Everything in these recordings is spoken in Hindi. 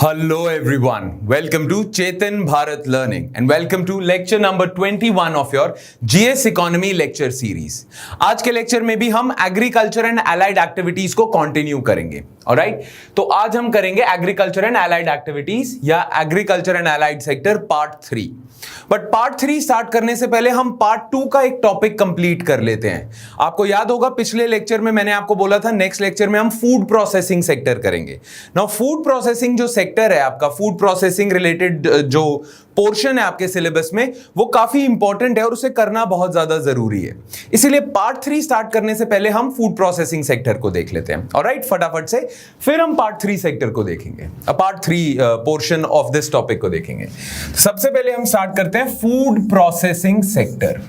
Hello everyone, welcome to Chetan Bharat Learning and welcome to lecture number 21 of your GS Economy lecture series. आज के लेक्चर में भी हम एग्रीकल्चर एंड एलाइड एक्टिविटीज को कंटिन्यू करेंगे. ऑलराइट, तो आज हम करेंगे एग्रीकल्चर एंड एलाइड एक्टिविटीज या agriculture and allied sector part 3. But part 3 start करने से पहले हम पार्ट 2 का एक टॉपिक कंप्लीट कर लेते हैं. आपको याद होगा पिछले लेक्चर में मैंने आपको बोला था नेक्स्ट लेक्चर में हम फूड प्रोसेसिंग सेक्टर करेंगे. नाउ फूड प्रोसेसिंग जो सेक्टर है आपका, फूड प्रोसेसिंग रिलेटेड जो पोर्शन है आपके सिलेबस में, वो काफी इंपॉर्टेंट है और उसे करना बहुत ज्यादा जरूरी है. इसीलिए पार्ट 3 स्टार्ट करने से पहले हम फूड प्रोसेसिंग सेक्टर को देख लेते हैं. ऑलराइट, फटाफट से फिर हम पार्ट 3 सेक्टर को देखेंगे, part 3 portion of this topic को देखेंगे. सबसे पहले हम स्टार्ट करते हैं food processing sector.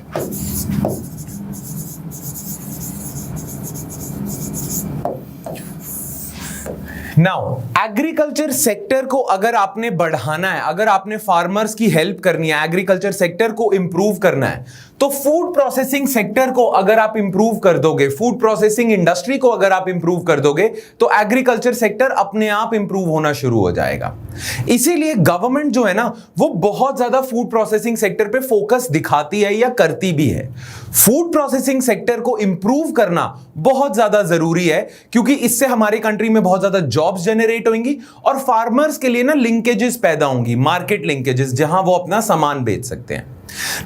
Now agriculture sector को अगर आपने बढ़ाना है, अगर आपने फार्मर्स की हेल्प करनी है, एग्रीकल्चर सेक्टर को इंप्रूव करना है, तो फूड प्रोसेसिंग सेक्टर को अगर आप इंप्रूव कर दोगे, फूड प्रोसेसिंग इंडस्ट्री को अगर आप इंप्रूव कर दोगे, तो एग्रीकल्चर सेक्टर अपने आप इंप्रूव होना शुरू हो जाएगा. इसीलिए गवर्नमेंट जो है ना, वो बहुत ज्यादा फूड प्रोसेसिंग सेक्टर पे फोकस दिखाती है या करती भी है. फूड प्रोसेसिंग सेक्टर को इंप्रूव करना बहुत ज्यादा जरूरी है, क्योंकि इससे हमारे कंट्री में बहुत ज्यादा जॉब्स जनरेट होंगी और फार्मर्स के लिए ना लिंकेजेस पैदा होंगी, मार्केट लिंकेजेस, जहां वो अपना सामान बेच सकते हैं.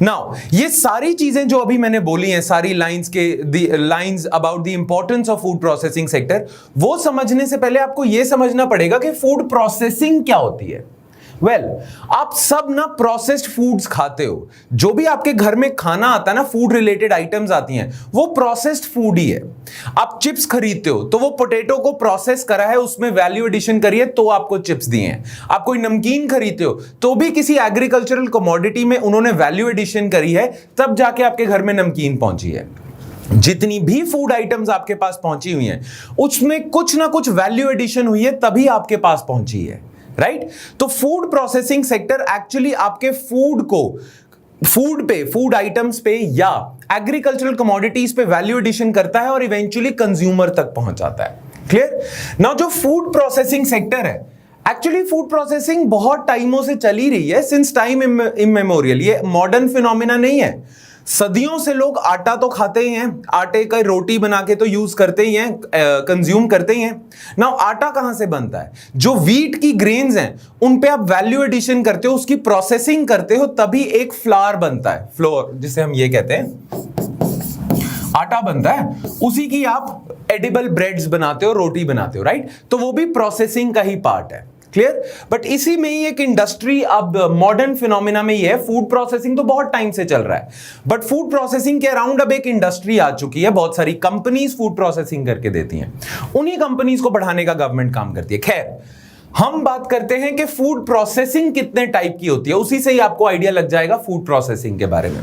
नाउ ये सारी चीजें जो अभी मैंने बोली हैं, सारी lines about the importance of food processing sector, वो समझने से पहले आपको यह समझना पड़ेगा कि फूड प्रोसेसिंग क्या होती है. आप सब ना प्रोसेस्ड फूड्स खाते हो. जो भी आपके घर में खाना आता है ना, फूड रिलेटेड आइटम्स आती हैं, वो प्रोसेस्ड फूड ही है. आप चिप्स खरीदते हो तो वो पोटैटो को प्रोसेस करा है, उसमें वैल्यू एडिशन करी है तो आपको चिप्स दिए हैं. आप कोई नमकीन खरीदते हो तो भी किसी एग्रीकल्चरल कमोडिटी में उन्होंने वैल्यू एडिशन करी है, तब जाके आपके घर में नमकीन पहुंची है. जितनी भी फूड आइटम्स आपके पास पहुंची हुई हैं, उसमें कुछ ना कुछ वैल्यू एडिशन हुई है, तभी आपके पास पहुंची है. राइट, तो फूड प्रोसेसिंग सेक्टर एक्चुअली आपके फूड आइटम्स पे या एग्रीकल्चरल कमोडिटीज पे वैल्यू एडिशन करता है और इवेंचुअली कंज्यूमर तक पहुंचाता है. क्लियर? नाउ जो फूड प्रोसेसिंग सेक्टर है, एक्चुअली फूड प्रोसेसिंग बहुत टाइमों से चली रही है, सिंस टाइम इमेमोरियल. ये मॉडर्न फिनोमिना नहीं है. सदियों से लोग आटा तो खाते ही हैं, आटे का रोटी बना के तो यूज करते ही हैं, कंज्यूम करते ही हैं. नाउ आटा कहां से बनता है? जो व्हीट की ग्रेन्स हैं उन पे आप वैल्यू एडिशन करते हो, उसकी प्रोसेसिंग करते हो, तभी एक फ्लावर बनता है, फ्लोर जिसे हम ये कहते हैं, आटा बनता है. उसी की आप एडिबल ब्रेड्स बनाते हो, रोटी बनाते हो. राइट, तो वो भी प्रोसेसिंग का ही पार्ट है. क्लियर? बट इसी में ही एक इंडस्ट्री अब मॉडर्न फिनोमिना में ही है. फूड प्रोसेसिंग तो बहुत टाइम से चल रहा है, बट फूड प्रोसेसिंग के अराउंड अब एक इंडस्ट्री आ चुकी है. बहुत सारी कंपनीज फूड प्रोसेसिंग करके देती हैं, उन्हीं कंपनीज को बढ़ाने का गवर्नमेंट काम करती है. खैर, हम बात करते हैं कि फूड प्रोसेसिंग कितने टाइप की होती है, उसी से ही आपको आइडिया लग जाएगा फूड प्रोसेसिंग के बारे में.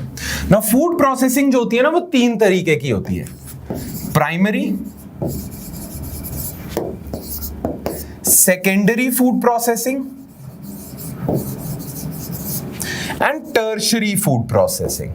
ना फूड प्रोसेसिंग जो होती है ना, वो 3 तरीके की होती है: primary, secondary food processing and tertiary food processing.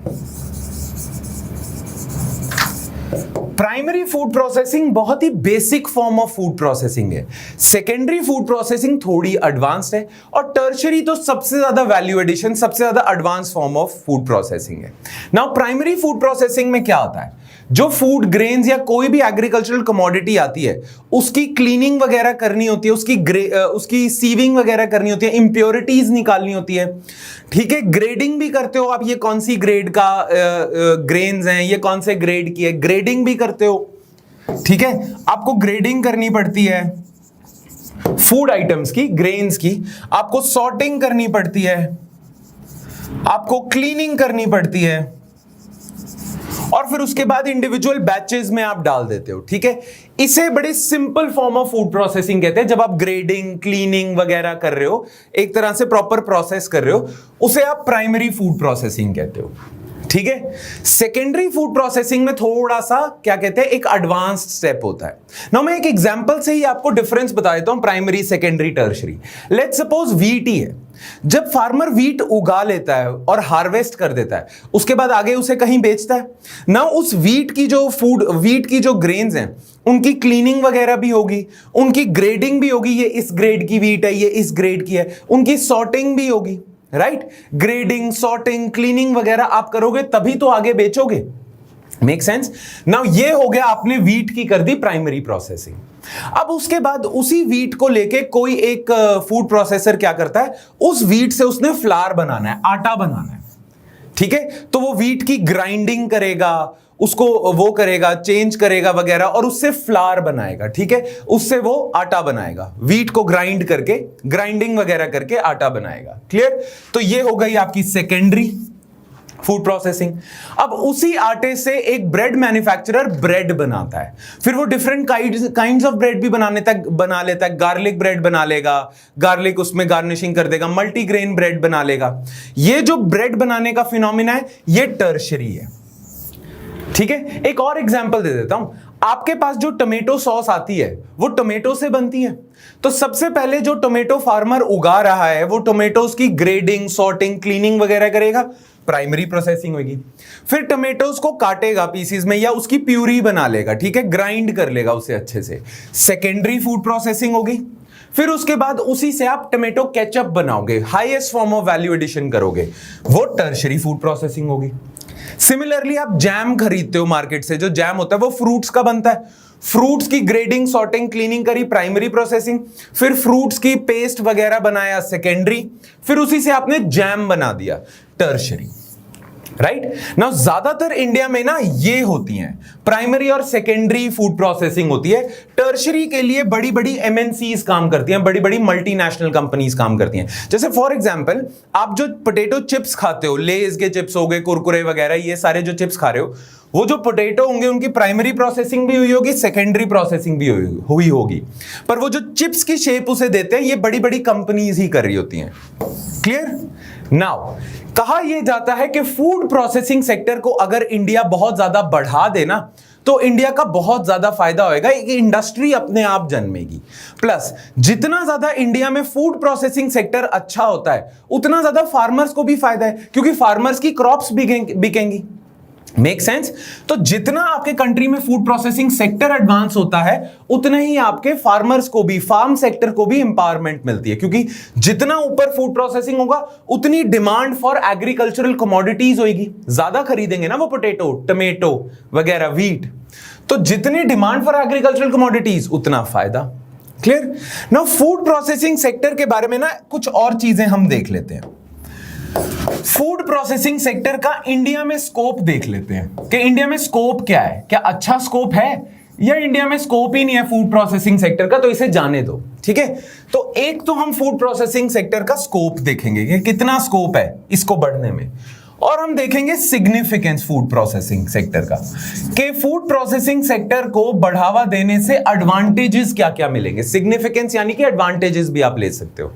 Primary food processing बहुत ही basic form of food processing है. सेकेंडरी फूड प्रोसेसिंग थोड़ी एडवांस्ड है और टर्शरी तो सबसे ज्यादा वैल्यू एडिशन, सबसे ज्यादा advance form of food processing है. नाउ प्राइमरी फूड प्रोसेसिंग में क्या होता है? जो फूड ग्रेन्स या कोई भी एग्रीकल्चरल कमोडिटी आती है, उसकी क्लीनिंग वगैरह करनी होती है, उसकी सीविंग वगैरह करनी होती है, इंप्योरिटीज निकालनी होती है. ठीक है, ग्रेडिंग भी करते हो आप, ये कौन सी ग्रेड का ग्रेन्स हैं, ये कौन से ग्रेड की है, ग्रेडिंग भी करते हो. ठीक है, आपको ग्रेडिंग करनी पड़ती है फूड आइटम्स की, ग्रेन्स की, आपको सॉर्टिंग करनी पड़ती है, आपको क्लीनिंग करनी पड़ती है, और फिर उसके बाद इंडिविजुअल बैचेस में आप डाल देते हो. ठीक है, इसे बड़े simple form of food processing कहते हैं. जब आप ग्रेडिंग, क्लीनिंग वगैरह कर रहे हो, एक तरह से प्रॉपर प्रोसेस कर रहे हो, उसे आप प्राइमरी फूड प्रोसेसिंग कहते हो. ठीक है। सेकेंडरी फूड प्रोसेसिंग में थोड़ा सा क्या कहते हैं, एक एडवांस्ड स्टेप होता है। नाउ मैं एक एग्जांपल से ही आपको डिफरेंस बता देता हूं, primary, secondary, tertiary. Let's suppose wheat ही है। जब फार्मर व्हीट उगा लेता है और हार्वेस्ट कर देता है, उसके बाद आगे उसे कहीं बेचता है ना, उस व्हीट की जो ग्रेन्स हैं उनकी क्लीनिंग वगैरह भी होगी, उनकी ग्रेडिंग भी होगी, ये इस ग्रेड की व्हीट है, ये इस ग्रेड की है, उनकी सॉर्टिंग भी होगी, राइट। ग्रेडिंग, सॉर्टिंग, क्लीनिंग वगैरह आप करोगे तभी तो आगे बेचोगे। Make sense. नाउ ये हो गया, आपने व्हीट की कर दी प्राइमरी प्रोसेसिंग। अब उसके बाद उसी व्हीट को लेके कोई एक फूड प्रोसेसर क्या करता है, उस व्हीट से उसने फ्लावर बनाना है, आटा बनाना है, ठीक है। तो वो व्हीट की ग्राइंडिंग करेगा, उसको वो करेगा, चेंज करेगा वगैरह, और उससे फ्लावर बनाएगा, ठीक है। उससे वो आटा बनाएगा, व्हीट को ग्राइंड करके, ग्राइंडिंग वगैरह करके आटा बनाएगा। क्लियर। तो ये हो गई आपकी सेकेंडरी फूड प्रोसेसिंग। अब उसी आटे से एक ब्रेड मैन्युफैक्चरर ब्रेड बनाता है, फिर वो डिफरेंट काइंड्स ऑफ ब्रेड भी बना लेता है। गार्लिक ब्रेड बना लेगा, गार्लिक उसमें गार्निशिंग कर देगा, मल्टीग्रेन ब्रेड बना लेगा। ये जो ब्रेड बनाने का फिनोमिना है, ये टर्शरी है, ठीक है। एक और एग्जांपल दे देता हूं। आपके पास जो टोमेटो सॉस आती है वो टोमेटो से बनती है। तो सबसे पहले जो टोमेटो फार्मर उगा रहा है वो टोमेटोज की ग्रेडिंग, सॉर्टिंग, क्लीनिंग वगैरह करेगा, प्राइमरी प्रोसेसिंग होगी। फिर टोमेटोज को काटेगा पीसीज में या उसकी प्यूरी बना लेगा, ठीक है, ग्राइंड कर लेगा उसे अच्छे से, सेकेंडरी फूड प्रोसेसिंग होगी। फिर उसके बाद उसी से आप टोमेटो केचप बनाओगे, highest form of value addition करोगे, वो टर्शरी फूड प्रोसेसिंग होगी। सिमिलरली आप जैम खरीदते हो मार्केट से, जो जैम होता है वो फ्रूट्स का बनता है। फ्रूट्स की ग्रेडिंग, सॉर्टिंग, क्लीनिंग करी, प्राइमरी प्रोसेसिंग। फिर फ्रूट्स की पेस्ट वगैरह बनाया, सेकेंडरी। फिर उसी से आपने जैम बना दिया, टर्शरी, राइट। नाउ ज्यादातर इंडिया में ना ये होती हैं, प्राइमरी और सेकेंडरी फूड प्रोसेसिंग होती है। टर्शरी के लिए बड़ी बड़ी एमएनसीज काम करती हैं, बड़ी बड़ी मल्टीनेशनल कंपनीज काम करती हैं। जैसे फॉर एग्जांपल आप जो पोटैटो चिप्स खाते हो, लेज के चिप्स हो गए, कुरकुरे वगैरह, ये सारे जो चिप्स खा रहे हो, वो जो पोटैटो होंगे उनकी प्राइमरी प्रोसेसिंग भी हुई होगी, सेकेंडरी प्रोसेसिंग भी हुई होगी, पर वो जो चिप्स की शेप उसे देते हैं ये बड़ी बड़ी कंपनीज ही कर रही होती हैं। क्लियर। नाउ कहा यह जाता है कि फूड प्रोसेसिंग सेक्टर को अगर इंडिया बहुत ज्यादा बढ़ा देना तो इंडिया का बहुत ज्यादा फायदा होएगा, एक इंडस्ट्री अपने आप जन्मेगी। प्लस जितना ज्यादा इंडिया में फूड प्रोसेसिंग सेक्टर अच्छा होता है उतना ज्यादा फार्मर्स को भी फायदा है, क्योंकि फार्मर्स की क्रॉप्स बिकेंगी। Make sense. तो जितना आपके कंट्री में फूड प्रोसेसिंग सेक्टर एडवांस होता है उतना ही आपके फार्मर्स को भी, फार्म सेक्टर को भी एम्पावरमेंट मिलती है, क्योंकि जितना ऊपर फूड प्रोसेसिंग होगा उतनी डिमांड फॉर एग्रीकल्चरल कमोडिटीज होगी, ज्यादा खरीदेंगे ना वो पोटैटो, टोमेटो वगैरह, व्हीट। तो जितनी डिमांड फॉर एग्रीकल्चरल कमोडिटीज उतना फायदा। Clear. Now food processing sector के बारे में ना कुछ और चीजें हम देख लेते हैं। फूड प्रोसेसिंग सेक्टर का इंडिया में स्कोप देख लेते हैं कि इंडिया में स्कोप क्या है, क्या अच्छा स्कोप है या इंडिया में स्कोप ही नहीं है फूड प्रोसेसिंग सेक्टर का, तो इसे जाने दो, ठीक है। तो एक तो हम फूड प्रोसेसिंग सेक्टर का स्कोप देखेंगे कि कितना स्कोप है इसको बढ़ने में, और हम देखेंगे सिग्निफिकेंस फूड प्रोसेसिंग सेक्टर का, कि फूड प्रोसेसिंग सेक्टर को बढ़ावा देने से एडवांटेजेस क्या क्या मिलेंगे। सिग्निफिकेंस यानी कि एडवांटेजेस भी आप ले सकते हो,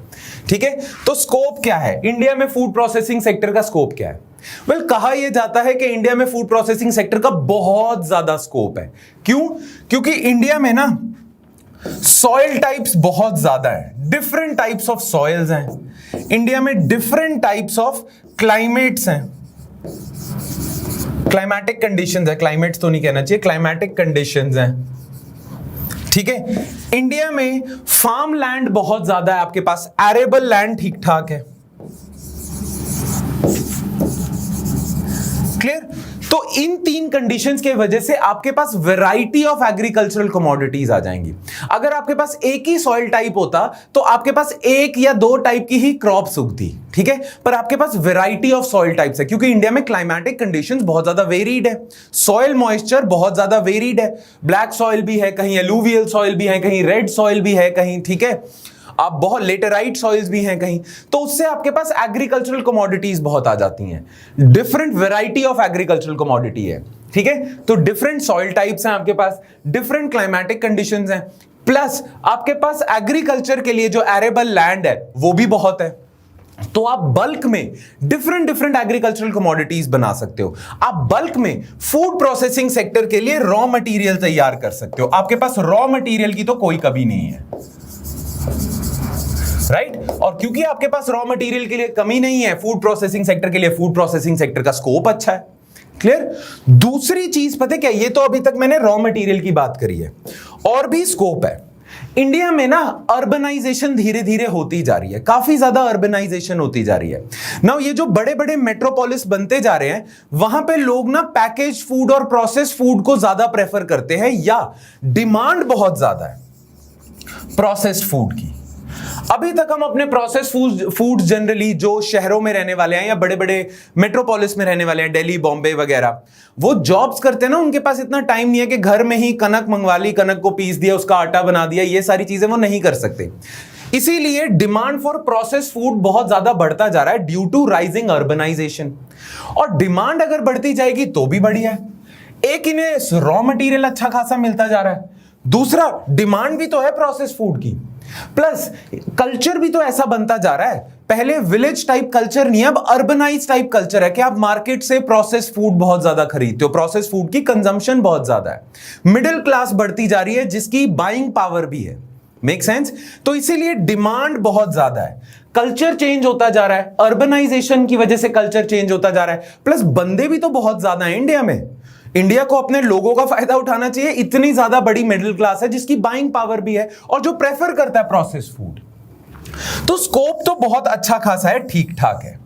ठीक है। तो स्कोप क्या है इंडिया में, फूड प्रोसेसिंग सेक्टर का स्कोप क्या है? वेल, कहा यह जाता है कि इंडिया में फूड प्रोसेसिंग सेक्टर का बहुत ज्यादा स्कोप है। क्यों? क्योंकि इंडिया में ना सॉइल टाइप्स बहुत ज्यादा है, डिफरेंट टाइप्स ऑफ सॉइल्स हैं इंडिया में, डिफरेंट टाइप्स ऑफ क्लाइमेट्स हैं, क्लाइमेटिक कंडीशंस है, क्लाइमेट्स तो नहीं कहना चाहिए, क्लाइमेटिक कंडीशंस हैं, ठीक है। इंडिया में फार्म लैंड बहुत ज्यादा है, आपके पास एरेबल लैंड ठीक ठाक है। क्लियर। तो इन तीन कंडीशंस के वजह से आपके पास वैरायटी ऑफ एग्रीकल्चरल कमोडिटीज आ जाएंगी। अगर आपके पास एक ही सॉइल टाइप होता तो आपके पास एक या दो टाइप की ही क्रॉप्स उगती, ठीक है, पर आपके पास वैरायटी ऑफ सॉइल टाइप्स है, क्योंकि इंडिया में क्लाइमेटिक कंडीशंस बहुत ज्यादा वेरीड है, सॉइल मॉइस्चर बहुत ज्यादा वेरीड है, ब्लैक सॉइल भी है, कहीं एलुवियल सॉइल भी है, कहीं रेड सॉइल भी है, कहीं, ठीक है, आप बहुत लेटेराइट सॉइल्स भी हैं कहीं, तो उससे आपके पास एग्रीकल्चरल कमोडिटीज बहुत आ जाती हैं, different variety of agricultural commodity है, ठीक है। तो डिफरेंट सॉइल टाइप्स हैं आपके पास, डिफरेंट क्लाइमेटिक कंडीशंस हैं, प्लस आपके पास एग्रीकल्चर के लिए जो एरेबल लैंड है वो भी बहुत है, तो आप बल्क में डिफरेंट डिफरेंट एग्रीकल्चरल कमोडिटीज बना सकते हो। आप बल्क में फूड प्रोसेसिंग सेक्टर के लिए रॉ मटेरियल तैयार कर सकते हो। आपके पास रॉ मटेरियल की तो कोई कमी नहीं है, राइट? और क्योंकि आपके पास रॉ मटेरियल के लिए कमी नहीं है, फूड प्रोसेसिंग सेक्टर के लिए फूड प्रोसेसिंग सेक्टर का स्कोप अच्छा है। क्लियर? दूसरी चीज पता है क्या, ये तो अभी तक मैंने रॉ मटेरियल की बात करी है, और भी स्कोप है। इंडिया में ना अर्बनाइजेशन धीरे धीरे होती जा रही है, काफी ज्यादा अर्बनाइजेशन होती जा रही है ना। ये जो बड़े बड़े मेट्रोपोलिस बनते जा रहे हैं, वहां पे लोग ना पैकेज फूड और प्रोसेस फूड को ज्यादा प्रेफर करते हैं, या डिमांड बहुत ज्यादा है प्रोसेस्ड फूड की। अभी तक हम अपने प्रोसेस फूड जनरली जो शहरों में रहने वाले हैं या बड़े बड़े मेट्रोपोलिस में रहने वाले हैं, दिल्ली, बॉम्बे वगैरह, वो जॉब्स करते हैं ना, उनके पास इतना टाइम नहीं है कि घर में ही कनक मंगवा ली, कनक को पीस दिया, उसका आटा बना दिया, ये सारी चीजें वो नहीं कर सकते। इसीलिए डिमांड फॉर प्रोसेस फूड बहुत ज्यादा बढ़ता जा रहा है ड्यू टू राइजिंग अर्बनाइजेशन। और डिमांड अगर बढ़ती जाएगी तो भी बढ़िया है। एक, इन्हें रॉ मटेरियल अच्छा खासा मिलता जा रहा है, दूसरा डिमांड भी तो है प्रोसेस फूड की, प्लस कल्चर भी तो ऐसा बनता जा रहा है। पहले विलेज टाइप कल्चर नहीं है, अब अर्बनाइज टाइप कल्चर है कि आप मार्केट से प्रोसेस फूड बहुत ज्यादा खरीदते हो, प्रोसेस फूड की कंजम्पशन बहुत ज्यादा है, मिडिल क्लास बढ़ती जा रही है जिसकी बाइंग पावर भी है। Make sense? तो इसीलिए डिमांड बहुत ज्यादा है, कल्चर चेंज होता जा रहा है, अर्बनाइजेशन की वजह से कल्चर चेंज होता जा रहा है, प्लस बंदे भी तो बहुत ज्यादा हैं इंडिया में। इंडिया को अपने लोगों का फायदा उठाना चाहिए, इतनी ज्यादा बड़ी मिडिल क्लास है जिसकी बाइंग पावर भी है और जो प्रेफर करता है प्रोसेस फूड। तो स्कोप तो बहुत अच्छा खासा है, ठीक ठाक है।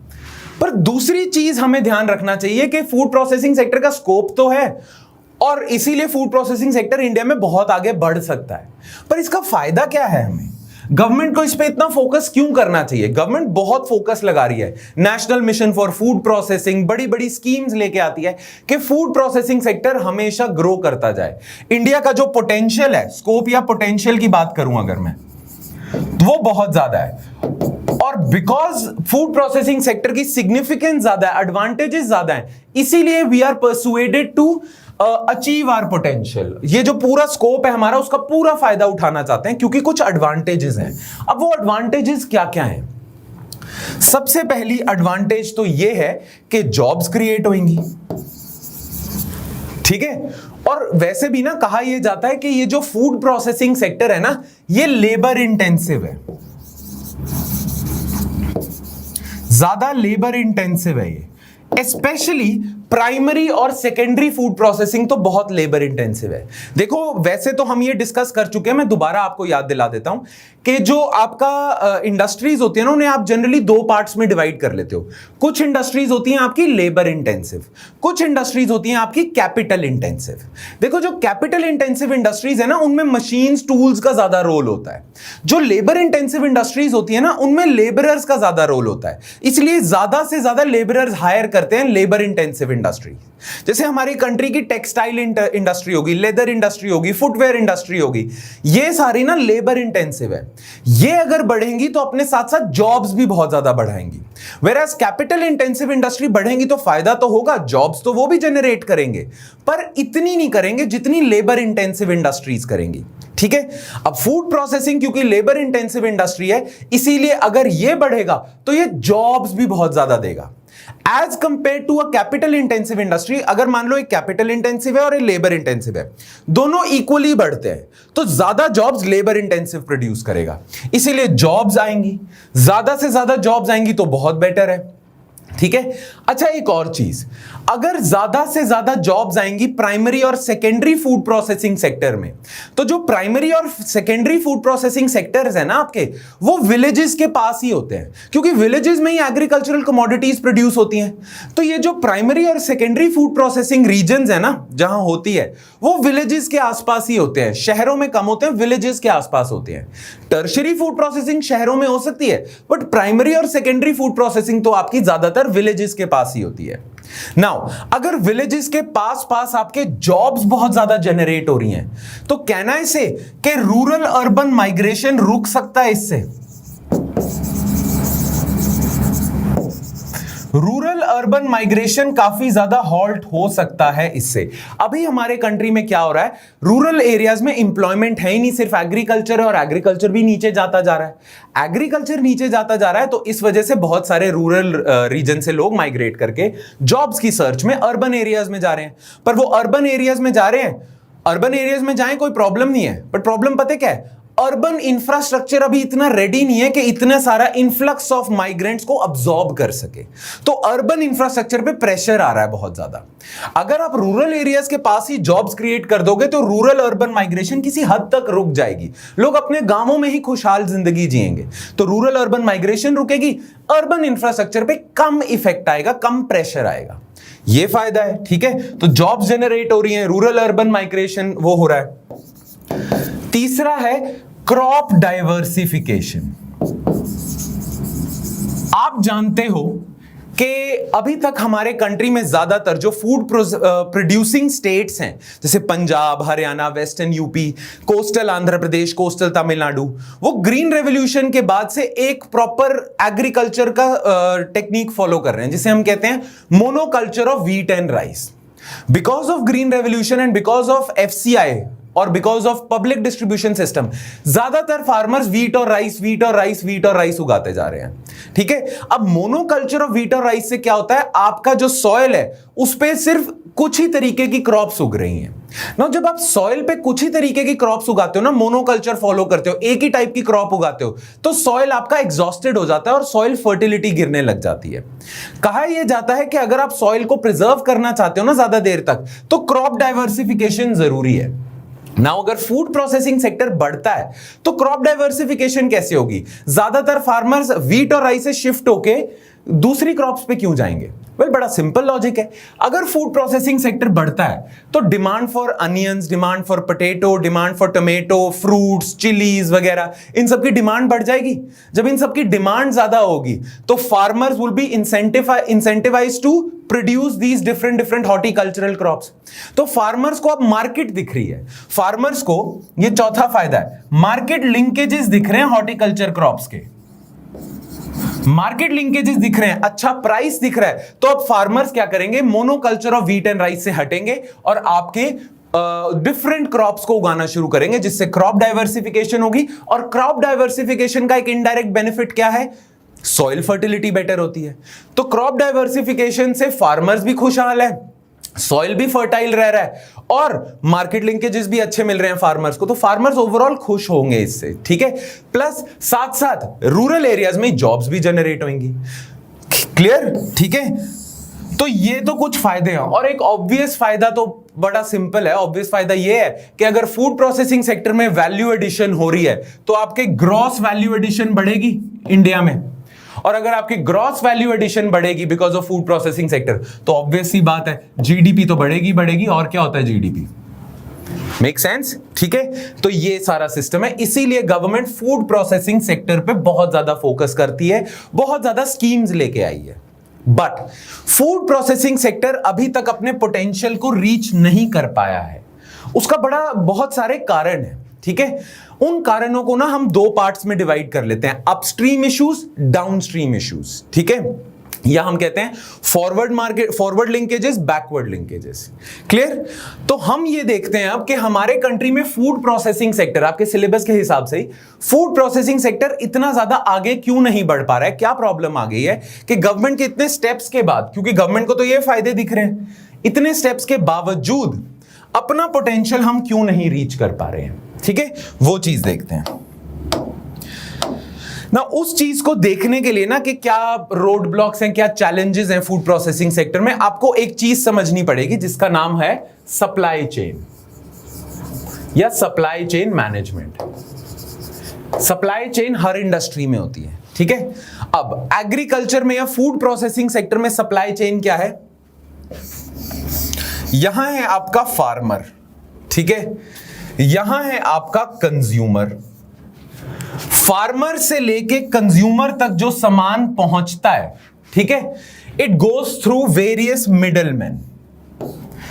पर दूसरी चीज हमें ध्यान रखना चाहिए कि फूड प्रोसेसिंग सेक्टर का स्कोप तो है, और इसीलिए फूड प्रोसेसिंग सेक्टर इंडिया में बहुत आगे बढ़ सकता है, पर इसका फायदा क्या है हमें? गवर्नमेंट को इस पे इतना फोकस क्यों करना चाहिए? गवर्नमेंट बहुत फोकस लगा रही है, national mission for food processing, बड़ी बड़ी स्कीम्स लेके आती है कि फूड प्रोसेसिंग सेक्टर हमेशा ग्रो करता जाए। इंडिया का जो पोटेंशियल है, स्कोप या पोटेंशियल की बात करूं अगर मैं, तो वो बहुत ज्यादा है। और बिकॉज फूड प्रोसेसिंग सेक्टर की सिग्निफिकेंस ज्यादा है, एडवांटेजेस ज्यादा है, इसीलिए we are persuaded to achieve our potential. ये जो पूरा स्कोप है हमारा, उसका पूरा फायदा उठाना चाहते हैं क्योंकि कुछ एडवांटेजेस हैं। अब वो एडवांटेजेस क्या क्या हैं? सबसे पहली एडवांटेज तो ये है कि जॉब्स क्रिएट होंगी, ठीक है। और वैसे भी ना कहा यह जाता है कि ये जो फूड प्रोसेसिंग सेक्टर है ना, ये लेबर इंटेंसिव है, ज्यादा लेबर इंटेंसिव है ये। स्पेशली प्राइमरी और सेकेंडरी फूड प्रोसेसिंग तो बहुत लेबर इंटेंसिव है। देखो वैसे तो हम ये डिस्कस कर चुके हैं, मैं दोबारा आपको याद दिला देता हूं कि जो आपका इंडस्ट्रीज होती है ना, उन्हें आप जनरली दो पार्ट्स में डिवाइड कर लेते हो। कुछ इंडस्ट्रीज होती हैं आपकी लेबर इंटेंसिव, कुछ इंडस्ट्रीज होती हैं आपकी कैपिटल इंटेंसिव। देखो जो कैपिटल इंटेंसिव इंडस्ट्रीज है ना, उनमें मशीन्स टूल्स का ज्यादा रोल होता है। जो लेबर इंटेंसिव इंडस्ट्रीज होती है ना, उनमें लेबरर्स का ज्यादा रोल होता है, इसलिए ज्यादा से ज्यादा लेबरर्स हायर करते हैं लेबर इंटेंसिव इंडस्ट्री। जैसे हमारी कंट्री की टेक्सटाइल इंडस्ट्री होगी, लेदर इंडस्ट्री होगी, फुटवेयर इंडस्ट्री होगी, ये सारी ना लेबर इंटेंसिव है। ये अगर बढ़ेंगी तो अपने साथ साथ जॉब्स भी बहुत ज्यादा बढ़ाएंगी। वेराज कैपिटल इंटेंसिव इंडस्ट्री बढ़ेंगी तो फायदा तो होगा, जॉब्स तो वो भी जनरेट करेंगे, पर इतनी नहीं करेंगे जितनी लेबर इंटेंसिव इंडस्ट्रीज करेंगी, ठीक है। अब फूड प्रोसेसिंग क्योंकि लेबर इंटेंसिव इंडस्ट्री है, इसीलिए अगर ये बढ़ेगा तो ये जॉब्स भी बहुत ज्यादा देगा as compare to a capital intensive industry. अगर मान लो एक कैपिटल इंटेंसिव है और एक लेबर इंटेंसिव है, दोनों इक्वली बढ़ते हैं, तो ज्यादा जॉब्स लेबर इंटेंसिव प्रोड्यूस करेगा, इसीलिए जॉब्स आएंगी, ज्यादा से ज्यादा जॉब्स आएंगी तो बहुत बेटर है, ठीक है। अच्छा एक और चीज, अगर ज्यादा से ज्यादा जॉब्स आएंगी प्राइमरी और सेकेंडरी फूड प्रोसेसिंग सेक्टर में, तो जो प्राइमरी और सेकेंडरी फूड प्रोसेसिंग सेक्टर्स है ना आपके, वो विलेजेस के पास ही होते हैं, क्योंकि विलेजेस में ही एग्रीकल्चरल कमोडिटीज प्रोड्यूस होती हैं। तो ये जो प्राइमरी और सेकेंडरी फूड प्रोसेसिंग रीजन्स है ना जहां होती है, वो विलेजेस के आसपास ही होते हैं, शहरों में कम होते हैं, विलेजेस के आसपास होते हैं। टर्शरी फूड प्रोसेसिंग शहरों में हो सकती है, बट प्राइमरी और सेकेंडरी फूड प्रोसेसिंग तो आपकी ज्यादातर विलेजेस के पास ही होती है। नाउ अगर विलेजेस के पास पास आपके जॉब्स बहुत ज्यादा जनरेट हो रही हैं, तो कहना है इसे कि रूरल अर्बन माइग्रेशन रुक सकता है। इससे रूरल अर्बन माइग्रेशन काफी ज्यादा हॉल्ट हो सकता है इससे। अभी हमारे कंट्री में क्या हो रहा है, रूरल एरियाज में इंप्लॉयमेंट है ही नहीं, सिर्फ एग्रीकल्चर है और एग्रीकल्चर भी नीचे जाता जा रहा है। एग्रीकल्चर नीचे जाता जा रहा है तो इस वजह से बहुत सारे रूरल रीजन से लोग माइग्रेट करके जॉब्स की सर्च में अर्बन एरियाज में जा रहे हैं। पर वो अर्बन एरियाज में जा रहे हैं, अर्बन एरियाज में जाएं कोई प्रॉब्लम नहीं है, बट प्रॉब्लम पता क्या है, अर्बन इंफ्रास्ट्रक्चर अभी इतना रेडी नहीं है कि इतना सारा इन्फ्लक्स ऑफ माइग्रेंट्स को अब्सॉर्ब कर सके। तो अर्बन इंफ्रास्ट्रक्चर पे प्रेशर आ रहा है बहुत ज्यादा। अगर आप रूरल एरियाज के पास ही जॉब्स क्रिएट कर दोगे तो रूरल अर्बन माइग्रेशन किसी हद तक रुक जाएगी, लोग अपने गांवों में ही खुशहाल जिंदगी जिएंगे। तो रूरल अर्बन माइग्रेशन रुकेगी, अर्बन इंफ्रास्ट्रक्चर पे कम इफेक्ट आएगा, कम प्रेशर आएगा, ये फायदा है। ठीक है, तो जॉब्स जनरेट हो रही हैं, रूरल अर्बन माइग्रेशन वो हो रहा है। तीसरा है क्रॉप डाइवर्सिफिकेशन। आप जानते हो कि अभी तक हमारे कंट्री में ज्यादातर जो फूड प्रोड्यूसिंग स्टेट्स हैं, जैसे Punjab, Haryana, western UP, coastal Andhra Pradesh, coastal Tamil Nadu, वो ग्रीन रेवोल्यूशन के बाद से एक प्रॉपर एग्रीकल्चर का टेक्निक फॉलो कर रहे हैं, जिसे हम कहते हैं monoculture of wheat and rice. Because of green revolution and because of FCI और because of public distribution system, ज्यादातर फार्मर्स व्हीट और राइस उगाते जा रहे हैं। ठीक है, अब मोनोकल्चर ऑफ व्हीट और राइस से क्या होता है, आपका जो सॉइल है उस पे सिर्फ कुछ ही तरीके की क्रॉप्स उग रही हैं ना। जब आप सॉइल पे कुछ ही तरीके की क्रॉप्स उगाते हो ना, मोनोकल्चर फॉलो करते हो, एक ही टाइप की क्रॉप उगाते हो, तो सॉइल आपका एग्जॉस्टेड हो जाता है और सॉइल फर्टिलिटी गिरने लग जाती है। कहा यह जाता है कि अगर आप सॉइल को प्रिजर्व करना चाहते हो ना ज्यादा देर तक, तो क्रॉप डाइवर्सिफिकेशन जरूरी है। नाउ अगर फूड प्रोसेसिंग सेक्टर बढ़ता है तो क्रॉप डाइवर्सिफिकेशन कैसे होगी? ज्यादातर फार्मर्स व्हीट और राइस से शिफ्ट होके दूसरी क्रॉप्स पे क्यों जाएंगे? वेल, बड़ा सिंपल लॉजिक है। अगर फूड प्रोसेसिंग सेक्टर बढ़ता है तो demand for onions, demand for potato, demand for tomato, fruits, chillies वगैरह, इन सब की डिमांड बढ़ जाएगी। जब इन सब की डिमांड ज्यादा होगी तो farmers will be incentivised to produce these different horticultural crops. तो फार्मर्स को अब मार्केट दिख रही है, फार्मर्स को ये चौथा फायदा है, मार्केट लिंकेजेस दिख रहे हैं हॉर्टिकल्चर क्रॉप्स के, मार्केट लिंकेजेस दिख रहे हैं, अच्छा प्राइस दिख रहा है। तो अब फार्मर्स क्या करेंगे, monoculture of wheat and rice से हटेंगे और आपके डिफरेंट क्रॉप्स को उगाना शुरू करेंगे, जिससे क्रॉप डाइवर्सिफिकेशन होगी। और क्रॉप डाइवर्सिफिकेशन का एक इनडायरेक्ट बेनिफिट क्या है, सॉइल फर्टिलिटी बेटर होती है। तो क्रॉप डाइवर्सिफिकेशन से फार्मर्स भी खुशहाल है, सॉइल भी फर्टाइल रह रहा है और मार्केट लिंकेजेस भी अच्छे मिल रहे हैं फार्मर्स को, तो फार्मर्स ओवरऑल खुश होंगे इससे। ठीक है, प्लस साथ साथ रूरल एरियाज में जॉब्स भी जनरेट होंगी। क्लियर? ठीक है, तो ये तो कुछ फायदे हैं। और एक ऑब्वियस फायदा तो बड़ा सिंपल है, ऑब्वियस फायदा ये है कि अगर फूड प्रोसेसिंग सेक्टर में वैल्यू एडिशन हो रही है तो आपके ग्रॉस वैल्यू एडिशन बढ़ेगी इंडिया में। और अगर आपकी ग्रॉस वैल्यू एडिशन बढ़ेगी because of food processing sector, तो ऑब्वियस सी बात है जीडीपी तो बढ़ेगी। और क्या होता है जीडीपी? Make sense? ठीक है, तो ये सारा सिस्टम है। इसीलिए गवर्नमेंट फूड प्रोसेसिंग सेक्टर पे बहुत ज्यादा फोकस करती है, बहुत ज्यादा स्कीम्स लेके आई है। बट फूड प्रोसेसिंग सेक्टर अभी तक अपने पोटेंशियल को रीच नहीं कर पाया है। उसका बहुत सारे कारण है। ठीक है, उन कारणों को ना हम दो पार्ट्स में डिवाइड कर लेते हैं, अपस्ट्रीम इश्यूज, डाउनस्ट्रीम इश्यूज। ठीक है, या हम कहते हैं forward linkages, backward linkages. Clear? तो हम ये देखते हैं अब कि हमारे कंट्री में फूड प्रोसेसिंग सेक्टर, आपके सिलेबस के हिसाब से ही फूड प्रोसेसिंग सेक्टर इतना ज्यादा आगे क्यों नहीं बढ़ पा रहा है, क्या प्रॉब्लम आ गई है कि गवर्नमेंट के इतने स्टेप्स के बाद, क्योंकि गवर्नमेंट को तो ये फायदे दिख रहे हैं, इतने स्टेप्स के बावजूद अपना पोटेंशियल हम क्यों नहीं रीच कर पा रहे हैं। ठीक है, वो चीज देखते हैं ना। उस चीज को देखने के लिए ना कि क्या रोड ब्लॉक्स हैं, क्या चैलेंजेस हैं फूड प्रोसेसिंग सेक्टर में, आपको एक चीज समझनी पड़ेगी जिसका नाम है सप्लाई चेन या supply chain management. Supply chain हर इंडस्ट्री में होती है। ठीक है, अब एग्रीकल्चर में या फूड प्रोसेसिंग सेक्टर में सप्लाई चेन क्या है? यहां है आपका फार्मर, ठीक है, यहां है आपका कंज्यूमर। फार्मर से लेके कंज्यूमर तक जो सामान पहुंचता है, ठीक है, it goes through various middleman.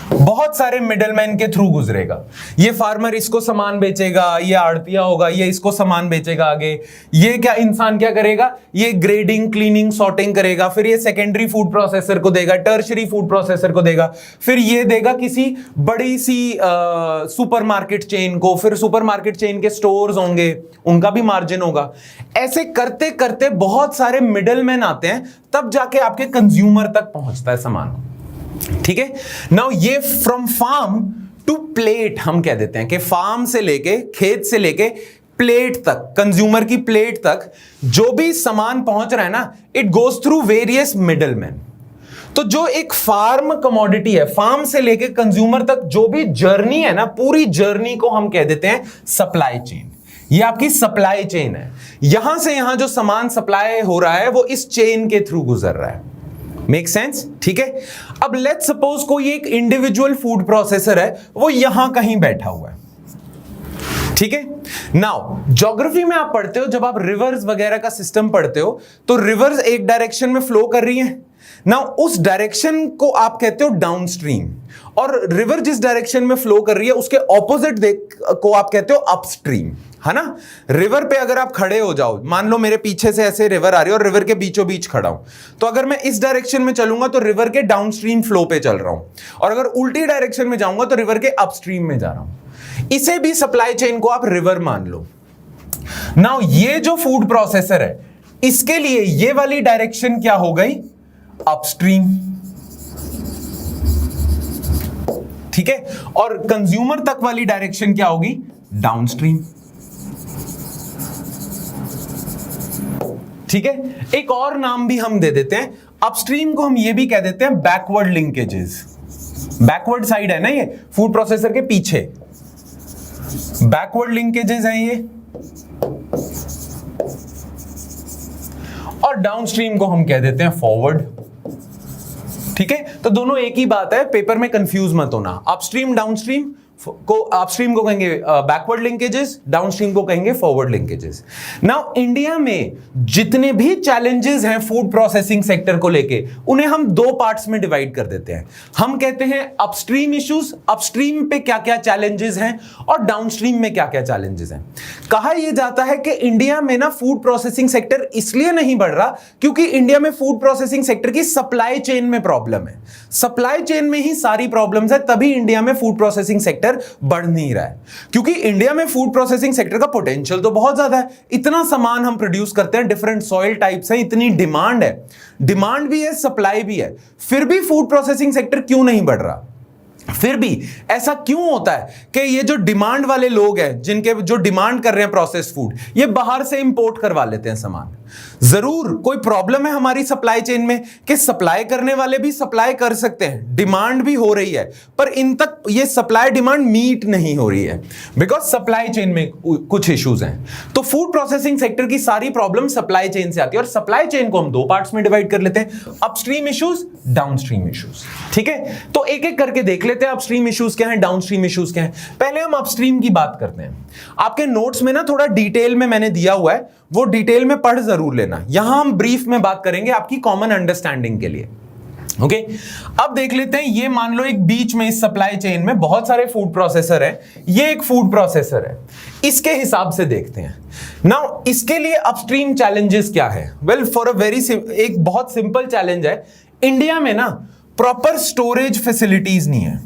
बहुत सारे मिडलमैन के थ्रू गुजरेगा। ये फार्मर इसको सामान बेचेगा, ये आड़तिया होगा, ये इसको सामान बेचेगा आगे, ये क्या इंसान क्या करेगा, ये ग्रेडिंग, क्लीनिंग, सॉर्टिंग करेगा, फिर ये सेकेंडरी फूड प्रोसेसर को देगा, टर्शरी फूड प्रोसेसर को देगा, फिर ये देगा किसी बड़ी सी सुपरमार्केट चेन को, फिर सुपरमार्केट चेन के स्टोर्स होंगे, उनका भी मार्जिन होगा। ऐसे करते करते बहुत सारे मिडलमैन आते हैं, तब जाके आपके कंज्यूमर तक पहुंचता है सामान। ठीक है, नाउ ये फ्रॉम फार्म टू प्लेट हम कह देते हैं कि फार्म से लेके, खेत से लेके प्लेट तक, कंज्यूमर की प्लेट तक जो भी सामान पहुंच रहा है ना, it goes through various middleman. तो जो एक फार्म कमोडिटी है, फार्म से लेके कंज्यूमर तक जो भी जर्नी है ना, पूरी जर्नी को हम कह देते हैं सप्लाई चेन। ये आपकी सप्लाई चेन है। यहां से यहां जो सामान सप्लाई हो रहा है वो इस चेन के थ्रू गुजर रहा है। Make sense? ठीक है। अब लेट्स सपोज कोई एक इंडिविजुअल फूड प्रोसेसर है, वो यहां कहीं बैठा हुआ है। ठीक है। नाउ ज्योग्राफी में आप पढ़ते हो, जब आप रिवर्स वगैरह का सिस्टम पढ़ते हो, तो रिवर्स एक डायरेक्शन में फ्लो कर रही है। नाउ उस डायरेक्शन को आप कहते हो डाउनस्ट्रीम, और रिवर जिस डायरेक्शन में फ्लो कर रही है उसके ऑपोजिट को आप कहते हो अपस्ट्रीम, है ना। रिवर पे अगर आप खड़े हो जाओ, मान लो मेरे पीछे से ऐसे रिवर आ रही है और रिवर के बीचों बीच खड़ा हूं, तो अगर मैं इस डायरेक्शन में चलूंगा तो रिवर के डाउनस्ट्रीम फ्लो पे चल रहा हूं, और अगर उल्टी डायरेक्शन में जाऊंगा तो रिवर के अपस्ट्रीम में जा रहा हूं। इसे भी सप्लाई चेन को आप रिवर मान लो। नाउ ये जो फूड प्रोसेसर है, इसके लिए ये वाली डायरेक्शन क्या हो गई, अपस्ट्रीम। ठीक है। और कंज्यूमर तक वाली डायरेक्शन क्या होगी, डाउनस्ट्रीम। ठीक है। एक और नाम भी हम दे देते हैं, अपस्ट्रीम को हम ये भी कह देते हैं बैकवर्ड लिंकेजेस। बैकवर्ड साइड है ना ये फूड प्रोसेसर के पीछे, बैकवर्ड लिंकेजेस हैं ये। और डाउनस्ट्रीम को हम कह देते हैं फॉरवर्ड। ठीक है। तो दोनों एक ही बात है, पेपर में कंफ्यूज मत होना। अपस्ट्रीम डाउनस्ट्रीम को, अपस्ट्रीम को कहेंगे बैकवर्ड लिंकेजेस, डाउनस्ट्रीम को कहेंगे फॉरवर्ड लिंकेजेस। नाउ इंडिया में जितने भी चैलेंजेस हैं फूड प्रोसेसिंग सेक्टर को लेके, उन्हें हम दो पार्ट्स में डिवाइड कर देते हैं। हम कहते हैं अपस्ट्रीम इश्यूज, अपस्ट्रीम पे क्या क्या चैलेंजेस हैं, और डाउनस्ट्रीम में क्या क्या चैलेंजेस हैं। कहा यह जाता है कि इंडिया में ना फूड प्रोसेसिंग सेक्टर इसलिए नहीं बढ़ रहा क्योंकि इंडिया में फूड प्रोसेसिंग सेक्टर की सप्लाई चेन में प्रॉब्लम है। सप्लाई चेन में ही सारी प्रॉब्लम्स है, तभी इंडिया में फूड प्रोसेसिंग सेक्टर बढ़ नहीं रहा है। क्योंकि इंडिया में फूड प्रोसेसिंग सेक्टर का पोटेंशियल तो बहुत ज्यादा है, इतना सामान हम प्रोड्यूस करते हैं, डिफरेंट सॉइल टाइप्स हैं, इतनी डिमांड है, डिमांड भी है, सप्लाई भी है, फिर भी फूड प्रोसेसिंग सेक्टर क्यों नहीं बढ़ रहा। फिर भी ऐसा क्यों होता है कि ये जो डिमांड वाले लोग हैं, जिनके जो डिमांड कर रहे हैं प्रोसेस्ड फूड, ये बाहर से इंपोर्ट करवा लेते हैं सामान। जरूर कोई प्रॉब्लम है हमारी सप्लाई चेन में कि सप्लाई करने वाले भी सप्लाई कर सकते हैं, डिमांड भी हो रही है, पर इन तक ये सप्लाई डिमांड मीट नहीं हो रही है, बिकॉज सप्लाई चेन में कुछ इश्यूज हैं। तो फूड प्रोसेसिंग सेक्टर की सारी प्रॉब्लम सप्लाई चेन से आती है, और सप्लाई चेन को हम दो पार्ट्स में डिवाइड कर लेते हैं, अपस्ट्रीम इश्यूज, डाउनस्ट्रीम इश्यूज। ठीक है। तो एक एक करके देख लेते हैं अपस्ट्रीम इश्यूज क्या हैं, डाउनस्ट्रीम इश्यूज क्या हैं। पहले हम अपस्ट्रीम की बात करते हैं। आपके नोट्स में ना थोड़ा डिटेल में मैंने दिया हुआ है, वो डिटेल में पढ़ जरूर लेना। यहां हम ब्रीफ में बात करेंगे आपकी कॉमन अंडरस्टैंडिंग के लिए। ओके। अब देख लेते हैं, ये मान लो एक बीच में इस सप्लाई चेन में बहुत सारे फूड प्रोसेसर है, ये एक फूड प्रोसेसर है, इसके हिसाब से देखते हैं। नाउ इसके लिए अपस्ट्रीम चैलेंजेस क्या है। वेल फॉर अ वेरी एक बहुत सिंपल चैलेंज है, इंडिया में ना प्रॉपर स्टोरेज फैसिलिटीज नहीं है।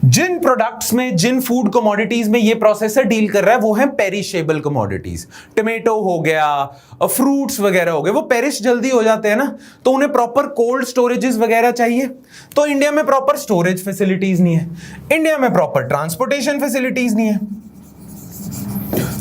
जिन प्रोडक्ट्स में, जिन फूड कमोडिटीज में ये प्रोसेसर डील कर रहा है वो है पेरिशेबल कमोडिटीज। टोमेटो हो गया, फ्रूट्स वगैरह हो गए, वो पेरिश जल्दी हो जाते हैं ना, तो उन्हें प्रॉपर कोल्ड स्टोरेजेस वगैरह चाहिए। तो इंडिया में प्रॉपर स्टोरेज फैसिलिटीज नहीं है, इंडिया में प्रॉपर ट्रांसपोर्टेशन फैसिलिटीज नहीं है,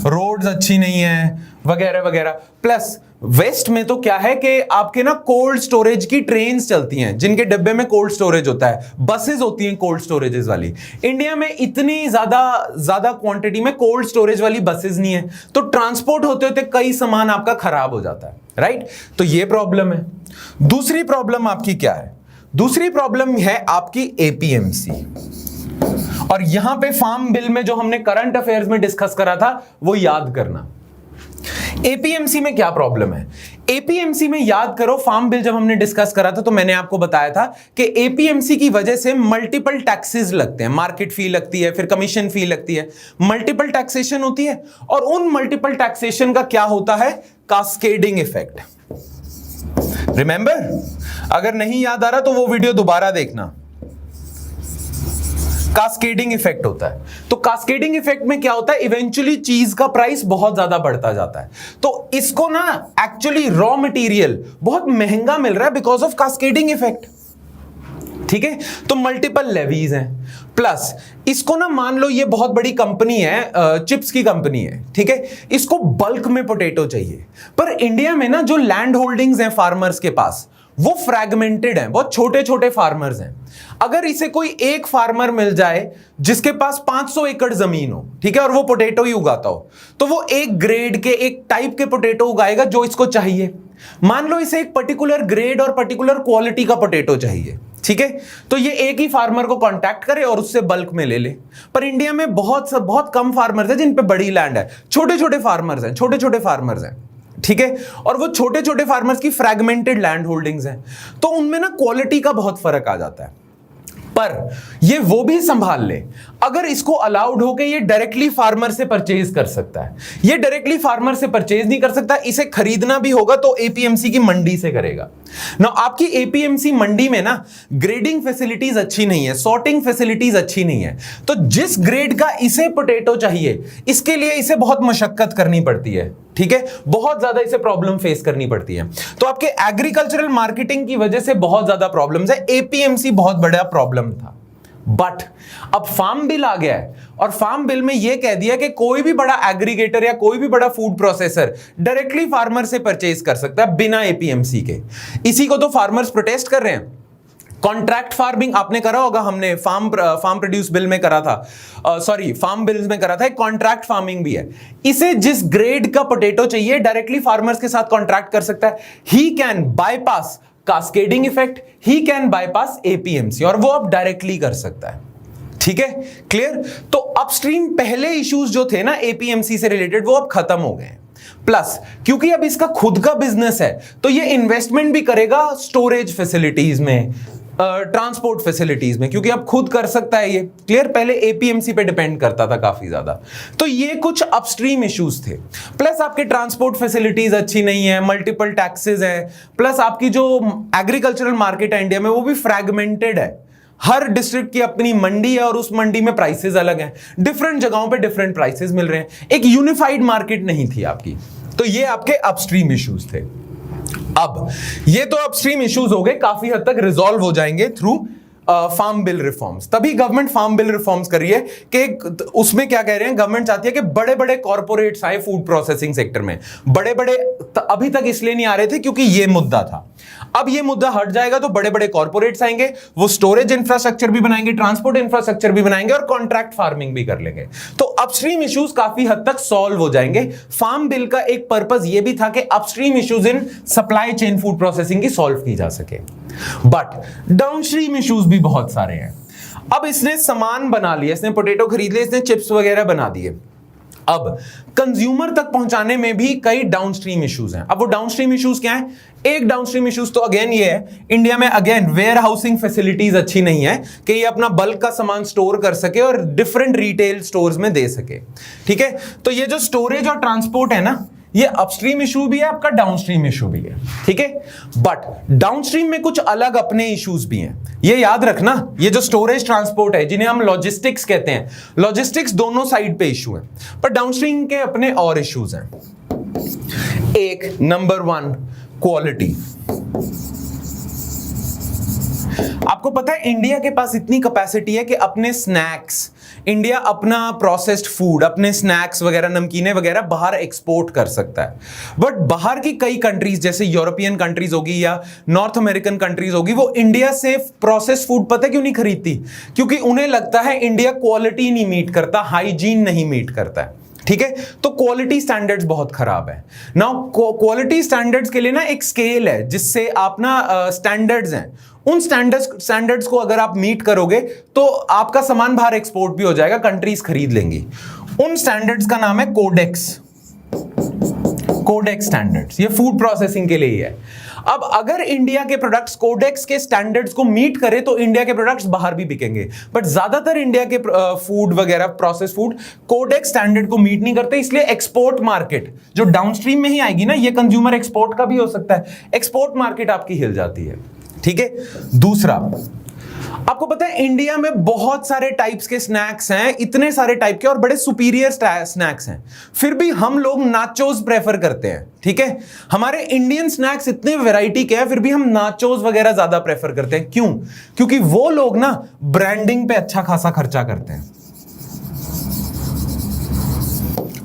रोड्स अच्छी नहीं है वगैरह वगैरह। प्लस वेस्ट में तो क्या है कि आपके ना कोल्ड स्टोरेज की ट्रेन्स चलती हैं, जिनके डब्बे में कोल्ड स्टोरेज होता है, बसेस होती हैं कोल्ड स्टोरेजेस वाली। इंडिया में इतनी ज्यादा क्वांटिटी में कोल्ड स्टोरेज वाली बसेस नहीं है, तो ट्रांसपोर्ट होते होते कई सामान आपका खराब हो जाता है, राइट। तो ये प्रॉब्लम है। दूसरी प्रॉब्लम आपकी क्या है, दूसरी प्रॉब्लम है आपकी एपीएमसी। और यहां पे फार्म बिल में जो हमने करंट अफेयर्स में डिस्कस करा था वो याद करना। एपीएमसी में क्या प्रॉब्लम है? एपीएमसी में याद करो, फार्म बिल जब हमने डिस्कस करा था तो मैंने आपको बताया था कि एपीएमसी की वजह से मल्टीपल टैक्सेस लगते हैं, मार्केट फी लगती है, फिर कमीशन फी लगती है, मल्टीपल टैक्सेशन होती है। और उन मल्टीपल टैक्सेशन का क्या होता है? Cascading effect. रिमेंबर? अगर नहीं याद आ रहा तो वो वीडियो दोबारा देखना। कास्केडिंग इफेक्ट होता है। तो कास्केडिंग इफेक्ट में क्या होता है? इवेंचुअली चीज का प्राइस बहुत ज्यादा बढ़ता जाता है। तो इसको ना एक्चुअली रॉ मटेरियल बहुत महंगा मिल रहा है बिकॉज ऑफ कास्केडिंग इफेक्ट। ठीक है, तो मल्टीपल लेवीज हैं, प्लस इसको ना मान लो ये बहुत बड़ी कंपनी है, चिप्स की कंपनी है, ठीक है, इसको बल्क में पोटैटो चाहिए। पर इंडिया में ना जो लैंड होल्डिंग्स हैं फार्मर्स के पास वो फ्रैगमेंटेड हैं, बहुत छोटे छोटे फार्मर्स हैं। अगर इसे कोई एक फार्मर मिल जाए जिसके पास 500 एकड़ जमीन हो, ठीक है, और वो पोटैटो ही उगाता हो, तो वो एक ग्रेड के, एक टाइप के पोटैटो उगाएगा जो इसको चाहिए। मान लो इसे एक पर्टिकुलर ग्रेड और पर्टिकुलर क्वालिटी का पोटैटो चाहिए, ठीक है, तो ये एक ही फार्मर को कांटेक्ट करे और उससे बल्क में ले ले। पर इंडिया में बहुत कम फार्मर्स हैं जिन पे बड़ी लैंड है, छोटे छोटे फार्मर्स हैं, छोटे छोटे फार्मर्स हैं, ठीक है, और वो छोटे छोटे फार्मर्स की फ्रैगमेंटेड लैंड होल्डिंग्स हैं, तो उनमें ना क्वालिटी का बहुत फर्क आ जाता है। पर ये वो भी संभाल ले, अगर इसको अलाउड हो के ये डायरेक्टली फार्मर से परचेज कर सकता है। ये डायरेक्टली फार्मर से परचेज नहीं कर सकता, इसे खरीदना भी होगा तो एपीएमसी की मंडी से करेगा ना। आपकी एपीएमसी मंडी में ना ग्रेडिंग फैसिलिटीज अच्छी नहीं है, सॉर्टिंग फैसिलिटीज अच्छी नहीं है, तो जिस ग्रेड का इसे पोटैटो चाहिए इसके लिए इसे बहुत मशक्कत करनी पड़ती है, ठीक है, बहुत ज्यादा इसे प्रॉब्लम फेस करनी पड़ती है। तो आपके एग्रीकल्चरल मार्केटिंग की वजह से बहुत ज्यादा प्रॉब्लम्स है, एपीएमसी बहुत बड़ा प्रॉब्लम था। बट अब फार्म बिल आ गया है और फार्म बिल में यह कह दिया कि कोई भी बड़ा एग्रीगेटर या कोई भी बड़ा फूड प्रोसेसर डायरेक्टली फार्मर से परचेज कर सकता है बिना एपीएमसी के। इसी को तो फार्मर्स प्रोटेस्ट कर रहे हैं। कॉन्ट्रैक्ट फार्मिंग आपने करा होगा, हमने फार्म प्रोड्यूस बिल में करा था, फार्म बिल्स में करा था, एक कॉन्ट्रैक्ट फार्मिंग भी है। इसे जिस ग्रेड का पोटैटो चाहिए डायरेक्टली फार्मर्स के साथ कॉन्ट्रैक्ट कर सकता है। He can bypass cascading effect, he can bypass APMC, और वो अब डायरेक्टली कर सकता है। ठीक है, क्लियर? तो अपस्ट्रीम पहले इश्यूज जो थे ना एपीएमसी से रिलेटेड वो अब खत्म हो गए। प्लस क्योंकि अब इसका खुद का बिजनेस है तो ये इन्वेस्टमेंट भी करेगा स्टोरेज फैसिलिटीज में, ट्रांसपोर्ट फैसिलिटीज में, क्योंकि अब खुद कर सकता है ये। क्लियर? पहले एपीएमसी पे डिपेंड करता था काफी ज्यादा। तो ये कुछ अपस्ट्रीम इश्यूज थे। प्लस आपके ट्रांसपोर्ट फैसिलिटीज अच्छी नहीं है, मल्टीपल टैक्सेस है, प्लस आपकी जो एग्रीकल्चरल मार्केट है इंडिया में वो भी फ्रैगमेंटेड है। हर डिस्ट्रिक्ट की अपनी मंडी है और उस मंडी में प्राइसेस अलग हैं, डिफरेंट जगहों पे डिफरेंट प्राइसेस मिल रहे हैं, एक यूनिफाइड मार्केट नहीं थी आपकी। तो ये आपके अपस्ट्रीम इश्यूज थे। अब ये तो अपस्ट्रीम इश्यूज हो गए, काफी हद तक रिजॉल्व हो जाएंगे थ्रू फार्म बिल रिफॉर्म्स। तभी गवर्नमेंट फार्म बिल रिफॉर्म्स कर रही है कि उसमें क्या कह रहे हैं, गवर्नमेंट चाहती है कि बड़े बड़े कॉर्पोरेट्स आए फूड प्रोसेसिंग सेक्टर में। बड़े बड़े अभी तक इसलिए नहीं आ रहे थे क्योंकि ये मुद्दा था। अब ये मुद्दा हट जाएगा तो बड़े बड़े कॉर्पोरेट्स आएंगे, वो स्टोरेज इंफ्रास्ट्रक्चर भी बनाएंगे, ट्रांसपोर्ट इंफ्रास्ट्रक्चर भी बनाएंगे और कॉन्ट्रैक्ट फार्मिंग भी कर लेंगे। तो अपस्ट्रीम इश्यूज काफी हद तक सॉल्व हो जाएंगे। फार्म बिल का एक पर्पस ये भी था कि upstream issues in supply chain food processing की सॉल्व की जा सके। बट डाउनस्ट्रीम इश्यूज भी बहुत सारे हैं। अब इसने सामान बना लिया, इसने पोटैटो खरीद लिया, इसने चिप्स वगैरह बना दिए। अब कंज्यूमर तक पहुंचाने में भी कई डाउनस्ट्रीम इश्यूज हैं। अब वो डाउनस्ट्रीम इश्यूज क्या हैं? एक डाउनस्ट्रीम इश्यूज तो अगेन ये है, इंडिया में अगेन वेयर हाउसिंग फैसिलिटीज अच्छी नहीं है कि ये अपना बल्क का सामान स्टोर कर सके और डिफरेंट रिटेल स्टोर्स में दे सके। ठीक है, तो ये जो स्टोरेज और ट्रांसपोर्ट है ना, ये अपस्ट्रीम इशू भी है, आपका डाउनस्ट्रीम इशू भी है। ठीक है, बट डाउनस्ट्रीम में कुछ अलग अपने इश्यूज भी हैं, ये याद रखना। ये जो स्टोरेज ट्रांसपोर्ट है जिन्हें हम लॉजिस्टिक्स कहते हैं, लॉजिस्टिक्स दोनों साइड पे इशू है, पर डाउनस्ट्रीम के अपने और इश्यूज हैं। एक नंबर 1 क्वालिटी। आपको पता है इंडिया के पास इतनी कैपेसिटी है कि अपने स्नैक्स, इंडिया अपना प्रोसेस्ड फूड, अपने स्नैक्स वगैरह, नमकीने वगैरह बाहर एक्सपोर्ट कर सकता है। बट बाहर की कई कंट्रीज जैसे यूरोपियन कंट्रीज होगी या नॉर्थ अमेरिकन कंट्रीज होगी, वो इंडिया से प्रोसेस्ड फूड पता क्यों नहीं खरीदती? क्योंकि उन्हें लगता है इंडिया क्वालिटी नहीं मीट करता, हाइजीन नहीं मीट करता है। ठीक है, तो क्वालिटी स्टैंडर्ड्स बहुत खराब है। नाउ क्वालिटी स्टैंडर्ड्स के लिए ना एक स्केल है जिससे आप ना स्टैंडर्ड्स हैं, उन स्टैंडर्ड्स को अगर आप मीट करोगे तो आपका सामान बाहर एक्सपोर्ट भी हो जाएगा, कंट्रीज खरीद लेंगी। उन स्टैंडर्ड्स का नाम है कोडेक्स। कोडेक्स स्टैंडर्ड्स, ये फूड प्रोसेसिंग के लिए ही है। अब अगर इंडिया के प्रोडक्ट्स कोडेक्स के स्टैंडर्ड्स को मीट करे तो इंडिया के प्रोडक्ट्स बाहर भी बिकेंगे, बट ज्यादातर इंडिया के फूड वगैरह प्रोसेस फूड कोडेक्स स्टैंडर्ड को मीट नहीं करते, इसलिए एक्सपोर्ट मार्केट जो डाउनस्ट्रीम में ही आएगी ना, ये कंज्यूमर एक्सपोर्ट का भी हो सकता है, एक्सपोर्ट मार्केट आपकी हिल जाती है। ठीक है, दूसरा, आपको पता है इंडिया में बहुत सारे टाइप्स के स्नैक्स हैं, इतने सारे टाइप के और बड़े सुपीरियर स्नैक्स हैं, फिर भी हम लोग नाचोस प्रेफर करते हैं। ठीक है, हमारे इंडियन स्नैक्स इतने वैरायटी के हैं, फिर भी हम नाचोस वगैरह ज्यादा प्रेफर करते हैं। क्यों? क्योंकि वो लोग ना ब्रांडिंग पे अच्छा खासा खर्चा करते हैं,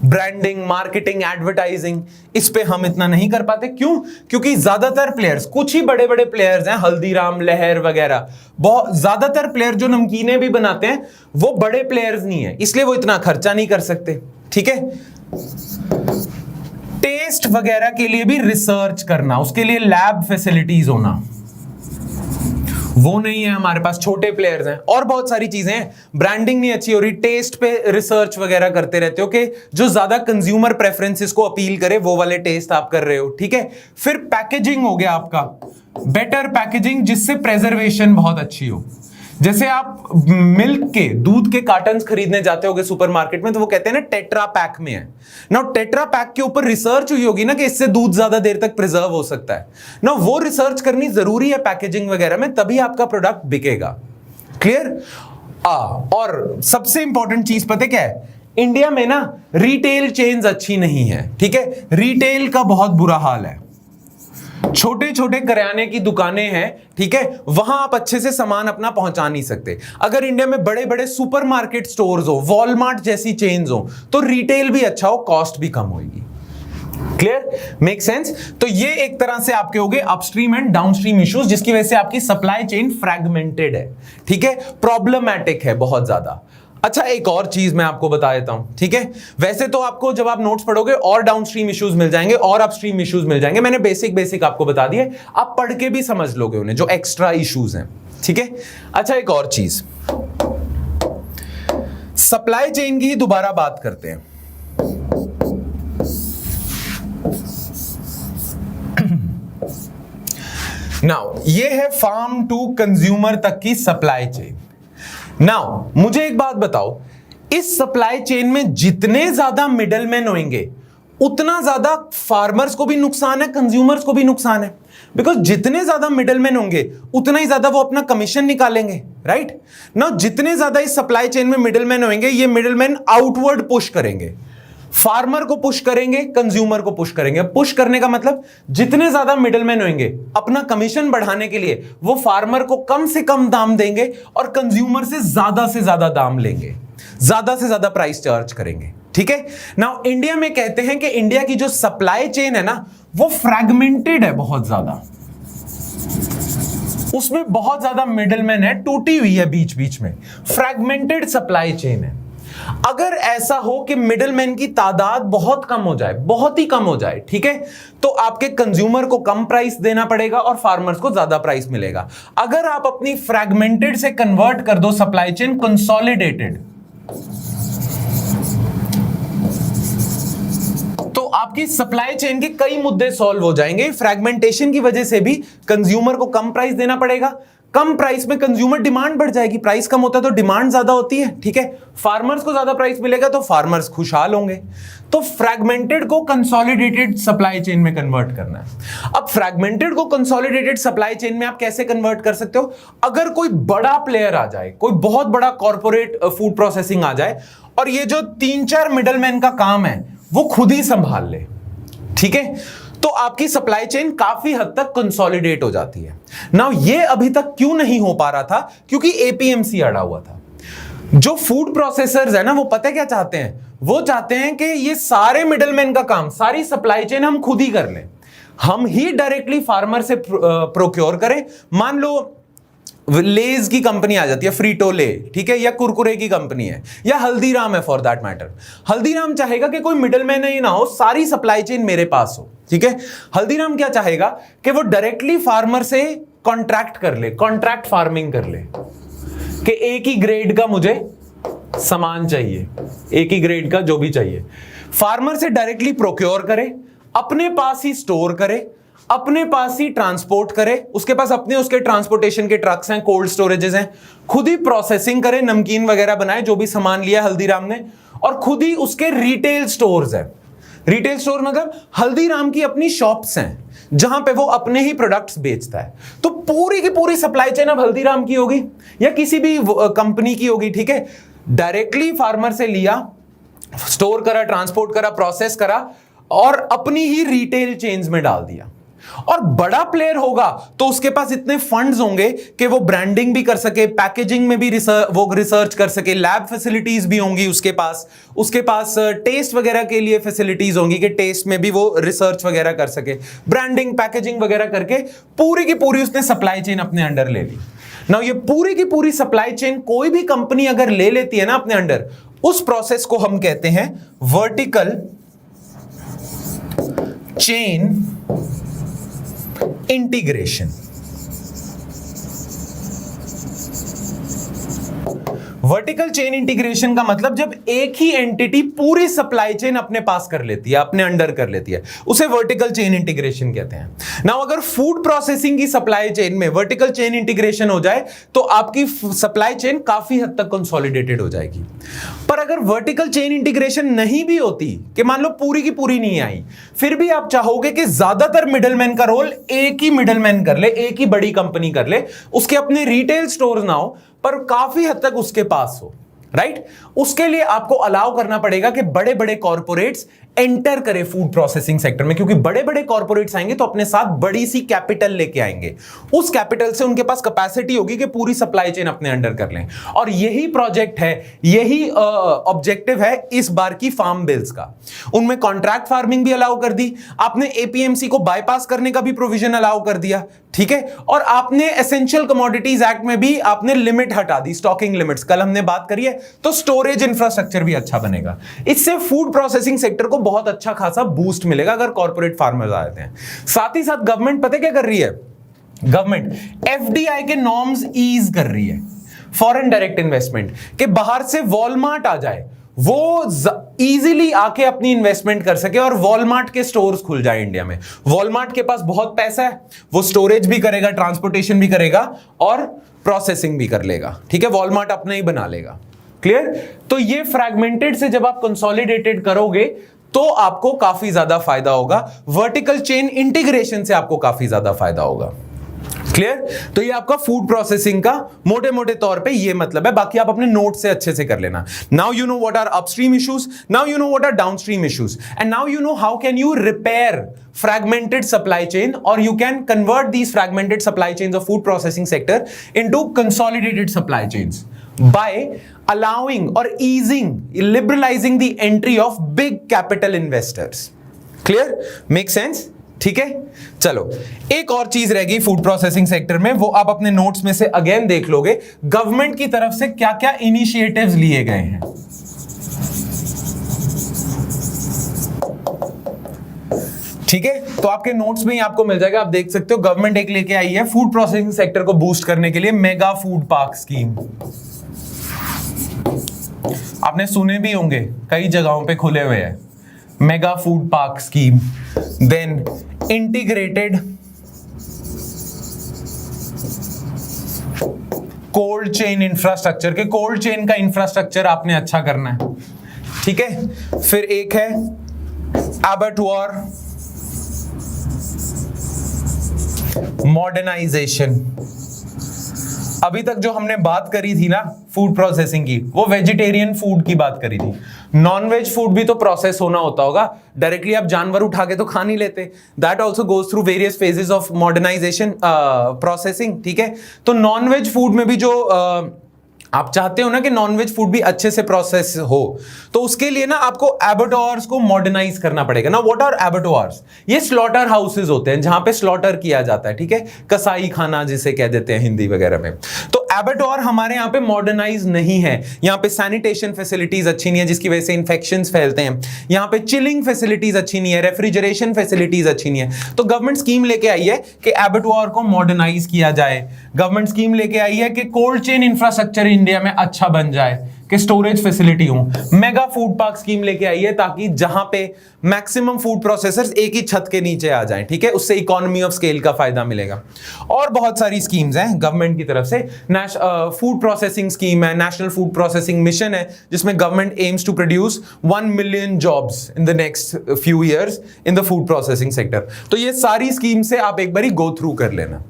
ब्रांडिंग, मार्केटिंग, एडवर्टाइजिंग, इस पे हम इतना नहीं कर पाते। क्यों? क्योंकि ज्यादातर प्लेयर्स, कुछ ही बड़े बड़े प्लेयर्स हैं, हल्दीराम, लहर वगैरह, बहुत ज्यादातर प्लेयर जो नमकीनें भी बनाते हैं वो बड़े प्लेयर्स नहीं है, इसलिए वो इतना खर्चा नहीं कर सकते। ठीक है, टेस्ट वगैरह के लिए भी रिसर्च करना, उसके लिए लैब फैसिलिटीज होना, वो नहीं है हमारे पास, छोटे प्लेयर्स हैं, और बहुत सारी चीजें हैं। ब्रांडिंग नहीं अच्छी हो रही, टेस्ट पे रिसर्च वगैरह करते रहते हो कि जो ज्यादा कंज्यूमर प्रेफरेंसेस को अपील करे वो वाले टेस्ट आप कर रहे हो। ठीक है, फिर पैकेजिंग हो गया आपका, बेटर पैकेजिंग जिससे प्रेजर्वेशन बहुत अच्छी हो। जैसे आप मिल्क के, दूध के कार्टन्स खरीदने जाते होगे सुपरमार्केट में, तो वो कहते हैं ना टेट्रा पैक में है ना, टेट्रा पैक के ऊपर रिसर्च हुई होगी ना कि इससे दूध ज्यादा देर तक प्रिजर्व हो सकता है ना, वो रिसर्च करनी जरूरी है पैकेजिंग वगैरह में, तभी आपका प्रोडक्ट बिकेगा। क्लियर? और सबसे इंपॉर्टेंट चीज पता क्या है, इंडिया में ना रिटेल चेन्स अच्छी नहीं है। ठीक है, रिटेल का बहुत बुरा हाल है, छोटे छोटे किराने की दुकानें हैं, ठीक है, वहां आप अच्छे से सामान अपना पहुंचा नहीं सकते। अगर इंडिया में बड़े बड़े सुपरमार्केट स्टोर्स हो, वॉलमार्ट जैसी चेन्स हो, तो रिटेल भी अच्छा हो, कॉस्ट भी कम होगी। क्लियर? Make sense? तो ये एक तरह से आपके हो गए अपस्ट्रीम एंड डाउनस्ट्रीम इश्यूज, जिसकी वजह से आपकी सप्लाई चेन फ्रैगमेंटेड है। ठीक है, प्रॉब्लमैटिक है बहुत ज्यादा। अच्छा, एक और चीज मैं आपको बता देता हूं। ठीक है, वैसे तो आपको जब आप नोट्स पढ़ोगे और डाउनस्ट्रीम इश्यूज मिल जाएंगे और अपस्ट्रीम इश्यूज मिल जाएंगे, मैंने बेसिक आपको बता दिए, आप पढ़ के भी समझ लोगे उन्हें, जो एक्स्ट्रा इश्यूज हैं। ठीक है, अच्छा, एक और चीज, सप्लाई चेन की दोबारा बात करते हैं। नाउ ये है फार्म टू कंज्यूमर तक की सप्लाई चेन। नाउ मुझे एक बात बताओ, इस सप्लाई चेन में जितने ज्यादा मिडलमैन होंगे उतना ज्यादा फार्मर्स को भी नुकसान है, कंज्यूमर्स को भी नुकसान है, बिकॉज जितने ज्यादा मिडलमैन होंगे उतना ही ज्यादा वो अपना कमीशन निकालेंगे। राइट नाउ, जितने ज्यादा इस सप्लाई चेन में मिडलमैन होंगे, ये मिडलमैन आउटवर्ड पुश करेंगे, फार्मर को पुश करेंगे, कंज्यूमर को पुश करेंगे। पुश करने का मतलब जितने ज्यादा मिडलमैन होंगे अपना कमीशन बढ़ाने के लिए वो फार्मर को कम से कम दाम देंगे और कंज्यूमर से ज्यादा दाम लेंगे, ज्यादा से ज्यादा प्राइस चार्ज करेंगे। ठीक है, नाउ इंडिया में कहते हैं कि इंडिया की जो सप्लाई चेन है ना, वो फ्रैगमेंटेड है बहुत ज्यादा, उसमें बहुत ज्यादा मिडलमैन है, टूटी हुई है बीच बीच में, फ्रैगमेंटेड सप्लाई चेन है। अगर ऐसा हो कि मिडलमैन की तादाद बहुत कम हो जाए, बहुत ही कम हो जाए, ठीक है, तो आपके कंज्यूमर को कम प्राइस देना पड़ेगा और फार्मर्स को ज्यादा प्राइस मिलेगा। अगर आप अपनी फ्रैगमेंटेड से कन्वर्ट कर दो सप्लाई चेन कंसोलिडेटेड, तो आपकी सप्लाई चेन के कई मुद्दे सॉल्व हो जाएंगे। फ्रैगमेंटेशन की वजह से भी कंज्यूमर को कम प्राइस देना पड़ेगा, कम प्राइस में कंज्यूमर डिमांड बढ़ जाएगी, प्राइस कम होता है तो डिमांड ज्यादा होती है। ठीक है, फार्मर्स को ज्यादा प्राइस मिलेगा तो फार्मर्स खुशहाल होंगे। तो फ्रैगमेंटेड को कंसोलिडेटेड सप्लाई चेन में कन्वर्ट करना है। अब फ्रैगमेंटेड को कंसोलिडेटेड सप्लाई चेन में आप कैसे कन्वर्ट कर सकते हो? अगर कोई बड़ा प्लेयर आ जाए, कोई बहुत बड़ा कॉर्पोरेट फूड प्रोसेसिंग आ जाए और ये जो 3-4 मिडलमैन का काम है वो खुद ही संभाल ले, ठीक है, तो आपकी सप्लाई चेन काफी हद तक कंसोलिडेट हो जाती है। नाउ ये अभी तक क्यों नहीं हो पा रहा था? क्योंकि एपीएमसी अड़ा हुआ था। जो फूड प्रोसेसर्स है ना, वो पता क्या चाहते हैं? वो चाहते हैं कि ये सारे मिडलमैन का काम, सारी सप्लाई चेन हम खुद ही कर लें, हम ही डायरेक्टली फार्मर से प्रोक्योर करें। मान लो लेज की कंपनी आ जाती है, फ्रीटो ले, ठीक है, या कुरकुरे की कंपनी है, या हल्दीराम है फॉर दैट मैटर। हल्दीराम चाहेगा कि कोई मिडलमैन ही ना हो, सारी सप्लाई चेन मेरे पास हो, ठीक है। हल्दीराम क्या चाहेगा कि वो डायरेक्टली फार्मर से कॉन्ट्रैक्ट कर ले, कॉन्ट्रैक्ट फार्मिंग कर ले, कि एक ही ग्रेड का मुझे सामान चाहिए, एक ही ग्रेड का जो भी चाहिए, फार्मर से डायरेक्टली प्रोक्योर करे, अपने पास ही स्टोर करे, अपने पास ही ट्रांसपोर्ट करे, उसके पास अपने उसके ट्रांसपोर्टेशन के ट्रक्स हैं, कोल्ड स्टोरेजेस हैं, खुद ही प्रोसेसिंग करे, नमकीन वगैरह बनाए, जो भी सामान लिया हल्दीराम ने, और खुद ही उसके रिटेल स्टोर्स हैं। रिटेल स्टोर मतलब हल्दीराम की अपनी शॉप्स हैं जहां पे वो अपने ही प्रोडक्ट्स बेचता है। तो पूरी की पूरी सप्लाई चेन अब हल्दीराम की होगी या किसी भी कंपनी की होगी, ठीक है। डायरेक्टली फार्मर से लिया, स्टोर करा, ट्रांसपोर्ट करा, प्रोसेस करा और अपनी ही रिटेल चेन्स में डाल दिया। और बड़ा प्लेयर होगा तो उसके पास इतने फंड्स होंगे कि वो ब्रांडिंग भी कर सके, पैकेजिंग में भी वो रिसर्च कर सके, लैब फैसिलिटीज भी होंगी उसके पास टेस्ट वगैरह के लिए फैसिलिटीज होंगी कि टेस्ट में भी वो रिसर्च वगैरह कर सके, ब्रांडिंग पैकेजिंग वगैरह करके पूरी की पूरी उसने सप्लाई चेन अपने अंडर ले ली। नाउ ये पूरी की पूरी सप्लाई चेन कोई भी कंपनी अगर ले लेती है ना अपने अंडर, उस प्रोसेस को हम कहते हैं vertical chain integration. Vertical chain integration का मतलब जब एक ही एंटिटी पूरी सप्लाई चेन अपने पास कर लेती है, अपने अंडर कर लेती है, उसे वर्टिकल चेन इंटीग्रेशन कहते हैं। नाउ अगर फूड प्रोसेसिंग की सप्लाई चेन में वर्टिकल चेन इंटीग्रेशन हो जाए तो आपकी सप्लाई चेन काफी हद तक कंसोलिडेटेड हो जाएगी। पर अगर वर्टिकल चेन इंटीग्रेशन नहीं भी होती, कि मान लो पूरी की पूरी नहीं आई, फिर भी आप चाहोगे कि ज्यादातर मिडलमैन का रोल एक ही मिडलमैन कर ले, एक ही बड़ी कंपनी कर ले, उसके अपने रिटेल स्टोर ना हो पर काफी हद तक उसके पास हो, राइट। उसके लिए आपको अलाउ करना पड़ेगा कि बड़े बड़े कॉर्पोरेट्स एंटर करें फूड प्रोसेसिंग सेक्टर में, क्योंकि बड़े बड़े कॉर्पोरेट्स आएंगे तो अपने साथ बड़ी सी कैपिटल लेके आएंगे। उस कैपिटल से उनके पास कैपेसिटी होगी कि पूरी सप्लाई चेन अपने अंडर कर लें। और यही प्रोजेक्ट है, यही ऑब्जेक्टिव है इस बार की फार्म बिल्स का। उनमें कॉन्ट्रैक्ट फार्मिंग भी अलाउ कर दी, आपने एपीएमसी को बाईपास करने का भी प्रोविजन अलाउ कर दिया, ठीक है। और आपने एसेंशियल कमोडिटीज एक्ट में भी आपने लिमिट हटा दी, स्टॉकिंग लिमिट्स, कल हमने बात करी है। तो स्टोरेज इंफ्रास्ट्रक्चर भी अच्छा बनेगा। इससे फूड प्रोसेसिंग सेक्टर को बहुत अच्छा खासा बूस्ट मिलेगा अगर कॉर्पोरेट फार्मर्स आ जाते हैं। साथ ही साथ गवर्नमेंट पता क्या कर रही है, गवर्नमेंट एफडीआई के नॉर्म्स ईज कर रही है, फॉरेन डायरेक्ट इन्वेस्टमेंट, के बाहर से वॉलमार्ट आ जाए, वो इजीली आके अपनी इन्वेस्टमेंट कर सके और वॉलमार्ट के स्टोर्स खुल जाए इंडिया में। वॉलमार्ट के पास बहुत पैसा है, वो स्टोरेज भी करेगा, ट्रांसपोर्टेशन भी करेगा और प्रोसेसिंग भी कर लेगा, ठीक है। वॉलमार्ट अपना ही बना लेगा, क्लियर। तो ये फ्रैगमेंटेड से जब आप कंसोलिडेटेड करोगे तो आपको काफी ज्यादा फायदा होगा, वर्टिकल चेन इंटीग्रेशन से आपको काफी ज्यादा फायदा होगा, क्लियर। तो ये आपका फूड प्रोसेसिंग का मोटे मोटे तौर पे ये मतलब है, बाकी आप अपने नोट से अच्छे से कर लेना। Now you know what are upstream issues, now you know what are downstream issues, and now you know how can you repair fragmented supply chain, or you can convert these fragmented supply chains of food processing sector into consolidated supply chains by allowing or easing, liberalizing the entry of big capital investors. Clear? Make sense? ठीक है। चलो एक और चीज रहेगी फूड प्रोसेसिंग सेक्टर में, वो आप अपने नोट्स में से अगेन देख लोगे, गवर्नमेंट की तरफ से क्या क्या इनिशिएटिव्स लिए गए हैं। ठीक है, तो आपके नोट्स में ही आपको मिल जाएगा, आप देख सकते हो। गवर्नमेंट एक लेके आई है फूड प्रोसेसिंग सेक्टर को बूस्ट करने के लिए मेगा फूड पार्क स्कीम। आपने सुने भी होंगे, कई जगहों पे खुले हुए हैं mega food park scheme. Then integrated cold chain infrastructure, के कोल्ड चेन का इंफ्रास्ट्रक्चर आपने अच्छा करना है, ठीक है। फिर एक है एबेटुअर मॉडर्नाइजेशन। अभी तक जो हमने बात करी थी ना फूड प्रोसेसिंग की, वो वेजिटेरियन फूड की बात करी थी। नॉन वेज फूड भी तो प्रोसेस होना होता होगा, डायरेक्टली आप जानवर उठा के तो खा नहीं लेते। That also goes through various phases of modernisation processing, ठीक है। तो नॉन वेज फूड में भी जो आप चाहते हो ना कि नॉनवेज फूड भी अच्छे से प्रोसेस हो, तो उसके लिए ना आपको एबेटोर्स को मॉडर्नाइज करना पड़ेगा ना। What are abattoirs? ये स्लॉटर हाउसेज होते हैं जहां पे स्लॉटर किया जाता है, ठीक है, कसाई खाना जिसे कह देते हैं हिंदी वगैरह में। तो एबेटोर हमारे यहाँ पे मॉडर्नाइज नहीं है, यहाँ पे सैनिटेशन फैसिलिटीज अच्छी नहीं है जिसकी वजह से इन्फेक्शंस फैलते हैं, यहाँ पे चिलिंग फैसिलिटीज अच्छी नहीं है, रेफ्रिजरेशन फैसिलिटीज अच्छी नहीं है। तो गवर्नमेंट स्कीम लेके आई है कि एबेटोर को मॉडर्नाइज किया जाए। गवर्नमेंट स्कीम लेके आई है कि कोल्ड चेन इंफ्रास्ट्रक्चर इंडिया में अच्छा बन जाए, कि स्टोरेज फैसिलिटी हो। मेगा फूड पार्क स्कीम लेके आई है ताकि जहां पे मैक्सिमम फूड प्रोसेसर्स एक ही छत के नीचे आ जाएं, ठीक है, उससे इकोनॉमी ऑफ स्केल का फायदा मिलेगा। और बहुत सारी स्कीम्स हैं गवर्नमेंट की तरफ से। फूड प्रोसेसिंग स्कीम है, नेशनल फूड प्रोसेसिंग मिशन है, जिसमें government aims to produce 1 million jobs in the next few years in the food processing sector. तो ये सारी स्कीम से आप एक बारी गो थ्रू कर लेना।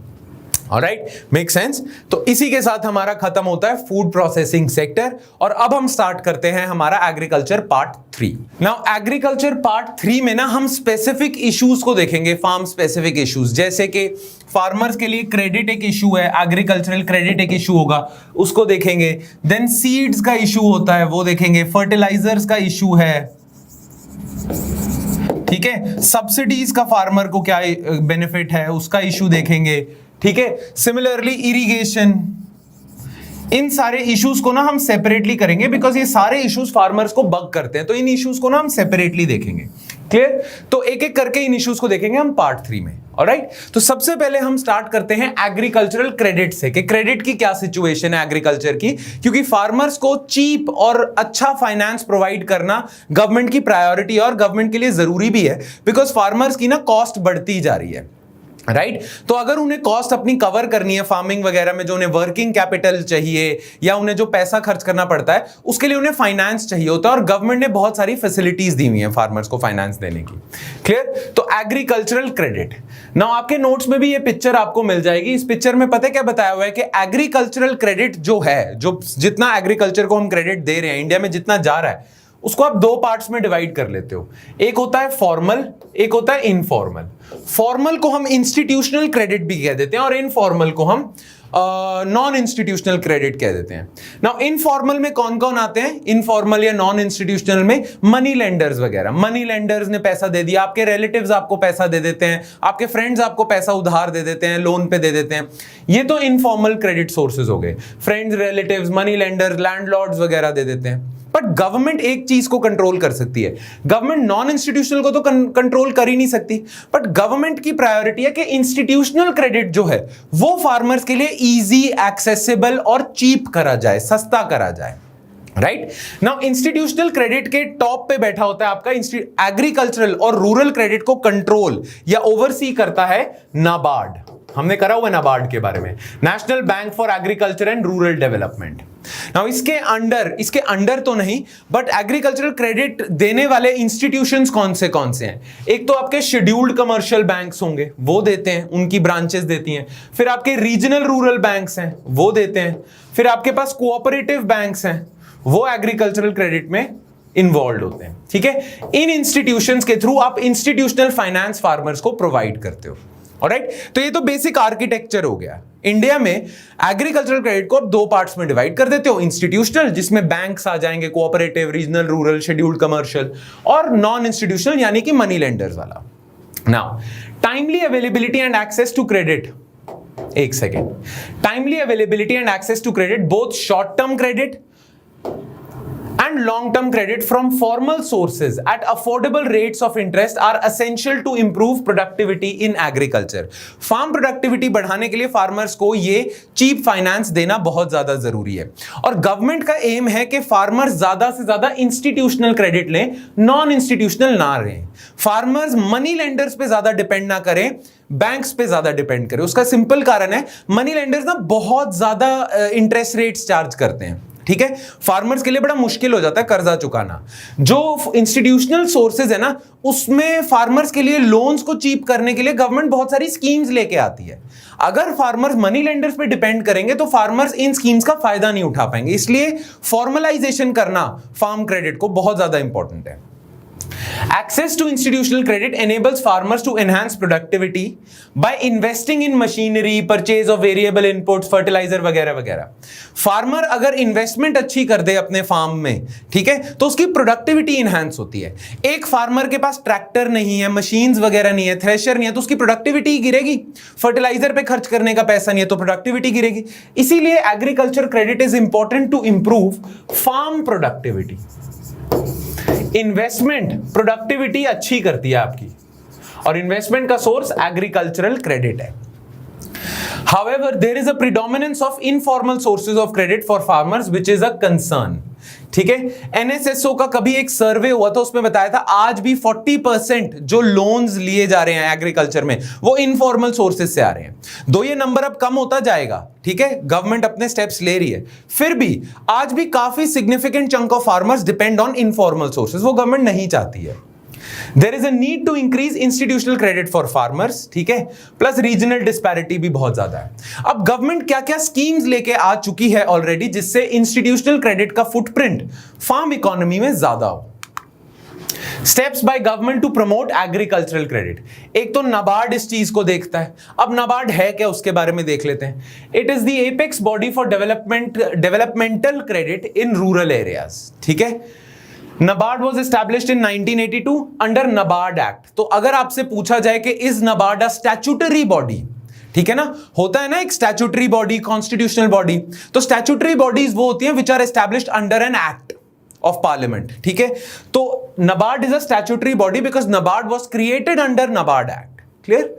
Alright, make sense. तो इसी के साथ हमारा खत्म होता है फूड प्रोसेसिंग सेक्टर, और अब हम स्टार्ट करते हैं हमारा agriculture part 3। Now agriculture part 3 में ना हम स्पेसिफिक इश्यूज को देखेंगे, फार्म स्पेसिफिक इश्यूज, जैसे कि फार्मर्स के लिए क्रेडिट एक इशू है, एग्रीकल्चरल क्रेडिट एक इशू होगा, उसको देखेंगे। देन सीड्स का इशू होता है, वो देखेंगे। फर्टिलाइजर्स का इशू है, ठीक है। सब्सिडीज का फार्मर को क्या बेनिफिट है, उसका इशू देखेंगे, ठीक है। सिमिलरली इरिगेशन, इन सारे इश्यूज को ना हम सेपरेटली करेंगे, बिकॉज ये सारे इश्यूज फार्मर्स को बग करते हैं, तो इन इश्यूज को ना हम सेपरेटली देखेंगे। क्लियर? तो एक एक करके इन इश्यूज को देखेंगे हम पार्ट 3 में। ऑलराइट, तो सबसे पहले हम स्टार्ट करते हैं एग्रीकल्चरल क्रेडिट से, कि क्रेडिट की क्या सिचुएशन है एग्रीकल्चर की, क्योंकि फार्मर्स को चीप और अच्छा फाइनेंस प्रोवाइड करना गवर्नमेंट की प्रायोरिटी है, और गवर्नमेंट के लिए जरूरी भी है, बिकॉज फार्मर्स की ना कॉस्ट बढ़ती जा रही है। राइट तो अगर उन्हें कॉस्ट अपनी कवर करनी है फार्मिंग वगैरह में, जो उन्हें वर्किंग कैपिटल चाहिए या उन्हें जो पैसा खर्च करना पड़ता है, उसके लिए उन्हें फाइनेंस चाहिए होता है, और गवर्नमेंट ने बहुत सारी फैसिलिटीज दी हुई हैं फार्मर्स को फाइनेंस देने की। क्लियर? तो एग्रीकल्चरल क्रेडिट, नाउ आपके नोट्स में भी ये पिक्चर आपको मिल जाएगी। इस पिक्चर में पता है क्या बताया हुआ है कि एग्रीकल्चरल क्रेडिट जो है, जो जितना एग्रीकल्चर को हम क्रेडिट दे रहे हैं इंडिया में, जितना जा रहा है, उसको आप 2 पार्ट्स में डिवाइड कर लेते हो। एक होता है फॉर्मल, एक होता है इनफॉर्मल। फॉर्मल को हम इंस्टीट्यूशनल क्रेडिट भी कह देते हैं, और इनफॉर्मल को हम नॉन इंस्टीट्यूशनल क्रेडिट कह देते हैं। नाउ इनफॉर्मल में कौन कौन आते हैं? इनफॉर्मल या नॉन इंस्टीट्यूशनल में मनी लेंडर्स वगैरह। मनी लेंडर्स ने पैसा दे दिया, आपके रिलेटिव्स आपको पैसा दे देते हैं, आपके फ्रेंड्स आपको पैसा उधार दे देते हैं, लोन पे दे देते हैं। ये तो इनफॉर्मल क्रेडिट सोर्सेज हो गए। Friends, relatives, money lenders, landlords वगैरह दे देते हैं। बट गवर्नमेंट एक चीज को कंट्रोल कर सकती है। गवर्नमेंट नॉन इंस्टीट्यूशनल को तो कंट्रोल कर ही नहीं सकती, बट गवर्नमेंट की प्रायोरिटी है कि इंस्टीट्यूशनल क्रेडिट जो है वो फार्मर्स के लिए इजी, एक्सेसिबल और चीप करा जाए, सस्ता करा जाए। राइट नाउ इंस्टीट्यूशनल क्रेडिट के टॉप पे बैठा होता है आपका एग्रीकल्चरल और रूरल क्रेडिट को कंट्रोल या ओवरसी करता है नाबार्ड। हमने करा हुआ नाबार्ड के बारे में, national bank for agriculture and rural development. Now इसके अंडर तो नहीं, बट एग्रीकल्चरल क्रेडिट देने वाले इंस्टीट्यूशंस कौन से हैं? एक तो आपके शेड्यूल्ड कमर्शियल बैंक्स होंगे, वो देते हैं, उनकी ब्रांचेस देती हैं। फिर आपके रीजनल रूरल बैंक्स हैं, वो देते हैं। फिर आपके पास कोऑपरेटिव बैंक्स हैं, वो एग्रीकल्चरल क्रेडिट में इन्वॉल्व होते हैं। ठीक है, इन इंस्टीट्यूशंस के थ्रू आप इंस्टीट्यूशनल फाइनेंस फार्मर्स को प्रोवाइड करते हो। ऑलराइट, तो ये तो बेसिक आर्किटेक्चर हो गया। इंडिया में एग्रीकल्चरल क्रेडिट को आप 2 पार्ट्स में डिवाइड कर देते हो, इंस्टीट्यूशनल जिसमें बैंक्स आ जाएंगे, cooperative, regional rural, scheduled commercial, और नॉन इंस्टीट्यूशनल यानी कि मनी लेंडर्स वाला। Now timely availability and access to credit, एक second, timely availability and access to credit, both short term credit and long-term credit from formal sources at affordable rates of interest are essential to improve productivity in agriculture. Farm productivity बढ़ाने के लिए फार्मर्स को ये चीप फाइनेंस देना बहुत ज्यादा जरूरी है, और गवर्नमेंट का एम है कि फार्मर्स ज्यादा से ज्यादा इंस्टीट्यूशनल क्रेडिट लें, नॉन इंस्टीट्यूशनल ना रहें। फार्मर्स मनी लेंडर्स पे ज्यादा डिपेंड ना करें, बैंक्स पे ज्यादा डिपेंड करें। उसका सिंपल कारण है, मनी लेंडर्स ना बहुत ज्यादा इंटरेस्ट रेट्स चार्ज करते हैं। ठीक है, फार्मर्स के लिए बड़ा मुश्किल हो जाता है कर्जा चुकाना। जो इंस्टीट्यूशनल सोर्सेज है ना, उसमें फार्मर्स के लिए लोन्स को चीप करने के लिए गवर्नमेंट बहुत सारी स्कीम्स लेके आती है। अगर फार्मर्स मनी लेंडर्स पे डिपेंड करेंगे तो फार्मर्स इन स्कीम्स का फायदा नहीं उठा पाएंगे। इसलिए फॉर्मलाइजेशन करना फार्म क्रेडिट को बहुत ज्यादा इंपॉर्टेंट है। Access to institutional credit enables farmers to enhance productivity by investing in machinery, purchase of variable inputs, fertilizer वगैरह वगैरह। फार्मर अगर इन्वेस्टमेंट अच्छी कर दे अपने फार्म में, ठीक है, तो उसकी प्रोडक्टिविटी इंहांस होती है। एक फार्मर के पास ट्रैक्टर नहीं है, मशीन्स वगैरह नहीं है, थ्रेशर नहीं है, तो उसकी प्रोडक्टिविटी गिरेगी। फर्टिलाइजर पे खर्च करने का पैसा नहीं है तो प्रोडक्टिविटी गिरेगी। इसीलिए agriculture credit is important to improve farm productivity. Investment productivity अच्छी करती है आपकी, और इन्वेस्टमेंट का सोर्स एग्रीकल्चरल क्रेडिट है। However, there is a predominance of informal sources of credit for farmers, which is a concern. ठीक है। एनएसएसओ का कभी एक सर्वे हुआ था, उसमें बताया था आज भी 40% जो लोन्स लिए जा रहे हैं एग्रीकल्चर में वो इनफॉर्मल सोर्सेज से आ रहे हैं। दो ये नंबर अब कम होता जाएगा, ठीक है, गवर्नमेंट अपने स्टेप्स ले रही है, फिर भी आज भी काफी significant chunk of farmers depend on informal sources, वो गवर्नमेंट नहीं चाहती है। There is a need to increase institutional credit for farmers, ठीक है, प्लस रीजनल डिस्पैरिटी भी बहुत ज्यादा है। अब गवर्नमेंट क्या क्या स्कीम्स लेके आ चुकी है ऑलरेडी जिससे इंस्टीट्यूशनल क्रेडिट का फुटप्रिंट फार्म इकोनॉमी में ज्यादा हो। Steps by government to promote agricultural credit. एक तो नाबार्ड इस चीज को देखता है। अब नाबार्ड है क्या, उसके बारे में देख लेते हैं। It is the apex body for developmental credit in rural areas, ठीक है। NABARD was established in 1982 under NABARD Act। तो अगर आपसे पूछा जाए कि is NABARD a statutory body, ठीक है ना, होता है ना एक स्टैट्यूटरी बॉडी, कॉन्स्टिट्यूशनल बॉडी, तो स्टैट्यूटरी बॉडीज वो होती हैं which are established under an act of parliament, ठीक है। तो NABARD is a statutory body because NABARD was created under NABARD Act। Clear?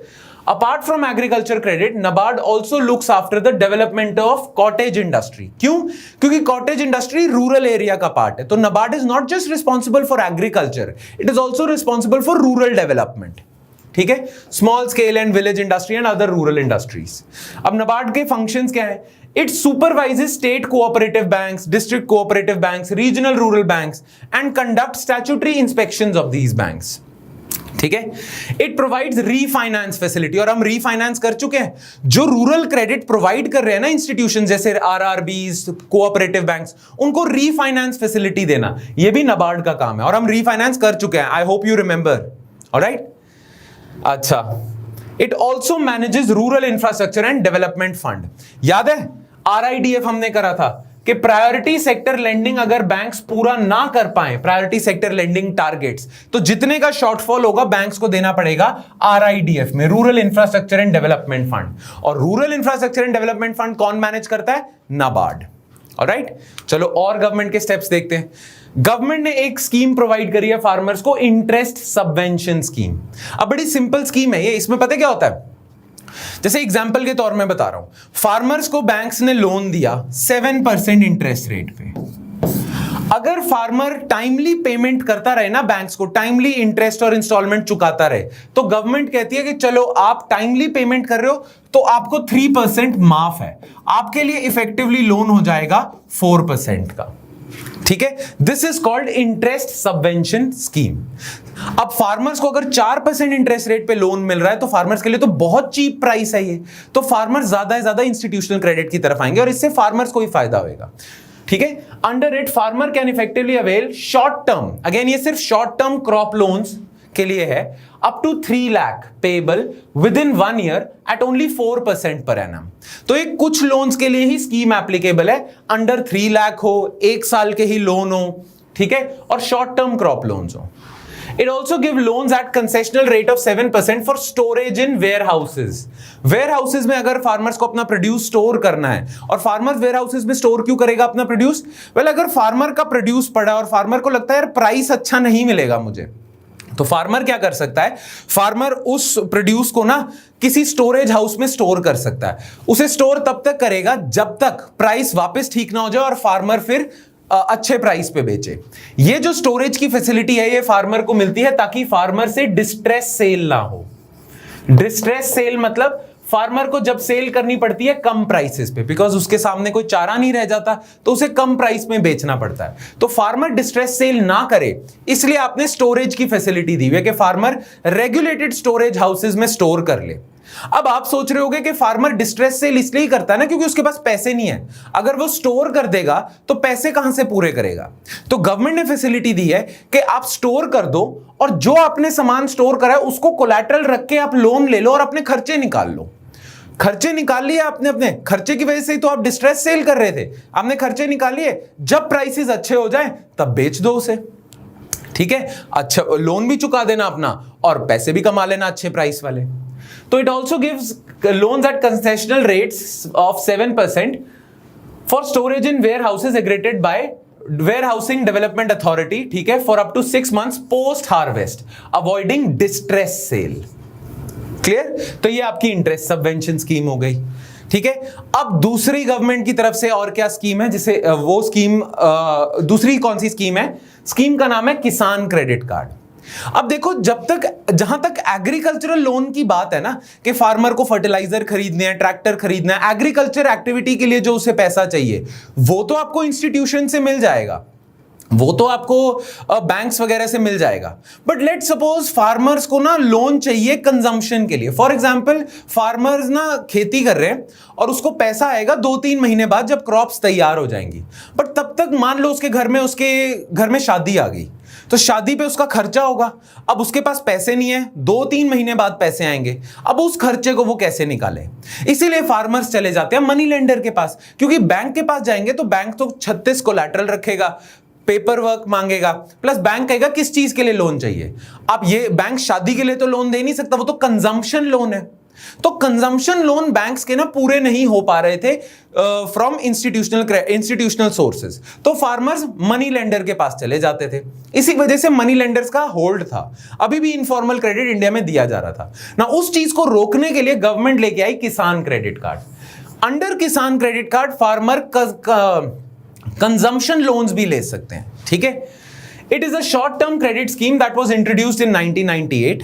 Apart from agriculture credit, NABARD also looks after the development of cottage industry। क्यों? क्योंकि cottage industry rural area का part है। तो NABARD is not just responsible for agriculture, it is also responsible for rural development। ठीक है, small scale and village industry and other rural industries। अब NABARD के functions क्या है? It supervises state cooperative banks, district cooperative banks, regional rural banks and conducts statutory inspections of these banks। ठीक है। इट प्रोवाइड्स रीफाइनेंस फैसिलिटी, और हम रीफाइनेंस कर चुके हैं। जो रूरल क्रेडिट प्रोवाइड कर रहे हैं ना इंस्टीट्यूशन जैसे आरआरबीज, कोऑपरेटिव बैंक्स, उनको रीफाइनेंस फैसिलिटी देना ये भी NABARD का काम है, और हम रीफाइनेंस कर चुके हैं। I hope you remember. Alright, अच्छा। It also manages rural infrastructure and development fund. याद है RIDF हमने करा था कि प्रायोरिटी सेक्टर लेंडिंग अगर बैंक्स पूरा ना कर पाए, प्रायोरिटी सेक्टर लेंडिंग टारगेट्स, तो जितने का शॉर्टफॉल होगा बैंक्स को देना पड़ेगा RIDF में, rural infrastructure and development fund. और rural infrastructure and development fund कौन मैनेज करता है? NABARD। ऑलराइट, चलो और गवर्नमेंट के स्टेप्स देखते हैं। गवर्नमेंट ने एक स्कीम प्रोवाइड करी है फार्मर्स को, इंटरेस्ट सबवेंशन स्कीम। अब बड़ी सिंपल स्कीम है ये। इसमें पता क्या होता है, जैसे एग्जांपल के तौर में बता रहा हूं, फार्मर्स को बैंक्स ने लोन दिया 7% इंटरेस्ट रेट पे। अगर फार्मर टाइमली पेमेंट करता रहे ना, बैंक्स को टाइमली इंटरेस्ट और इंस्टॉलमेंट चुकाता रहे, तो गवर्नमेंट कहती है कि चलो आप टाइमली पेमेंट कर रहे हो तो आपको 3% माफ है, आपके लिए इफेक्टिवली लोन हो जाएगा 4% का। ठीक है, this is called interest subvention scheme. अब फार्मर्स को अगर 4% इंटरेस्ट रेट पे लोन मिल रहा है तो फार्मर्स के लिए तो बहुत चीप प्राइस है ये, तो फार्मर्स ज्यादा से ज्यादा इंस्टीट्यूशनल क्रेडिट की तरफ आएंगे और इससे फार्मर्स को ही फायदा होगा। ठीक है, under it farmer can effectively avail short term, again ये सिर्फ शॉर्ट टर्म क्रॉप लोन्स के लिए है, up to 3 lakh payable within 1 year at only 4% per annum. तो ये कुछ लोन्स के लिए ही स्कीम एप्लीकेबल है, अंडर 3 लाख हो, 1 साल के ही लोन हो, ठीक है, और शॉर्ट टर्म क्रॉप लोन्स हो। It also give loans at concessional rate of 7% for storage in warehouses। warehouses में अगर फार्मर्स को अपना प्रोड्यूस स्टोर करना है, और फार्मर warehouses में स्टोर क्यों करेगा अपना प्रोड्यूस? वेल, अगर फार्मर का प्रोड्यूस पड़ा और फार्मर को लगता है यार प्राइस अच्छा नहीं मिलेगा मुझे, तो फार्मर क्या कर सकता है? फार्मर उस प्रोड्यूस को ना किसी स्टोरेज हाउस में स्टोर कर सकता है। उसे स्टोर तब तक करेगा जब तक प्राइस वापस ठीक ना हो जाए और फार्मर फिर अच्छे प्राइस पे बेचे। ये जो स्टोरेज की फैसिलिटी है ये फार्मर को मिलती है ताकि फार्मर से डिस्ट्रेस सेल ना हो। डिस्ट्रेस सेल मतलब फार्मर को जब सेल करनी पड़ती है कम प्राइसेस पे, बिकॉज उसके सामने कोई चारा नहीं रह जाता तो उसे कम प्राइस में बेचना पड़ता है। तो फार्मर डिस्ट्रेस सेल ना करे इसलिए आपने स्टोरेज की फैसिलिटी दी हुई है कि फार्मर रेगुलेटेड स्टोरेज हाउसेज में स्टोर कर ले। अब आप सोच रहे होगे कि फार्मर डिस्ट्रेस सेल इसलिए ही करता है ना क्योंकि उसके पास पैसे नहीं है। अगर वो स्टोर कर देगा तो पैसे कहां से पूरे करेगा? तो गवर्नमेंट ने फैसिलिटी दी है कि आप स्टोर कर दो और जो आपने सामान स्टोर करा है उसको कोलैटरल रख के आप लोन ले लो और अपने खर्चे निकाल लो। खर्चे निकाल लिए आपने, अपने खर्चे की वजह से ही तो आप डिस्ट्रेस सेल कर रहे थे। आपने खर्चे निकाल लिए, जब प्राइसेस अच्छे हो जाए तब बेच दो उसे। ठीक है, अच्छा लोन भी चुका देना अपना और पैसे भी कमा लेना अच्छे प्राइस वाले। तो it also gives loans at concessional rates of 7% for storage in warehouses aggregated by warehousing development authority, ठीक है, for up to 6 months post harvest, avoiding distress sale. Clear? तो ये आपकी इंटरेस्ट सबवेंशन स्कीम हो गई। ठीक है। अब दूसरी गवर्नमेंट की तरफ से और क्या स्कीम है, जिसे वो स्कीम दूसरी कौन सी स्कीम है? स्कीम का नाम है किसान क्रेडिट कार्ड। अब देखो, जहां तक एग्रीकल्चरल लोन की बात है ना, कि फार्मर को फर्टिलाइजर खरीदने हैं, ट्रैक्टर खरीदना है, एग्रीकल्चर एक्टिविटी के लिए जो उसे पैसा चाहिए वो तो आपको इंस्टीट्यूशन से मिल जाएगा, वो तो आपको बैंक्स वगैरह से मिल जाएगा। बट लेट सपोज फार्मर्स को ना लोन चाहिए कंजम्पशन के लिए। फॉर एग्जांपल, फार्मर्स ना खेती कर रहे हैं और उसको पैसा आएगा 2-3 महीने बाद जब क्रॉप्स तैयार हो जाएंगी, बट तब तक मान लो उसके घर में शादी आ गई, तो शादी पे उसका खर्चा होगा। अब उसके पास पैसे नहीं है, 2-3 महीने बाद पैसे आएंगे, अब उस खर्चे को वो कैसे निकाले? इसीलिए फार्मर्स चले जाते हैं मनी लेंडर के पास, क्योंकि बैंक के पास जाएंगे तो बैंक तो 36 कोलैटरल रखेगा, पेपर वर्क मांगेगा, प्लस बैंक कहेगा किस चीज के लिए लोन चाहिए। अब ये बैंक शादी के लिए तो लोन दे नहीं सकता, वो तो कंजम्पशन लोन है। तो कंजम्पशन लोन बैंक्स के ना पूरे नहीं हो पा रहे थे फ्रॉम इंस्टीट्यूशनल सोर्सेज, तो फार्मर्स मनी लेंडर के पास चले जाते थे। इसी वजह से मनी लेंडर्स का होल्ड था, अभी भी इनफॉर्मल क्रेडिट इंडिया में दिया जा रहा था ना। उस चीज को रोकने के लिए गवर्नमेंट लेके आई किसान क्रेडिट कार्ड। अंडर किसान credit card farmer consumption loans भी ले सकते हैं, ठीक है। It is a short term credit scheme that was introduced in 1998.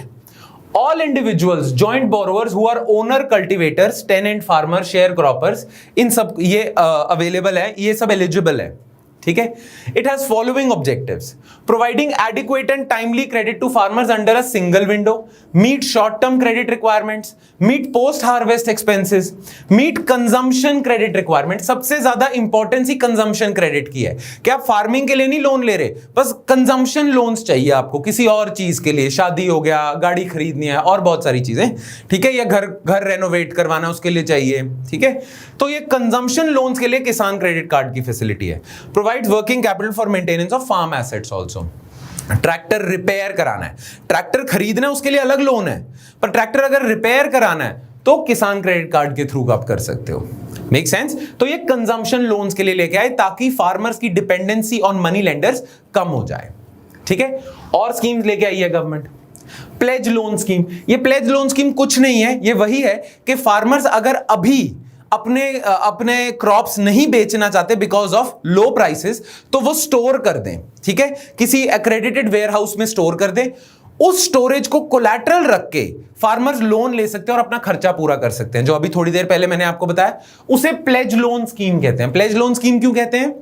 All individuals, joint borrowers who are owner cultivators, tenant farmer, sharecroppers, इन सब ये अवेलेबल है, ये सब एलिजिबल है, ठीक है। It has following objectives: providing adequate and timely credit to farmers under a single window, meet short term credit requirements, meet post harvest expenses, meet consumption credit requirement. सबसे ज्यादा इंपॉर्टेंस ही कंजम्पशन क्रेडिट की है कि आप फार्मिंग के लिए नहीं लोन ले रहे, बस कंजम्पशन लोन्स चाहिए आपको किसी और चीज के लिए, शादी हो गया, गाड़ी खरीदनी है और बहुत सारी चीजें, ठीक है, या घर रेनोवेट करवाना उसके लिए चाहिए, ठीक है। तो ये कंजम्पशन लोन्स के लिए किसान क्रेडिट कार्ड की फैसिलिटी है। Provides working capital for maintenance of farm assets also. Tractor repair कराना है, ट्रैक्टर खरीदना है, उसके लिए अलग लोन है, पर ट्रैक्टर अगर रिपेयर कराना है तो किसान क्रेडिट कार्ड के थ्रू आप कर सकते हो। Make sense? तो ये कंजम्पशन लोन्स के लिए लेके आए ताकि फार्मर्स की डिपेंडेंसी ऑन मनी लेंडर्स कम हो जाए, ठीक है। और स्कीम्स लेके आई है गवर्नमेंट। प्लेज लोन स्कीम, ये प्लेज लोन स्कीम कुछ नहीं है, ये वही है कि फार्मर्स अगर अभी अपने क्रॉप्स नहीं बेचना चाहते बिकॉज ऑफ लो प्राइसेस, तो वो स्टोर कर दें, ठीक है, किसी एक्रेडिटेड वेयर हाउस में स्टोर कर दें। उस स्टोरेज को कोलैटरल रख के फार्मर्स लोन ले सकते हैं और अपना खर्चा पूरा कर सकते हैं, जो अभी थोड़ी देर पहले मैंने आपको बताया, उसे प्लेज लोन स्कीम कहते हैं। प्लेज लोन स्कीम क्यों कहते हैं?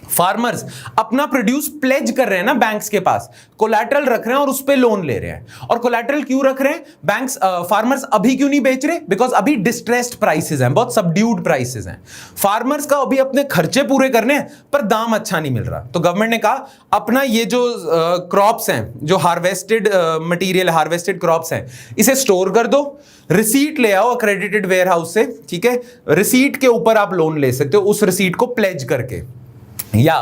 फार्मर्स अपना प्रोड्यूस प्लेज कर रहे हैं ना बैंक्स के पास, कोलैटरल रख रहे हैं और उस पे लोन ले रहे हैं। और कोलैटरल क्यों रख रहे हैं बैंक्स? फार्मर्स अभी क्यों नहीं बेच रहे? बिकॉज अभी डिस्ट्रेस्ड प्राइसेस हैं, बहुत सबड्यूड प्राइसेस हैं। फार्मर्स का अभी अपने खर्चे पूरे करने हैं पर दाम अच्छा नहीं मिल रहा, तो गवर्नमेंट ने कहा अपना ये जो क्रॉप्स हैं, जो हार्वेस्टेड मटीरियल, हार्वेस्टेड क्रॉप्स हैं, इसे स्टोर कर दो, रिसीट ले आओ अक्रेडिटेड वेयर हाउस से, ठीक है। रिसीट के ऊपर आप लोन ले सकते हो, उस रिसीट को प्लेज करके या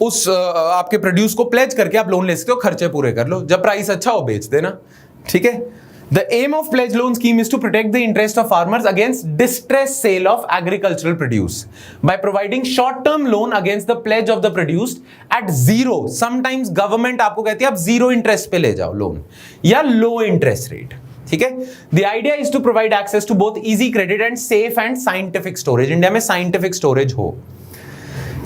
उस आपके प्रोड्यूस को प्लेज करके आप लोन ले सकते हो, खर्चे पूरे कर लो, जब प्राइस अच्छा हो बेच देना, ठीक है। The aim of pledge loan scheme is to protect the interest of farmers against distressed sale of agricultural produce by providing short-term loan against the pledge of the produce at zero. Sometimes government आपको कहती है आप zero interest पे ले जाओ लोन या low interest rate, ठीक है। The idea is to provide access to both easy credit and safe and scientific storage. India में scientific storage हो,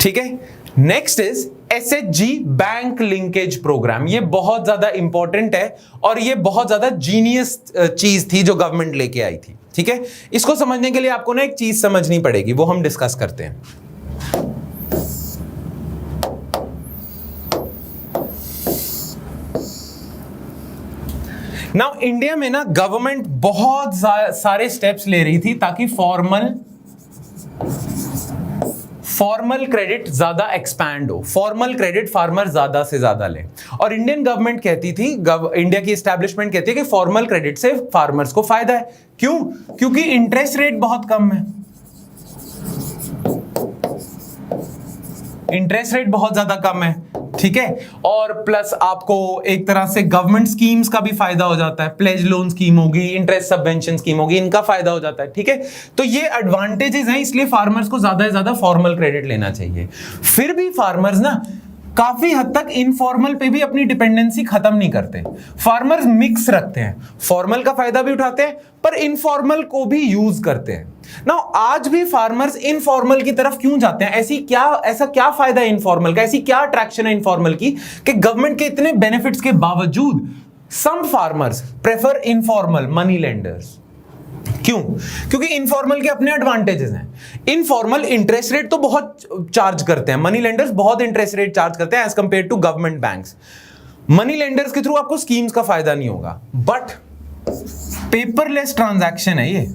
ठीक है। Next is SHG bank linkage programme. ये बहुत ज्यादा इंपॉर्टेंट है और ये बहुत ज्यादा जीनियस चीज थी जो गवर्नमेंट लेके आई थी, ठीक है। इसको समझने के लिए आपको ना एक चीज समझनी पड़ेगी, वो हम डिस्कस करते हैं। नाउ इंडिया में ना गवर्नमेंट बहुत सारे स्टेप्स ले रही थी ताकि फॉर्मल क्रेडिट ज्यादा एक्सपैंड हो, फॉर्मल क्रेडिट फार्मर ज्यादा से ज्यादा ले। और इंडियन गवर्नमेंट कहती थी, इंडिया की एस्टैब्लिशमेंट कहती है कि फॉर्मल क्रेडिट से फार्मर्स को फायदा है। क्यों? क्योंकि इंटरेस्ट रेट बहुत कम है, इंटरेस्ट रेट बहुत ज्यादा कम है, ठीक है। और प्लस आपको एक तरह से गवर्नमेंट स्कीम्स का भी फायदा हो जाता है, प्लेज लोन स्कीम होगी, इंटरेस्ट सबवेंशन स्कीम होगी, इनका फायदा हो जाता है, ठीक है। तो ये एडवांटेजेस हैं, इसलिए फार्मर्स को ज्यादा से ज्यादा फॉर्मल क्रेडिट लेना चाहिए। फिर भी फार्मर्स ना काफी हद तक इनफॉर्मल पे भी अपनी डिपेंडेंसी खत्म नहीं करते। फार्मर्स मिक्स रखते हैं, फॉर्मल का फायदा भी उठाते हैं पर इनफॉर्मल को भी यूज करते हैं। ना आज भी फार्मर्स इनफॉर्मल की तरफ क्यों जाते हैं? ऐसा क्या फायदा है इनफॉर्मल का? ऐसी क्या अट्रैक्शन है इनफॉर्मल की कि गवर्नमेंट के इतने बेनिफिट्स के बावजूद some farmers prefer informal money lenders? क्यों? क्योंकि इनफॉर्मल के अपने एडवांटेजेस हैं। इनफॉर्मल इंटरेस्ट रेट तो बहुत चार्ज करते हैं, मनी लेंडर्स बहुत इंटरेस्ट रेट चार्ज करते हैं as compare to government banks. Money lenders के थ्रू आपको स्कीम्स का फायदा नहीं होगा, बट पेपरलेस ट्रांजैक्शन है ये।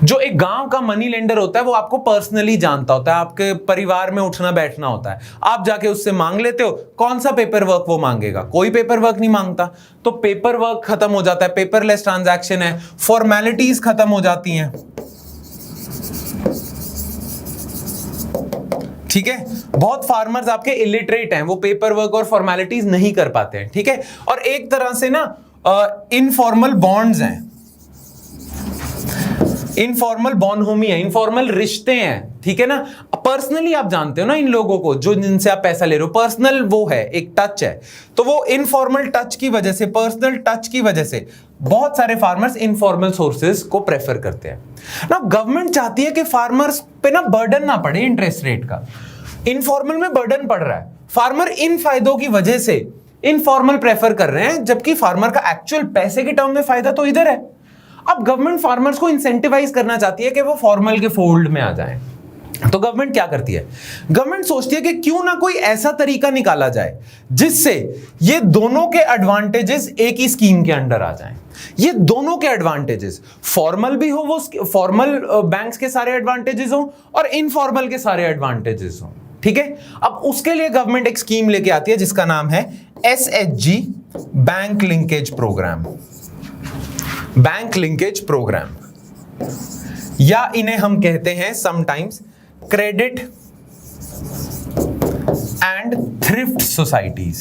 जो एक गांव का मनी लेंडर होता है वो आपको पर्सनली जानता होता है, आपके परिवार में उठना बैठना होता है, आप जाके उससे मांग लेते हो। कौन सा पेपर वर्क वो मांगेगा? कोई पेपर वर्क नहीं मांगता। तो पेपर वर्क खत्म हो जाता है, पेपरलेस ट्रांजैक्शन है, फॉर्मेलिटीज खत्म हो जाती हैं। ठीक है, बहुत फार्मर्स आपके इलिटरेट हैं, वो पेपर वर्क और फॉर्मेलिटीज नहीं कर पाते हैं। ठीक है, और एक तरह से ना इनफॉर्मल बॉन्ड्स हैं, इनफॉर्मल बॉन्डहोमी है, इनफॉर्मल रिश्ते हैं। ठीक है ना, पर्सनली आप जानते हो ना इन लोगों को जो जिनसे आप पैसा ले रहे हो, पर्सनल वो है, एक टच है। तो वो इनफॉर्मल टच की वजह से, पर्सनल टच की वजह से बहुत सारे फार्मर्स इनफॉर्मल सोर्सेज को प्रेफर करते हैं ना। गवर्नमेंट चाहती है कि फार्मर्स पे ना बर्डन ना पड़े इंटरेस्ट रेट का। इनफॉर्मल में बर्डन पड़ रहा है, फार्मर इन फायदों की वजह से इनफॉर्मल प्रेफर कर रहे हैं, जबकि फार्मर का एक्चुअल पैसे के टर्म में फायदा तो इधर है। अब गवर्नमेंट फार्मर्स को इंसेंटिवाइज करना चाहती है कि वो फॉर्मल के फोल्ड में आ जाएं। तो गवर्नमेंट क्या करती है? गवर्नमेंट सोचती है कि क्यों ना कोई ऐसा तरीका निकाला जाए जिससे ये दोनों के एडवांटेजेस एक ही स्कीम के अंडर आ जाएं। ये दोनों के एडवांटेजेस, फॉर्मल भी हो, वो फॉर्मल बैंक्स के सारे एडवांटेजेस हो और इनफॉर्मल के सारे एडवांटेजेस हो। ठीक है, अब उसके लिए गवर्नमेंट एक स्कीम लेके आती है जिसका नाम है SHG, bank linkage programme. Bank linkage programme, या इन्हें हम कहते हैं sometimes credit and thrift societies.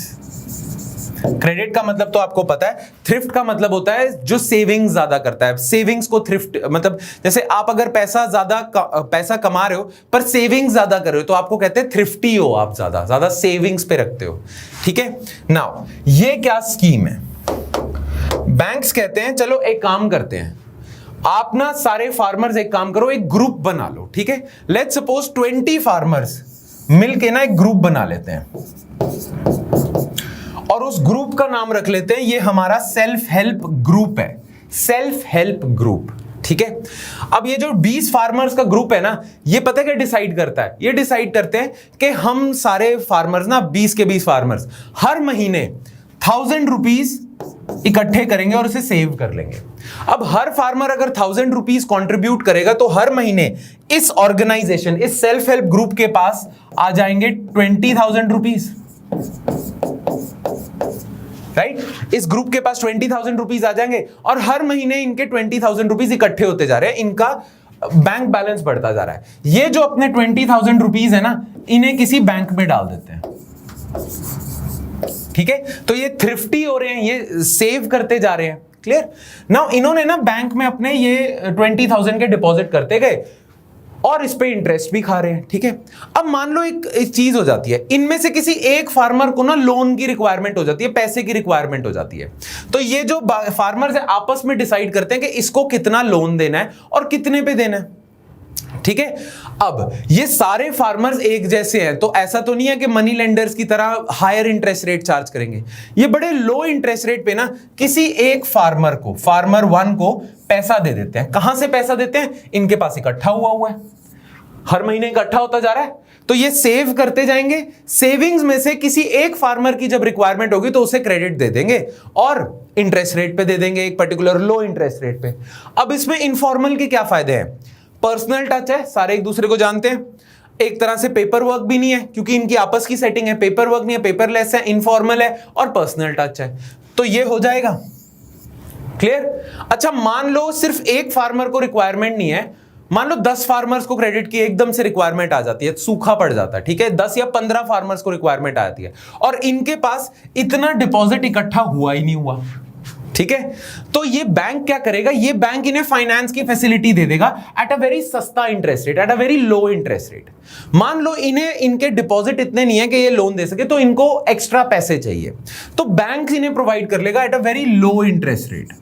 Credit का मतलब तो आपको पता है, थ्रिफ्ट का मतलब होता है जो सेविंग्स ज्यादा करता है। सेविंग्स को थ्रिफ्ट मतलब, जैसे आप अगर पैसा कमा रहे हो पर सेविंग्स ज्यादा कर रहे हो तो आपको कहते हैं थ्रिफ्टी हो, आप ज्यादा सेविंग्स पे रखते हो। ठीक है, नाउ ये क्या स्कीम है? बैंक्स कहते हैं चलो एक काम करते हैं, आप ना सारे फार्मर्स एक काम करो, एक ग्रुप बना लो। ठीक है, लेट्स सपोज 20 फार्मर्स मिलके ना एक ग्रुप बना लेते हैं और उस ग्रुप का नाम रख लेते हैं, ये हमारा सेल्फ हेल्प ग्रुप है, सेल्फ हेल्प ग्रुप। ठीक है, अब ये जो 20 फार्मर्स का ग्रुप है ना, ये पता है क्या डिसाइड करता है? ये डिसाइड करते हैं कि हम सारे फार्मर्स ना 20 के 20 फार्मर्स हर महीने 1000 रुपीज इकट्ठे करेंगे और उसे सेव कर लेंगे। अब हर फार्मर अगर 1000 रुपीज कंट्रीब्यूट करेगा तो हर महीने इस ऑर्गेनाइजेशन, इस सेल्फ हेल्प ग्रुप के पास आ जाएंगे 20,000 रुपीज। राइट, इस ग्रुप के पास 20,000 रुपीज आ जाएंगे और हर महीने इनके 20,000 रुपीज इकट्ठे होते जा रहे हैं, इनका बैंक बैलेंस बढ़ता जा रहा है। ये जो अपने 20,000 रुपीज है ना, इन्हें किसी बैंक में डाल देते हैं। ठीक है, तो ये थ्रिफ्टी हो रहे हैं, ये सेव करते जा रहे हैं। क्लियर? नाउ इन्होंने ना बैंक में अपने ये 20,000 के डिपॉजिट करते गए और इस पे इंटरेस्ट भी खा रहे हैं। ठीक है, अब मान लो एक चीज हो जाती है, इनमें से किसी एक फार्मर को ना लोन की रिक्वायरमेंट हो जाती है, पैसे की रिक्वायरमेंट हो जाती है। तो ये जो फार्मर्स है आपस में डिसाइड करते हैं कि इसको कितना लोन देना है और कितने पे देना है। ठीक है, अब ये सारे फार्मर्स एक जैसे हैं तो ऐसा तो नहीं है कि मनी लेंडर्स की तरह हायर इंटरेस्ट रेट चार्ज करेंगे। ये बड़े लो इंटरेस्ट रेट पे ना किसी एक फार्मर को, फार्मर 1 को पैसा दे देते हैं। कहां से पैसा देते हैं? इनके पास इकट्ठा हुआ है, हर महीने इकट्ठा होता जा रहा है, तो ये सेव करते जाएंगे। सेविंग्स में से किसी एक फार्मर की जब रिक्वायरमेंट होगी तो उसे क्रेडिट दे देंगे और इंटरेस्ट रेट पे दे देंगे, एक पर्टिकुलर लो इंटरेस्ट रेट पे। अब इसमें इनफॉर्मल के क्या फायदे हैं? पर्सनल टच है, सारे एक दूसरे को जानते हैं, एक तरह से पेपर वर्क भी नहीं है क्योंकि इनकी आपस की सेटिंग है, पेपर वर्क नहीं है, पेपरलेस है, इनफॉर्मल है और पर्सनल टच है, तो ये हो जाएगा। क्लियर? अच्छा, मान लो सिर्फ एक फार्मर को रिक्वायरमेंट नहीं है, मान लो 10 फार्मर्स को क्रेडिट की एकदम से रिक्वायरमेंट आ जाती है, सूखा पड़ जाता है। ठीक है, 10 या 15 फार्मर्स को रिक्वायरमेंट आ जाती है और इनके पास इतना डिपॉजिट इकट्ठा हुआ ही नहीं हुआ। ठीक है, तो ये बैंक क्या करेगा? ये बैंक इन्हें फाइनेंस की फैसिलिटी दे देगा एट अ वेरी सस्ता interest rate, at a very low interest rate. मान लो इन्हें इनके डिपॉजिट इतने नहीं है कि ये लोन दे सके, तो इनको एक्स्ट्रा पैसे चाहिए, तो बैंक इन्हें प्रोवाइड कर लेगा at a very low interest rate.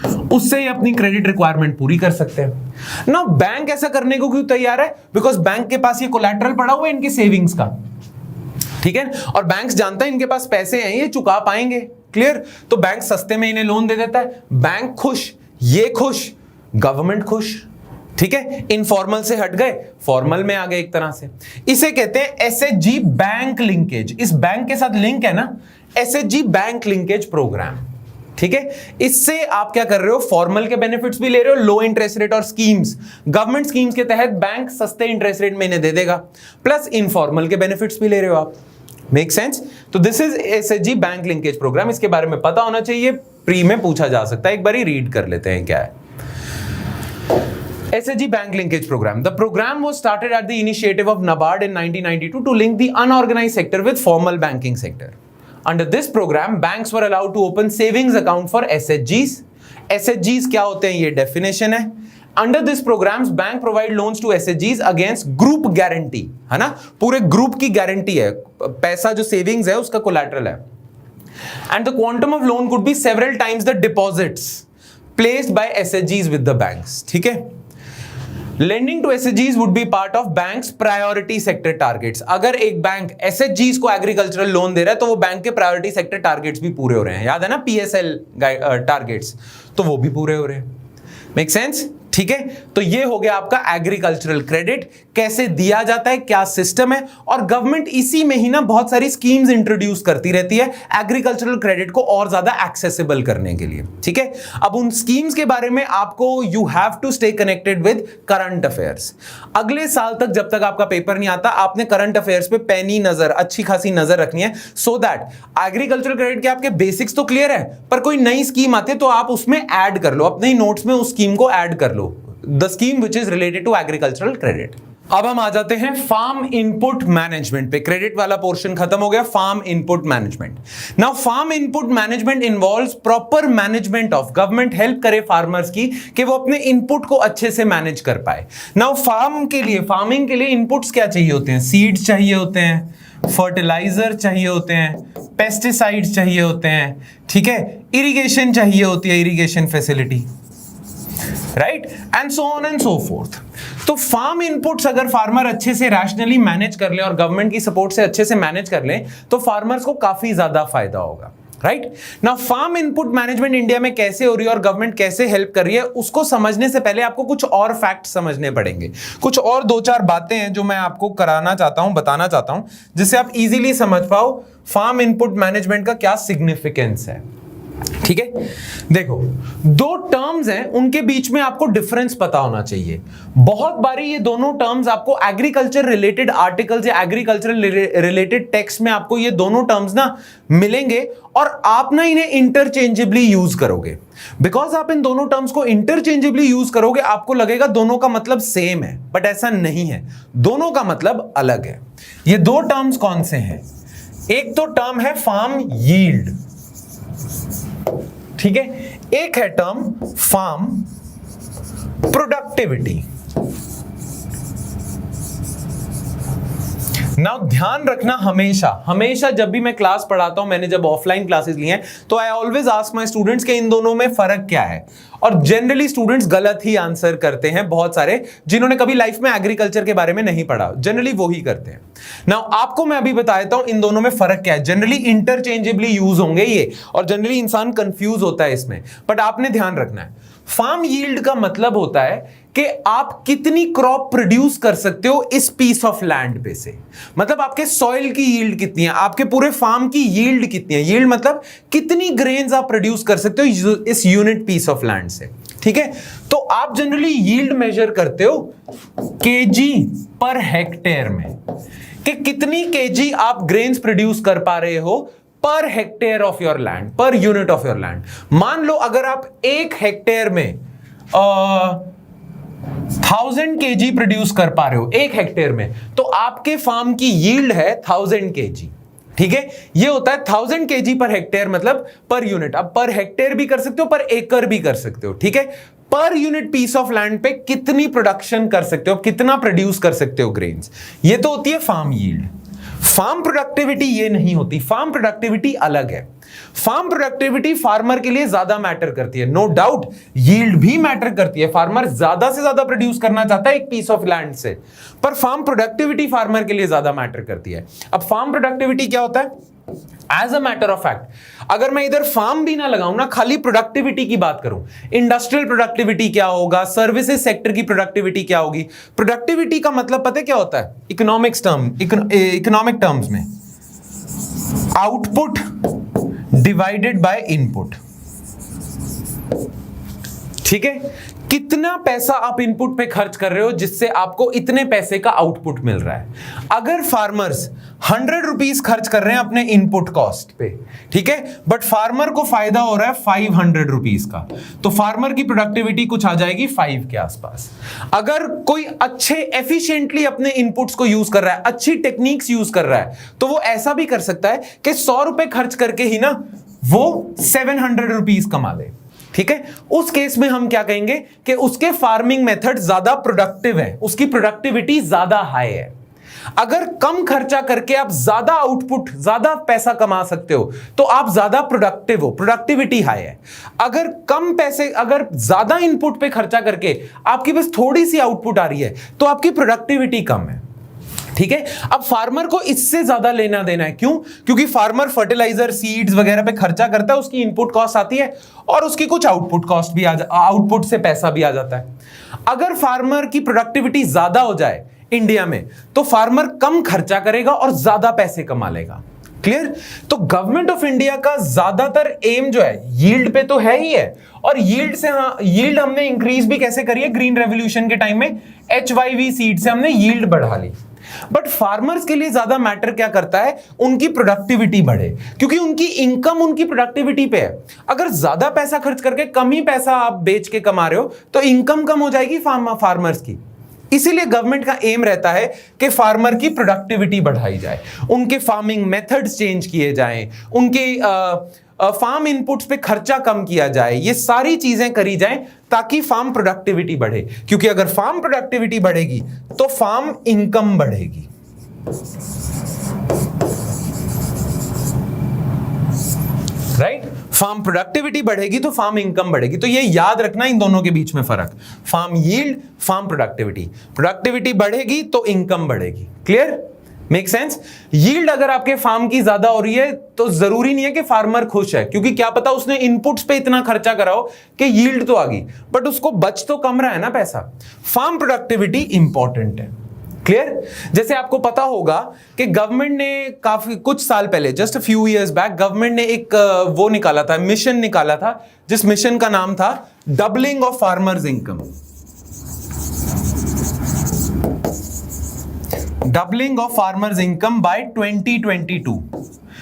उससे ही अपनी क्रेडिट रिक्वायरमेंट पूरी कर सकते हैं ना। बैंक ऐसा करने को क्यों तैयार है? बिकॉज बैंक के पास ये कोलैटरल पड़ा हुआ है इनके सेविंग्स का, ठीक है, और बैंक जानता है इनके पास पैसे हैं, ये चुका पाएंगे, क्लियर। तो बैंक सस्ते में इन्हें लोन दे देता है, बैंक खुश, ये खुश, गवर्नमेंट खुश, ठीक है। इनफॉर्मल से हट गए, फॉर्मल में आ गए एक तरह से। इसे कहते हैं एसएचजी बैंक लिंकेज। इस बैंक के साथ लिंक है ना, एसएचजी बैंक लिंकेज प्रोग्राम, ठीक है। इससे आप क्या कर रहे हो? फॉर्मल के बेनिफिट्स भी ले रहे हो, लो इंटरेस्ट रेट और स्कीम्स, गवर्नमेंट स्कीम्स के तहत बैंक सस्ते इंटरेस्ट रेट में इन्हें दे देगा, प्लस इनफॉर्मल के बेनिफिट्स भी ले रहे हो आप। Make sense? तो this is SHG bank linkage programme. इसके बारे में पता होना चाहिए, प्री में पूछा जा सकता है, एक बार रीड कर लेते हैं क्या है। SHG Bank Linkage Program. The program was started at the initiative of NABARD in 1992 to link the unorganized sector with formal banking sector. Under this program, banks were allowed to open savings account for SHGs. SHGs क्या होते हैं? ये definition है। Under this programs, bank provide loans to SHGs against group guarantee, है ना? पूरे ग्रुप की गारंटी है, पैसा जो सेविंग्स है उसका कोलैटरल है। And the quantum of loan could be several times the deposits placed by SHGs with the banks, ठीक है। Lending to SHGs would be part of bank's priority sector targets. अगर एक बैंक SHGs को एग्रीकल्चरल लोन दे रहा है तो वो बैंक के प्रायोरिटी सेक्टर टारगेट्स भी पूरे हो रहे हैं। याद है ना PSL टारगेट्स, तो वो भी पूरे हो रहे हैं। Make sense? ठीक है, तो ये हो गया आपका एग्रीकल्चरल क्रेडिट, कैसे दिया जाता है, क्या सिस्टम है, और गवर्नमेंट इसी में ही ना बहुत सारी स्कीम्स इंट्रोड्यूस करती रहती है एग्रीकल्चरल क्रेडिट को और ज्यादा एक्सेसिबल करने के लिए, ठीक है। अब उन स्कीम्स के बारे में आपको you have to stay connected with current affairs. अगले साल तक जब तक आपका पेपर नहीं आता, आपने करंट अफेयर्स पे पैनी नजर, अच्छी खासी नजर रखनी है, सो दैट एग्रीकल्चरल क्रेडिट के आपके बेसिक्स तो क्लियर है, पर कोई नई स्कीम आती है तो आप उसमें ऐड कर लो, अपने नोट्स में उस स्कीम को ऐड कर लो, the scheme which is related to agricultural credit. अब हम आ जाते हैं फार्म इनपुट मैनेजमेंट पे। क्रेडिट वाला पोर्शन खत्म हो गया, farm input management. Now farm input management involves proper management of, government help करे फार्मर्स की कि वो अपने इनपुट को अच्छे से मैनेज कर पाए। नाउ फार्मिंग के लिए इनपुट्स क्या चाहिए होते हैं? सीड्स चाहिए होते हैं, फर्टिलाइजर चाहिए होते हैं, पेस्टिसाइड्स चाहिए होते हैं, ठीक है, इरिगेशन चाहिए होती है, irrigation facility, right, and so on and so fourth. तो फार्म इनपुट्स अगर फार्मर अच्छे से रैशनली मैनेज कर ले और गवर्नमेंट की सपोर्ट से अच्छे से मैनेज कर ले तो फार्मर्स को काफी ज्यादा फायदा होगा, right. Now farm input management India में कैसे हो रही है और गवर्नमेंट कैसे हेल्प कर रही है, उसको समझने से पहले आपको कुछ और फैक्ट समझने पड़ेंगे। कुछ और दो चार बातें हैं जो मैं आपको कराना चाहता हूं, बताना चाहता हूं, जिससे आप इजीली समझ पाओ फार्म इनपुट मैनेजमेंट का क्या सिग्निफिकेंस है, ठीक है। देखो, दो टर्म्स हैं, उनके बीच में आपको डिफरेंस पता होना चाहिए। बहुत बारी ये दोनों टर्म्स आपको एग्रीकल्चर रिलेटेड आर्टिकल्स या एग्रीकल्चरल रिलेटेड टेक्स्ट में आपको ये दोनों टर्म्स ना मिलेंगे और आप ना इन्हें इंटरचेंजेबली यूज करोगे। बिकॉज आप इन दोनों टर्म्स को इंटरचेंजेबली यूज करोगे, आपको लगेगा दोनों का मतलब सेम है, बट ऐसा नहीं है, दोनों का मतलब अलग है। ये दो टर्म्स कौन से हैं? एक तो टर्म है फार्म यील्ड, ठीक है, एक है टर्म फार्म प्रोडक्टिविटी। नाउ ध्यान रखना, हमेशा जब भी मैं क्लास पढ़ाता हूं, मैंने जब ऑफलाइन क्लासेस ली हैं, तो I always ask my students के इन दोनों में फर्क क्या है। और जनरली स्टूडेंट्स गलत ही आंसर करते हैं, बहुत सारे जिन्होंने कभी लाइफ में एग्रीकल्चर के बारे में नहीं पढ़ा, जनरली वो ही करते हैं। नाउ आपको मैं अभी बता देता हूं इन दोनों में फर्क क्या है। जनरली इंटरचेंजेबली यूज होंगे ये, और जनरली इंसान कंफ्यूज होता है इसमें, बट आपने ध्यान रखना है। फार्म यील्ड का मतलब होता है कि आप कितनी क्रॉप प्रोड्यूस कर सकते हो इस पीस ऑफ लैंड पे से, मतलब आपके सॉइल की यील्ड कितनी है, आपके पूरे फार्म की यील्ड कितनी है। यील्ड मतलब कितनी ग्रेन्स आप प्रोड्यूस कर सकते हो इस यूनिट पीस ऑफ लैंड से, ठीक है। तो आप जनरली यील्ड मेजर करते हो केजी पर हेक्टेयर में, कि कितनी केजी आप ग्रेन्स प्रोड्यूस कर पा रहे हो per hectare of your land, per unit of your land. मान लो अगर आप 1 हेक्टेयर में 1000 केजी प्रोड्यूस कर पा रहे हो 1 हेक्टेयर में, तो आपके फार्म की यील्ड है 1000 केजी, ठीक है। ये होता है 1000 केजी पर हेक्टेयर, मतलब पर यूनिट। अब पर हेक्टेयर भी कर सकते हो, पर एकड़ भी कर सकते हो, ठीक है। Per unit piece of land पे कितनी प्रोडक्शन कर सकते हो, कितना प्रोड्यूस कर सकते हो ग्रेन्स, ये तो होती है फार्म यील्ड। फार्म प्रोडक्टिविटी ये नहीं होती, फार्म प्रोडक्टिविटी अलग है। फार्म प्रोडक्टिविटी फार्मर के लिए ज्यादा मैटर करती है, नो डाउट यील्ड भी मैटर करती है, फार्मर ज्यादा से ज्यादा प्रोड्यूस करना चाहता है एक पीस ऑफ लैंड से, पर फार्म प्रोडक्टिविटी फार्मर के लिए ज्यादा मैटर करती है। अब फार्म प्रोडक्टिविटी क्या होता है? As a matter of fact, अगर मैं इधर फार्म भी ना लगाऊं ना, खाली प्रोडक्टिविटी की बात करूं, इंडस्ट्रियल प्रोडक्टिविटी क्या होगा, सर्विसेज सेक्टर की प्रोडक्टिविटी क्या होगी? प्रोडक्टिविटी का मतलब पता है क्या होता है? इकोनॉमिक टर्म्स में आउटपुट डिवाइडेड बाय इनपुट। ठीक है, कितना पैसा आप इनपुट पे खर्च कर रहे हो जिससे आपको इतने पैसे का आउटपुट मिल रहा है। अगर फार्मर्स 100 रुपीज खर्च कर रहे हैं अपने इनपुट कॉस्ट पे, ठीक है, बट फार्मर को फायदा हो रहा है 500 रुपीज का, तो फार्मर की प्रोडक्टिविटी कुछ आ जाएगी 5 के आसपास। अगर कोई अच्छे एफिशिएंटली अपने इनपुट्स को यूज कर रहा है, अच्छी टेक्निक्स यूज कर रहा है, तो वो ऐसा भी कर सकता है कि 100 रुपए खर्च करके ही ना वो 700 रुपीज कमा ले। ठीक है, उस केस में हम क्या कहेंगे कि उसके फार्मिंग मेथड ज्यादा प्रोडक्टिव है, उसकी प्रोडक्टिविटी ज्यादा हाई है। अगर कम खर्चा करके आप ज्यादा आउटपुट, ज्यादा पैसा कमा सकते हो, तो आप ज्यादा प्रोडक्टिव हो, प्रोडक्टिविटी हाई है। अगर कम पैसे, अगर ज्यादा इनपुट पे खर्चा करके आपकी बस थोड़ी सी आउटपुट आ रही है, तो आपकी प्रोडक्टिविटी कम है। ठीक है, अब फार्मर को इससे ज्यादा लेना देना है। क्यों? क्योंकि फार्मर फर्टिलाइजर, सीड्स वगैरह पे खर्चा करता है, उसकी इनपुट कॉस्ट आती है और उसकी कुछ आउटपुट कॉस्ट भी आउटपुट से पैसा भी आ जाता है। अगर फार्मर की प्रोडक्टिविटी ज्यादा हो जाए इंडिया में, तो फार्मर कम खर्चा करेगा और ज्यादा पैसे कमा लेगा। क्लियर? तो गवर्नमेंट ऑफ इंडिया का ज्यादातर एम जो है यील्ड पे तो है ही है, और यील्ड से, यील्ड हमने इंक्रीज भी कैसे करी है? ग्रीन रेवोल्यूशन के टाइम में HYV सीड से हमने यील्ड बढ़ा ली। बट फार्मर्स के लिए ज्यादा मैटर क्या करता है? उनकी प्रोडक्टिविटी बढ़े, क्योंकि उनकी इनकम उनकी प्रोडक्टिविटी पे है। अगर ज्यादा पैसा खर्च करके कम ही पैसा आप बेच के कमा रहे हो, तो इनकम कम हो जाएगी फार्मर्स की। इसीलिए गवर्नमेंट का एम रहता है कि फार्मर की प्रोडक्टिविटी बढ़ाई जाए, उनके फार्मिंग मेथड्स चेंज किए जाएं, उनके फार्म इनपुट्स पे खर्चा कम किया जाए, ये सारी चीजें करी जाएं ताकि फार्म प्रोडक्टिविटी बढ़े। क्योंकि अगर फार्म प्रोडक्टिविटी बढ़ेगी तो फार्म इनकम बढ़ेगी। राइट? फार्म प्रोडक्टिविटी बढ़ेगी तो फार्म इनकम बढ़ेगी। तो ये याद रखना इन दोनों के बीच में फर्क, farm yield, farm productivity. Productivity बढ़ेगी तो इनकम बढ़ेगी। क्लियर? Make sense? यील्ड अगर आपके फार्म की ज्यादा हो रही है तो जरूरी नहीं है कि फार्मर खुश है, क्योंकि क्या पता उसने इनपुट्स पे इतना खर्चा करा हो कि यील्ड तो आ गई, बट उसको बच तो कम रहा है ना पैसा। फार्म प्रोडक्टिविटी इंपॉर्टेंट है। क्लियर? जैसे आपको पता होगा कि गवर्नमेंट ने काफी कुछ साल पहले, just few years back, government ने एक वो निकाला था, मिशन निकाला था, जिस मिशन का नाम था doubling of farmers income. Doubling of farmers income by 2022।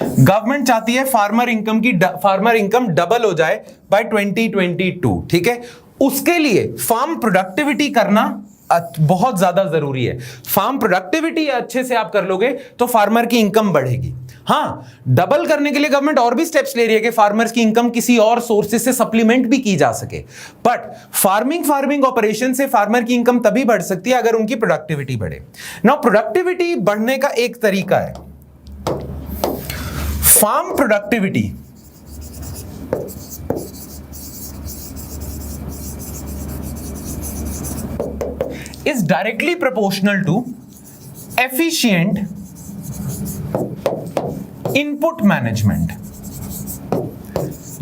Government चाहती है फार्मर इनकम डबल हो जाए बाय 2022। ठीक है, उसके लिए फार्म प्रोडक्टिविटी करना बहुत ज्यादा जरूरी है। फार्म प्रोडक्टिविटी अच्छे से आप कर लोगे तो फार्मर की इनकम बढ़ेगी। हाँ, डबल करने के लिए गवर्नमेंट और भी स्टेप्स ले रही है कि फार्मर्स की इनकम किसी और सोर्सेज से सप्लीमेंट भी की जा सके। बट फार्मिंग ऑपरेशन से फार्मर की इनकम तभी बढ़ सकती है अगर उनकी प्रोडक्टिविटी बढ़े। नाउ प्रोडक्टिविटी बढ़ने का एक तरीका है, farm productivity is directly proportional to efficient input management।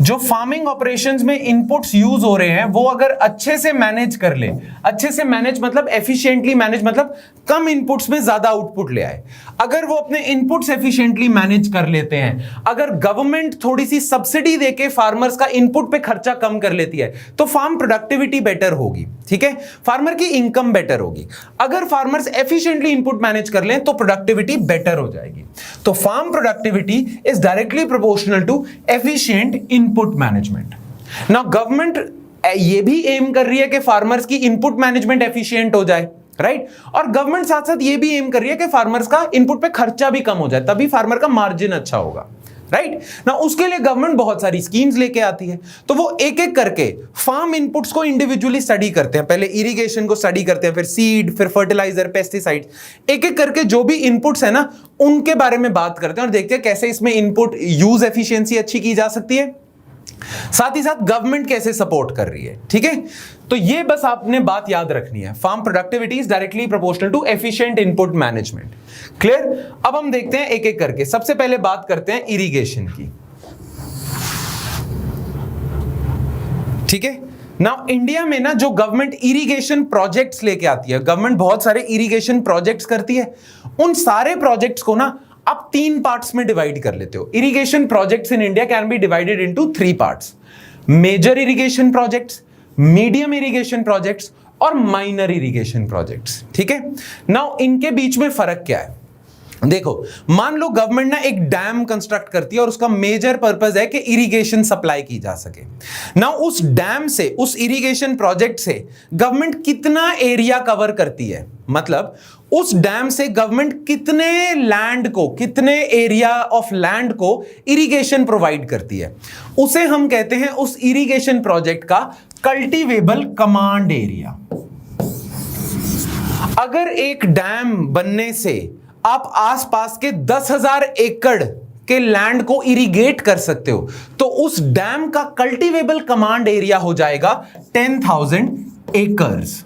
जो फार्मिंग ऑपरेशंस में इनपुट्स यूज हो रहे हैं वो अगर अच्छे से मैनेज कर ले, अच्छे से मैनेज मतलब एफिशिएंटली मैनेज मतलब कम इनपुट्स में ज्यादा आउटपुट ले आए। अगर वो अपने इनपुट्स एफिशिएंटली मैनेज कर लेते हैं, अगर गवर्नमेंट थोड़ी सी सब्सिडी देके फार्मर्स का इनपुट पे खर्चा कम कर लेती है, तो फार्म प्रोडक्टिविटी बेटर होगी। ठीक है, फार्मर की इनकम बेटर होगी। अगर फार्मर्स एफिशिएंटली इनपुट मैनेज कर लें तो प्रोडक्टिविटी बेटर हो जाएगी। तो farm productivity is directly proportional to efficient input management. Now government ये भी एम कर रही है कि फार्मर्स की इनपुट मैनेजमेंट एफिशिएंट हो जाए, राइट? और गवर्नमेंट साथ साथ ये भी एम कर रही है कि फार्मर्स का इनपुट पे खर्चा भी कम हो जाए, तभी फार्मर का मार्जिन अच्छा होगा। राइट ना। उसके लिए गवर्नमेंट बहुत सारी स्कीम्स लेके आती है, तो वो एक एक करके फार्म इनपुट्स को इंडिविजुअली स्टडी करते हैं। पहले इरिगेशन को स्टडी करते हैं, फिर सीड, फिर फर्टिलाइजर, पेस्टिसाइड, एक एक करके जो भी इनपुट्स है ना उनके बारे में बात करते हैं और देखते हैं कैसे इसमें इनपुट यूज एफिशिएंसी अच्छी की जा सकती है, साथ ही साथ गवर्नमेंट कैसे सपोर्ट कर रही है। ठीक है, तो ये बस आपने बात याद रखनी है, farm productivity is directly proportional to efficient input management. Clear. अब हम देखते हैं एक एक करके। सबसे पहले बात करते हैं इरिगेशन की। ठीक है ना, इंडिया में ना जो गवर्नमेंट इरिगेशन प्रोजेक्ट्स लेके आती है, गवर्नमेंट बहुत सारे इरिगेशन प्रोजेक्ट्स करती है, उन सारे प्रोजेक्ट्स को ना आप 3 पार्ट्स में डिवाइड कर लेते हो। Irrigation projects in India can be divided into 3 parts: major irrigation projects, medium irrigation projects और माइनर इरिगेशन प्रोजेक्ट्स। ठीक है, नाउ इनके बीच में फर्क क्या है? देखो, मान लो गवर्नमेंट ना एक डैम कंस्ट्रक्ट करती है और उसका मेजर पर्पस है कि इरिगेशन सप्लाई की जा सके। ना उस डैम से, उस इरिगेशन प्रोजेक्ट से गवर्नमेंट कितना एरिया कवर करती है, मतलब उस डैम से गवर्नमेंट कितने लैंड को, कितने एरिया ऑफ लैंड को इरिगेशन प्रोवाइड करती है, उसे हम कहते हैं उस इरिगेशन प्रोजेक्ट का कल्टीवेबल कमांड एरिया। अगर एक डैम बनने से आप आसपास के 10,000 एकड़ के लैंड को इरिगेट कर सकते हो, तो उस डैम का कल्टीवेबल कमांड एरिया हो जाएगा 10,000 एकर्स।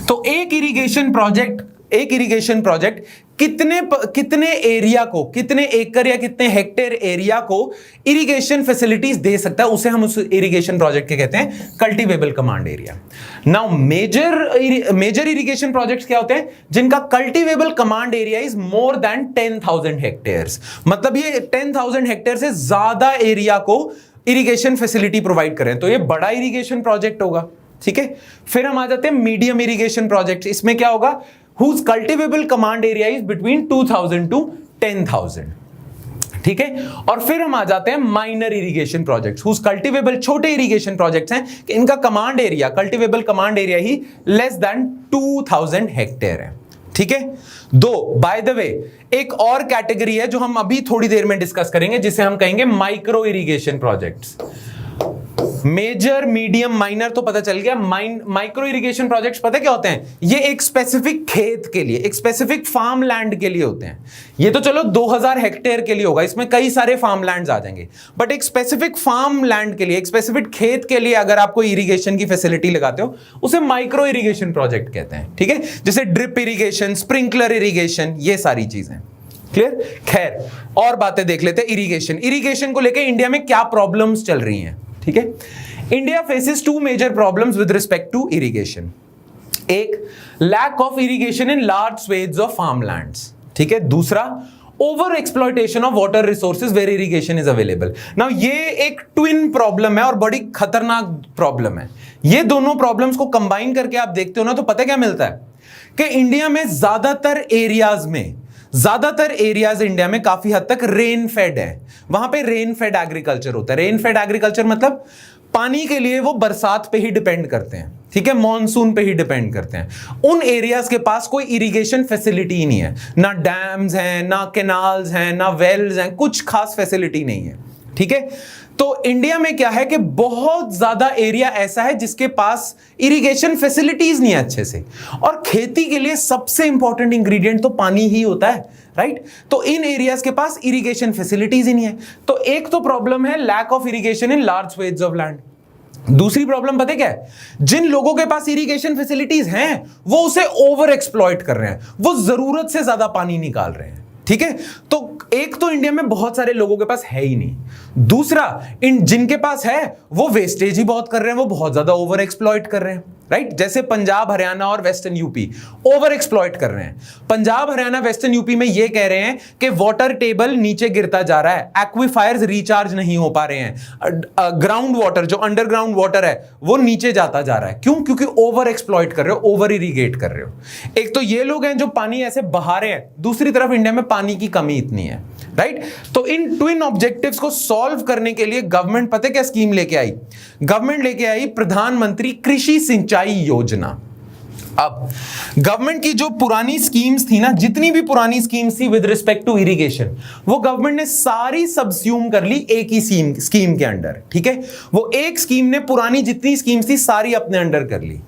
तो एक इरिगेशन प्रोजेक्ट कितने एरिया को, कितने एकड़ या कितने हेक्टेयर एरिया को इरिगेशन फैसिलिटीज दे सकता है, उसे हम उस इरिगेशन प्रोजेक्ट के कहते हैं cultivable command area. Now major irrigation projects क्या होते हैं? जिनका cultivable command area is more than 10,000 hectares, मतलब ये 10,000 हेक्टेयर से ज्यादा एरिया को इरिगेशन फैसिलिटी प्रोवाइड करें, तो ये बड़ा इरिगेशन प्रोजेक्ट होगा। ठीक है, फिर हम आ जाते हैं मीडियम इरिगेशन प्रोजेक्ट। इसमें क्या होगा? whose cultivable command area is between 2,000 to 10,000। ठीक है, और फिर हम आ जाते हैं minor irrigation projects, whose cultivable, छोटे इरिगेशन प्रोजेक्ट्स हैं कि इनका command area, cultivable command area ही लेस देन 2,000 हेक्टेयर है। ठीक है, बाय द वे एक और कैटेगरी है जो हम अभी थोड़ी देर में डिस्कस करेंगे, जिसे हम कहेंगे micro irrigation projects. Major, medium, minor तो पता चल गया। माइक्रो इरिगेशन प्रोजेक्ट्स पता क्या होते हैं? ये एक स्पेसिफिक खेत के लिए, एक स्पेसिफिक फार्म लैंड के लिए होते हैं। ये तो चलो 2,000 हेक्टेयर के लिए होगा, इसमें कई सारे फार्म लैंड्स आ जाएंगे, बट एक स्पेसिफिक फार्म लैंड के लिए, एक स्पेसिफिक खेत के लिए अगर आप कोई इरिगेशन की फैसिलिटी लगाते हो, उसे माइक्रो इरिगेशन प्रोजेक्ट कहते हैं। ठीक है, जैसे ड्रिप इरिगेशन, स्प्रिंकलर इरिगेशन, ये सारी चीजें। क्लियर? खैर, और बातें देख लेते हैं। इरिगेशन को लेकर इंडिया में क्या प्रॉब्लम्स चल रही हैं? ठीक है, India faces 2 major problems with respect to irrigation. एक, lack of irrigation in large swathes of farmlands. ठीक है, दूसरा, over exploitation of water resources where irrigation is available. Now ये एक ट्विन प्रॉब्लम है और बड़ी खतरनाक प्रॉब्लम है। ये दोनों प्रॉब्लम्स को कंबाइन करके आप देखते हो ना, तो पता क्या मिलता है कि इंडिया में ज्यादातर एरियाज इंडिया में काफी हद तक रेन फेड है। वहां पे रेन फेड एग्रीकल्चर होता है। रेन फेड एग्रीकल्चर मतलब पानी के लिए वो बरसात पे ही डिपेंड करते हैं। ठीक है, मॉनसून पे ही डिपेंड करते हैं। उन एरियाज के पास कोई इरिगेशन फैसिलिटी ही नहीं है, ना डैम्स हैं, ना कैनाल्स हैं, ना वेल्स हैं, कुछ खास फैसिलिटी नहीं है। ठीक है, तो इंडिया में क्या है कि बहुत ज्यादा एरिया ऐसा है जिसके पास इरिगेशन फैसिलिटीज नहीं है अच्छे से, और खेती के लिए सबसे इंपॉर्टेंट इंग्रेडिएंट तो पानी ही होता है, राइट? तो इन एरियाज के पास इरिगेशन फैसिलिटीज ही नहीं है। तो एक तो प्रॉब्लम है lack of irrigation in large swathes of land. दूसरी प्रॉब्लम पता है क्या है? जिन लोगों के पास इरिगेशन फैसिलिटीज हैं वो उसे ओवर एक्सप्लॉइट कर रहे हैं, वो जरूरत से ज्यादा पानी निकाल रहे हैं। ठीक है, तो एक तो इंडिया में बहुत सारे लोगों के पास है ही नहीं, दूसरा जिनके पास है वो वेस्टेज ही बहुत कर रहे हैं, वो बहुत ज्यादा ओवर एक्सप्लॉइट कर रहे हैं, राइट? जैसे पंजाब, हरियाणा और वेस्टर्न यूपी ओवर एक्सप्लॉइट कर रहे हैं। पंजाब, हरियाणा, वेस्टर्न यूपी में ये कह रहे हैं कि वाटर टेबल नीचे गिरता जा रहा है, एक्विफायर्स रिचार्ज नहीं हो पा रहे हैं, ग्राउंड वाटर जो अंडरग्राउंड वाटर है वो नीचे जाता जा रहा है। क्यों? क्योंकि ओवर एक्सप्लॉइट कर रहे हो, ओवर इरिगेट कर रहे हो। एक तो ये लोग हैं जो पानी ऐसे बहा रहे हैं, दूसरी तरफ इंडिया में पानी की कमी इतनी है, राइट? तो इन ट्विन ऑब्जेक्टिव्स को सॉल्व करने के लिए गवर्नमेंट पता है क्या स्कीम लेके आई? गवर्नमेंट लेके आई प्रधानमंत्री कृषि सिंचाई योजना। अब गवर्नमेंट की जो पुरानी स्कीम्स थी ना, जितनी भी पुरानी स्कीम्स थी विद रिस्पेक्ट टू इरिगेशन, वो गवर्नमेंट ने सारी सबस्यूम कर ली एक ही स्कीम के अंडर। ठीक है, वो एक स्कीम ने पुरानी जितनी स्कीम्स थी सारी अपने अंडर कर ली।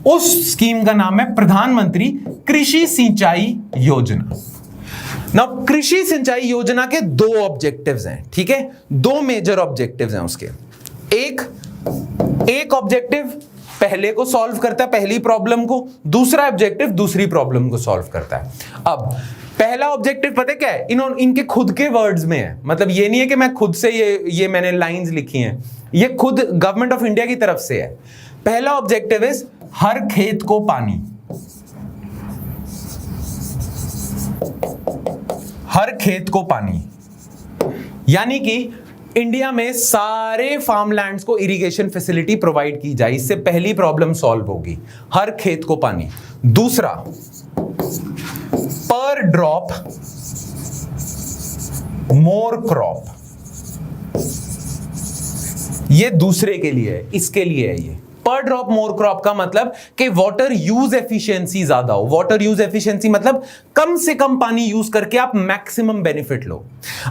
उस स्कीम का नाम है प्रधानमंत्री कृषि सिंचाई योजना। ना कृषि सिंचाई योजना के दो ऑब्जेक्टिव्स हैं। ठीक है, दो मेजर ऑब्जेक्टिव्स हैं उसके। एक ऑब्जेक्टिव पहले को सॉल्व करता है, पहली प्रॉब्लम को, दूसरा ऑब्जेक्टिव दूसरी प्रॉब्लम को सॉल्व करता है। अब पहला ऑब्जेक्टिव पता है क्या है? इनके खुद के वर्ड्स में है, मतलब ये नहीं है कि मैं खुद से ये मैंने लाइंस लिखी हैं, ये खुद गवर्नमेंट ऑफ इंडिया की तरफ से है। पहला ऑब्जेक्टिव इज हर खेत को पानी, हर खेत को पानी, यानी कि इंडिया में सारे फार्मलैंड्स को इरिगेशन फैसिलिटी प्रोवाइड की जाए, इससे पहली प्रॉब्लम सॉल्व होगी, हर खेत को पानी। दूसरा, पर ड्रॉप मोर क्रॉप, ये दूसरे के लिए है, इसके लिए है ये। पर ड्रॉप मोर क्रॉप का मतलब कि वाटर यूज एफिशिएंसी ज्यादा हो। वाटर यूज एफिशिएंसी मतलब कम से कम पानी यूज करके आप मैक्सिमम बेनिफिट लो।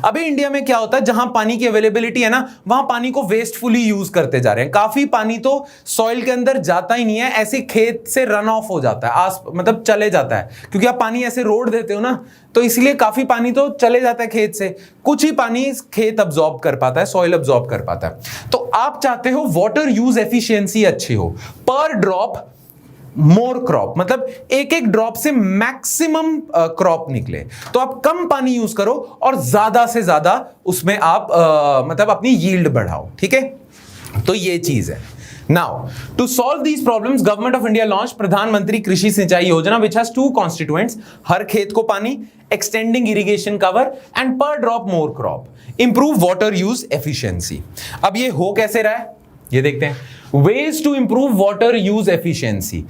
अभी इंडिया में क्या होता है, जहां पानी की अवेलेबिलिटी है ना, वहां पानी को वेस्टफुली यूज करते जा रहे हैं। काफी पानी तो सॉइल के अंदर जाता ही नहीं है, ऐसे खेत से रन ऑफ हो जाता है, मतलब चले जाता है, क्योंकि आप पानी ऐसे रोड देते हो ना, तो इसलिए काफी पानी तो चले जाता है खेत से, कुछ ही पानी खेत अब्सॉर्ब कर पाता है, सॉइल अब्सॉर्ब कर पाता है। तो आप चाहते हो वाटर यूज एफिशिएंसी अच्छी हो, पर ड्रॉप मोर क्रॉप, मतलब एक एक ड्रॉप से मैक्सिमम क्रॉप निकले, तो आप कम पानी यूज करो और ज्यादा से ज्यादा उसमें आप मतलब अपनी यील्ड बढ़ाओ। ठीक है, तो ये चीज है। Now, to solve these problems, Government of India launched प्रधानमंत्री कृषि सिंचाई योजना, which has two constituents: हर खेत को पानी, extending irrigation cover, and per drop more crop, improve water use efficiency। अब ये हो कैसे रहा है, ये देखते हैं। Ways to improve water use efficiency।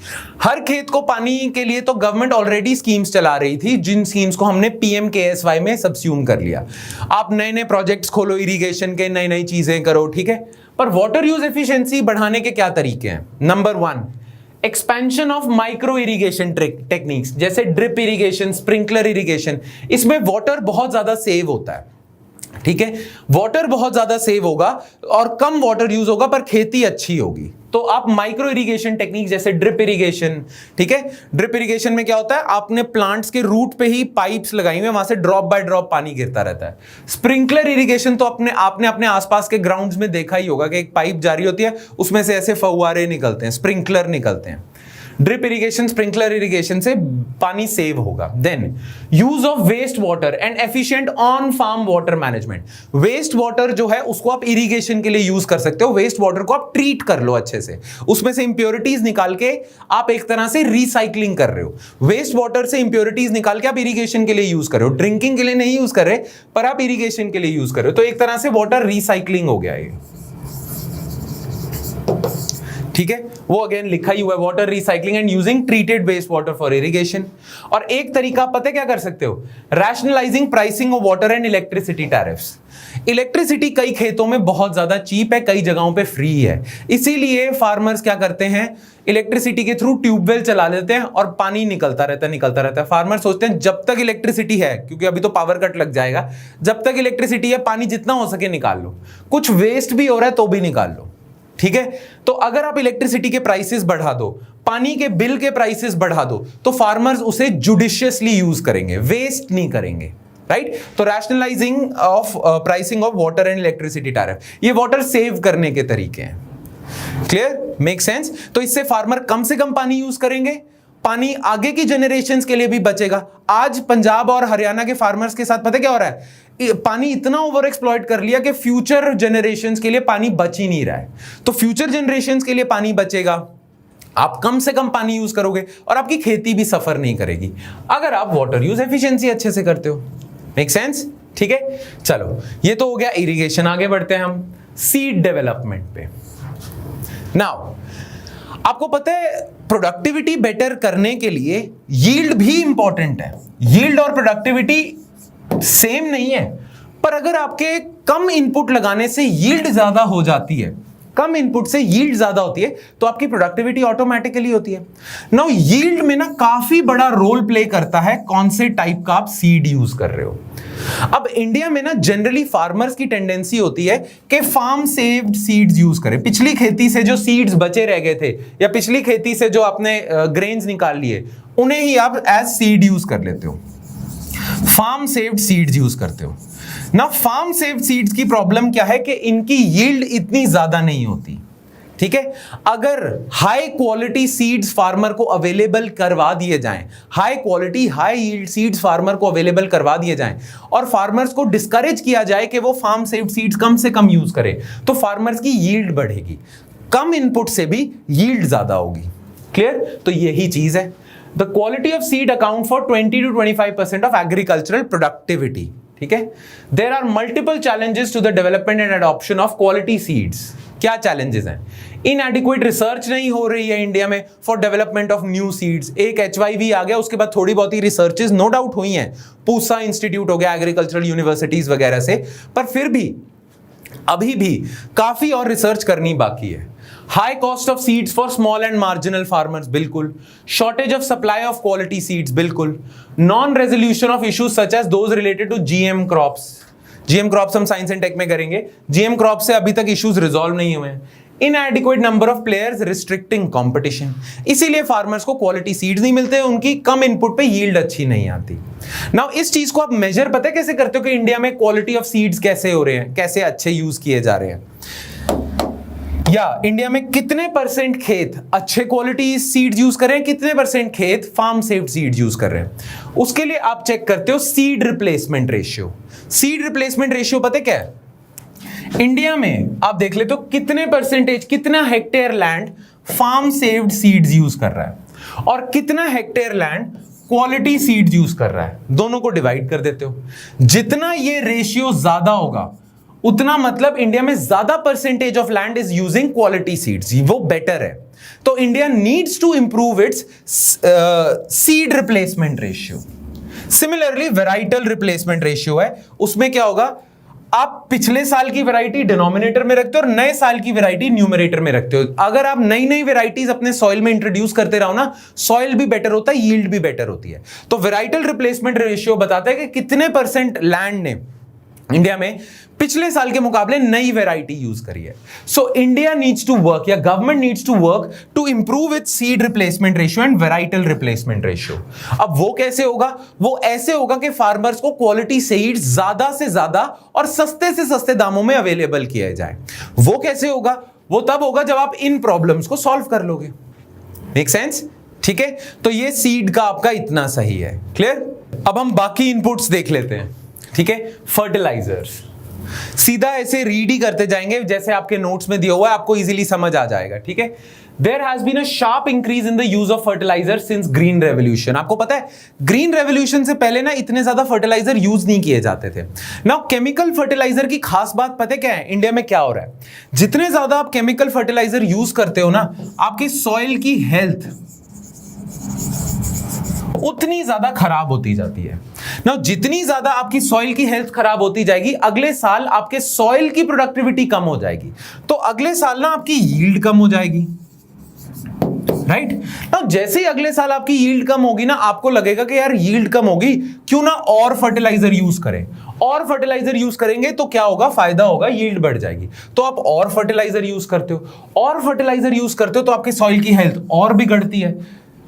हर खेत को पानी के लिए तो गवर्नमेंट ऑलरेडी स्कीम्स चला रही थी, जिन स्कीम्स को हमने PMKSY में सबस्यूम कर लिया। आप नए नए प्रोजेक्ट्स खोलो इरिगेशन के, नई नई चीजें करो, ठीक है, पर वाटर यूज एफिशिएंसी बढ़ाने के क्या तरीके हैं? Number 1, expansion of micro irrigation techniques, जैसे ड्रिप इरिगेशन, स्प्रिंकलर इरिगेशन। इसमें वाटर बहुत ज्यादा सेव होता है। ठीक है, वाटर बहुत ज्यादा सेव होगा और कम वाटर यूज होगा, पर खेती अच्छी होगी। तो आप माइक्रो इरिगेशन टेक्निक जैसे ड्रिप इरिगेशन, ठीक है, ड्रिप इरिगेशन में क्या होता है, आपने प्लांट्स के रूट पे ही पाइप्स लगाई हुई, वहां से ड्रॉप बाय ड्रॉप पानी गिरता रहता है। स्प्रिंकलर इरिगेशन तो आपने अपने आसपास के ग्राउंड्स में देखा ही होगा कि एक पाइप जारी होती है, उसमें से ऐसे फव्वारे निकलते हैं, स्प्रिंकलर निकलते हैं। ड्रिप इरिगेशन, स्प्रिंकलर इरिगेशन से पानी सेव होगा। Then use of waste water and efficient on farm water management. Waste water जो है उसको आप इरिगेशन के लिए यूज कर सकते हो। वेस्ट वाटर को आप ट्रीट कर लो अच्छे से, उसमें से इंप्योरिटीज निकाल के आप एक तरह से रिसाइकलिंग कर रहे हो। वेस्ट वाटर से इंप्योरिटीज निकाल के आप इरिगेशन के लिए यूज कर रहे हो, ड्रिंकिंग के लिए नहीं यूज कर रहे, पर आप इरिगेशन के लिए यूज कर रहे हो। तो एक तरह से वाटर रिसाइकलिंग हो गया ये। ठीक है, वो अगेन लिखा ही हुआ है, water recycling and using treated waste water for irrigation. और एक तरीका पता है क्या कर सकते हो, rationalising pricing of water and electricity tariffs. Electricity कई खेतों में बहुत ज्यादा चीप है, कई जगहों पे फ्री है, इसीलिए फार्मर्स क्या करते हैं, इलेक्ट्रिसिटी के थ्रू ट्यूबवेल चला लेते हैं और पानी निकलता रहता है। फार्मर सोचते हैं जब तक इलेक्ट्रिसिटी है, क्योंकि अभी तो पावर कट लग जाएगा, जब तक इलेक्ट्रिसिटी है पानी जितना हो सके निकाल लो, कुछ वेस्ट भी हो रहा है तो भी निकाल लो। ठीक है, तो अगर आप इलेक्ट्रिसिटी के प्राइसेस बढ़ा दो, पानी के बिल के प्राइसेस बढ़ा दो, तो फार्मर्स उसे जुडिशियसली यूज करेंगे, वेस्ट नहीं करेंगे, राइट। तो rationalising of pricing of water and electricity tariff, ये वाटर सेव करने के तरीके हैं। Clear, make sense. तो इससे फार्मर कम से कम पानी यूज करेंगे, पानी आगे की जनरेशंस के लिए भी बचेगा। आज पंजाब और हरियाणा के फार्मर्स के साथ पता क्या हो रहा है, पानी इतना ओवर एक्सप्लॉइट कर लिया कि फ्यूचर जनरेशंस के लिए पानी बच ही नहीं रहा है। तो फ्यूचर जनरेशंस के लिए पानी बचेगा, आप कम से कम पानी यूज करोगे और आपकी खेती भी सफर नहीं करेगी, अगर आप वाटर यूज एफिशिएंसी अच्छे से करते हो। मेक सेंस, ठीक है। चलो, ये तो हो गया इरिगेशन। आगे बढ़ते हैं हम सीड डेवलपमेंट पे। नाउ आपको पता है प्रोडक्टिविटी बेटर करने के लिए यील्ड भी इंपॉर्टेंट है। यील्ड और प्रोडक्टिविटी सेम नहीं है, पर अगर आपके कम इनपुट लगाने से यील्ड ज्यादा हो जाती है कम इनपुट से यील्ड ज्यादा होती है, तो आपकी प्रोडक्टिविटी ऑटोमेटिकली होती है। नाउ यील्ड में ना काफी बड़ा रोल प्ले करता है कौन से टाइप का आप सीड यूज कर रहे हो। अब इंडिया में ना जनरली फार्मर्स की टेंडेंसी होती है कि फार्म सेव्ड सीड्स यूज करें। पिछली खेती से जो सीड्स बचे रह गए थे या पिछली खेती से जो आपने ग्रेन्स निकाल लिए, उन्हें ही आप एज सीड यूज कर लेते हो, फार्म सेव्ड सीड्स यूज करते हो ना। फार्म सेव्ड सीड्स की प्रॉब्लम क्या है कि इनकी यील्ड इतनी ज्यादा नहीं होती, ठीक है। अगर हाई क्वालिटी सीड्स फार्मर को अवेलेबल करवा दिए जाएं, high quality high yield seeds farmer को अवेलेबल करवा दिए जाएं और फार्मर्स को डिस्करेज किया जाए कि वो फार्म सेव्ड सीड्स कम से कम यूज करें, तो फार्मर्स की यील्ड बढ़ेगी, कम इनपुट से भी यील्ड ज्यादा होगी। क्लियर? तो यही चीज है। The quality of seed account for 20 to 25% of agricultural productivity, ठीक है। There are multiple challenges to the development and adoption of quality seeds. क्या चैलेंजेस हैं? इनएडिक्वेट रिसर्च नहीं हो रही है इंडिया में for development of new seeds. एक HYV आ गया, उसके बाद थोड़ी बहुत ही रिसर्चेस नो डाउट हुई हैं, पूसा इंस्टीट्यूट हो गया, एग्रीकल्चरल यूनिवर्सिटीज वगैरह से, पर फिर भी अभी भी काफी और रिसर्च करनी बाकी है। High cost of seeds for small and marginal farmers, बिल्कुल। Shortage of supply of quality seeds, बिल्कुल। Non resolution of issues such as those related to GM crops. GM crops हम साइंस एंड टेक में करेंगे। GM क्रॉप से अभी तक इश्यूज रिजॉल्व नहीं हुए हैं। इनएडिक्वेट number of players restricting competition, इसीलिए फार्मर्स को क्वालिटी सीड्स नहीं मिलते, उनकी कम इनपुट पे यील्ड अच्छी नहीं आती। नाउ इस चीज को आप मेजर पता है कैसे करते हो कि इंडिया में क्वालिटी ऑफ सीड्स कैसे हो रहे हैं, कैसे अच्छे यूज किए जा रहे हैं, या इंडिया में कितने परसेंट खेत अच्छे क्वालिटी सीड्स यूज कर रहे हैं, कितने परसेंट खेत फार्म सेव्ड सीड्स यूज कर रहे हैं। उसके लिए आप चेक करते हो seed replacement ratio. Seed replacement ratio पता है क्या है? इंडिया में आप देख लेते हो कितने परसेंटेज, कितना hectare land farm saved seeds use कर रहा है और कितना hectare land quality seeds use कर रहा है, दोनों को डिवाइड कर देते हो। जितना ये रेशियो ज्यादा होगा उतना मतलब इंडिया में ज्यादा percentage of land is using quality seeds, वो बेटर है। तो India needs to improve its seed replacement ratio. Similarly varietal replacement ratio है, उसमें क्या होगा, आप पिछले साल की वैरायटी डिनोमिनेटर में रखते हो और नए साल की वैरायटी न्यूमरेटर में रखते हो। अगर आप नई नई वैरायटीज अपने सॉइल में इंट्रोड्यूस करते रहो ना, सॉइल भी बेटर होता है, यील्ड भी बेटर होती है। तो वेराइटल रिप्लेसमेंट रेशियो बताता है कि कितने परसेंट लैंड ने इंडिया में पिछले साल के मुकाबले नई वैरायटी यूज करी है। So India needs to work, या government needs to work to improve its seed replacement ratio and varietal replacement ratio. अब वो कैसे होगा? वो ऐसे होगा कि फार्मर्स को क्वालिटी सीड्स ज्यादा से ज्यादा और सस्ते से सस्ते दामों में अवेलेबल किया जाए। वो कैसे होगा? वो तब होगा जब आप इन प्रॉब्लम्स को सॉल्व कर लोगे। Make sense? ठीक है, तो ये सीड का आपका इतना सही है। क्लियर? अब हम बाकी इनपुट्स देख लेते हैं। ठीक है, फर्टिलाइजर्स सीधा ऐसे रीड ही करते जाएंगे जैसे आपके नोट्स में दिया हुआ है, आपको इजीली समझ आ जाएगा। ठीक है, there has been a sharp increase in the use of fertiliser since green revolution. आपको पता है ग्रीन रेवोल्यूशन से पहले ना इतने ज्यादा फर्टिलाइजर यूज नहीं किए जाते थे। नाउ केमिकल फर्टिलाइजर की खास बात पता है क्या है? इंडिया में क्या हो रहा है, जितने ज्यादा आप केमिकल फर्टिलाइजर यूज करते हो ना, आपकी सॉइल की हेल्थ उतनी ज्यादा खराब होती जाती है ना। जितनी ज्यादा आपकी सॉइल की हेल्थ खराब होती जाएगी, अगले साल आपके सॉइल की प्रोडक्टिविटी कम हो जाएगी, तो अगले साल ना आपकी यील्ड कम हो जाएगी। राइट ना, जैसे ही अगले साल आपकी यील्ड कम होगी ना, आपको लगेगा कि यार यील्ड कम होगी, क्यों ना और फर्टिलाइजर यूज करें। और फर्टिलाइजर यूज करेंगे तो क्या होगा? फायदा होगा, यील्ड बढ़ जाएगी। तो आप और फर्टिलाइजर यूज करते हो, और फर्टिलाइजर यूज करते हो तो आपकी सॉइल की हेल्थ और बिगड़ती है,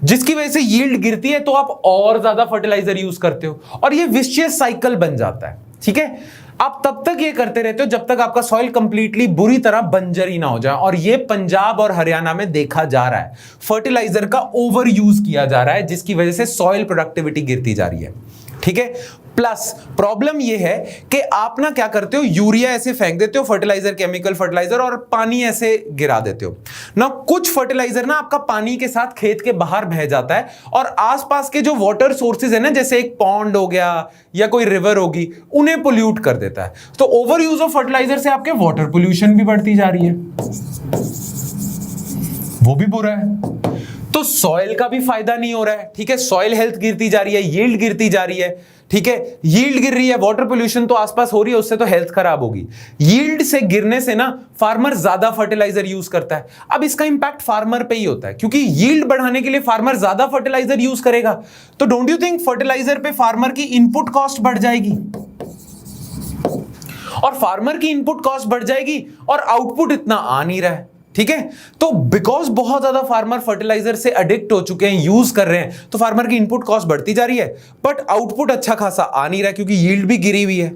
जिसकी वजह से यील्ड गिरती है, तो आप और ज्यादा फर्टिलाइजर यूज करते हो और ये विशियस साइकिल बन जाता है। ठीक है, आप तब तक ये करते रहते हो जब तक आपका सॉइल कंप्लीटली बुरी तरह बंजर ही ना हो जाए। और ये पंजाब और हरियाणा में देखा जा रहा है, फर्टिलाइजर का ओवर यूज किया जा रहा है, जिसकी वजह से सॉइल प्रोडक्टिविटी गिरती जा रही है। ठीक है, प्लस प्रॉब्लम यह है कि आप ना क्या करते हो, यूरिया ऐसे फेंक देते हो, फर्टिलाइजर, केमिकल फर्टिलाइजर, और पानी ऐसे गिरा देते हो ना। कुछ फर्टिलाइजर ना आपका पानी के साथ खेत के बाहर बह जाता है और आसपास के जो वाटर सोर्सेज है ना, जैसे एक पॉन्ड हो गया या कोई रिवर होगी, उन्हें पोल्यूट कर देता है। तो ओवर यूज ऑफ फर्टिलाइजर से आपके वाटर पोल्यूशन भी बढ़ती जा रही है, वो भी बुरा है। तो सॉइल का भी फायदा नहीं हो रहा है। ठीक है, सॉइल हेल्थ गिरती जा रही है, यील्ड गिरती जा रही है। ठीक है, यील्ड गिर रही है, वाटर पोल्यूशन तो आसपास हो रही है, उससे तो हेल्थ खराब होगी। यील्ड से गिरने से ना फार्मर ज्यादा फर्टिलाइजर यूज करता है। अब इसका इंपैक्ट फार्मर पे ही होता है, क्योंकि यील्ड बढ़ाने के लिए फार्मर ज्यादा फर्टिलाइजर यूज करेगा। तो डोंट यू थिंक फर्टिलाइजर पे फार्मर की इनपुट कॉस्ट बढ़ जाएगी, और फार्मर की इनपुट कॉस्ट बढ़ जाएगी और आउटपुट इतना आ नहीं रहा है। ठीक है, तो बिकॉज बहुत ज्यादा फार्मर फर्टिलाइजर से एडिक्ट हो चुके हैं, यूज कर रहे हैं, तो फार्मर की इनपुट कॉस्ट बढ़ती जा रही है, बट आउटपुट अच्छा खासा आ नहीं रहा है क्योंकि यील्ड भी गिरी हुई है।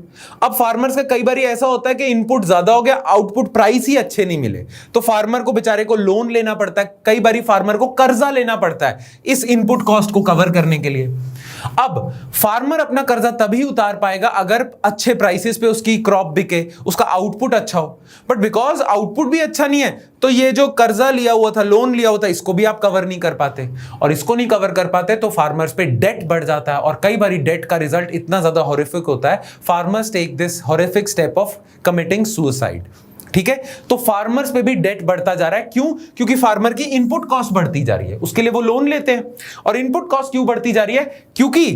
अब फार्मर्स का कई बार ऐसा होता है कि इनपुट ज्यादा हो गया, आउटपुट प्राइस ही अच्छे नहीं मिले, तो फार्मर को बेचारे को लोन लेना पड़ता है, कई बार फार्मर को कर्जा लेना पड़ता है इस इनपुट कॉस्ट को कवर करने के लिए। अब फार्मर अपना कर्जा तभी उतार पाएगा अगर अच्छे प्राइसेस पे उसकी क्रॉप बिके, उसका आउटपुट अच्छा हो, बट बिकॉज आउटपुट भी अच्छा नहीं है तो ये जो कर्जा लिया हुआ था, लोन लिया हुआ था, इसको भी आप कवर नहीं कर पाते, और इसको नहीं कवर कर पाते तो फार्मर्स पे डेट बढ़ जाता है, और कई बार डेट का रिजल्ट इतना ज्यादा हॉरिफिक होता है, farmers take this horrific step of committing suicide. ठीक है, तो फार्मर्स पे भी डेट बढ़ता जा रहा है। क्यों? क्योंकि फार्मर की इनपुट कॉस्ट बढ़ती जा रही है, उसके लिए वो लोन लेते हैं। और इनपुट कॉस्ट क्यों बढ़ती जा रही है? क्योंकि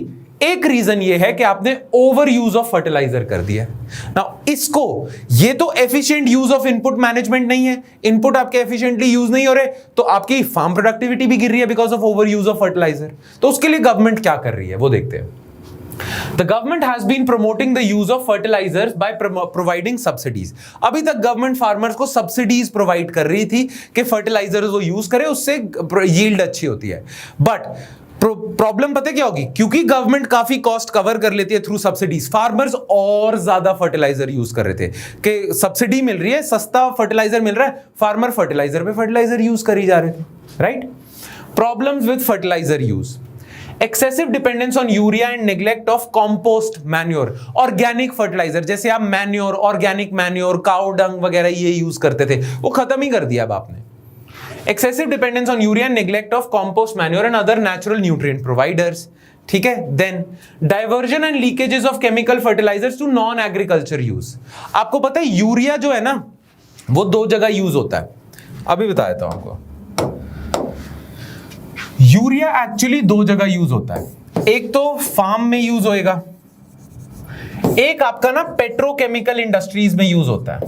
एक रीजन ये है कि आपने ओवर यूज ऑफ फर्टिलाइजर कर दिया। नाउ इसको, ये तो efficient use of input management नहीं है, इनपुट आपके एफिशिएंटली यूज नहीं हो रहे, तो आपकी फार्म प्रोडक्टिविटी भी गिर रही है because of over use of fertiliser. तो उसके लिए गवर्नमेंट क्या कर रही है वो देखते हैं। The government has been promoting the use of fertilizers by providing subsidies. अभी तक गवर्नमेंट फार्मर्स को सब्सिडीज प्रोवाइड कर रही थी कि फर्टिलाइजर्स वो यूज करें, उससे यील्ड अच्छी होती है। बट प्रॉब्लम पता है क्या होगी? क्योंकि गवर्नमेंट काफी कॉस्ट कवर कर लेती है थ्रू सब्सिडीज, फार्मर्स और ज्यादा फर्टिलाइजर यूज कर रहे थे कि सब्सिडी मिल रही है, सस्ता फर्टिलाइजर मिल रहा है, फार्मर फर्टिलाइजर पे फर्टिलाइजर यूज करी जा रहे थे, right? Problems with fertiliser use, excessive dependence on urea and neglect of compost manure, organic fertiliser, जैसे आप manure, organic manure, cow dung वगैरह ये यूज करते थे, वो खत्म ही कर दिया अब आपने। Excessive dependence on urea and neglect of compost manure and other natural nutrient providers. ठीक है, then diversion and leakages of chemical fertilisers to non agriculture use. आपको पता है यूरिया जो है ना वो दो जगह यूज होता है, अभी बता देता हूं आपको। यूरिया एक्चुअली दो जगह यूज होता है, एक तो फार्म में यूज होएगा, एक आपका ना पेट्रोकेमिकल इंडस्ट्रीज में यूज होता है,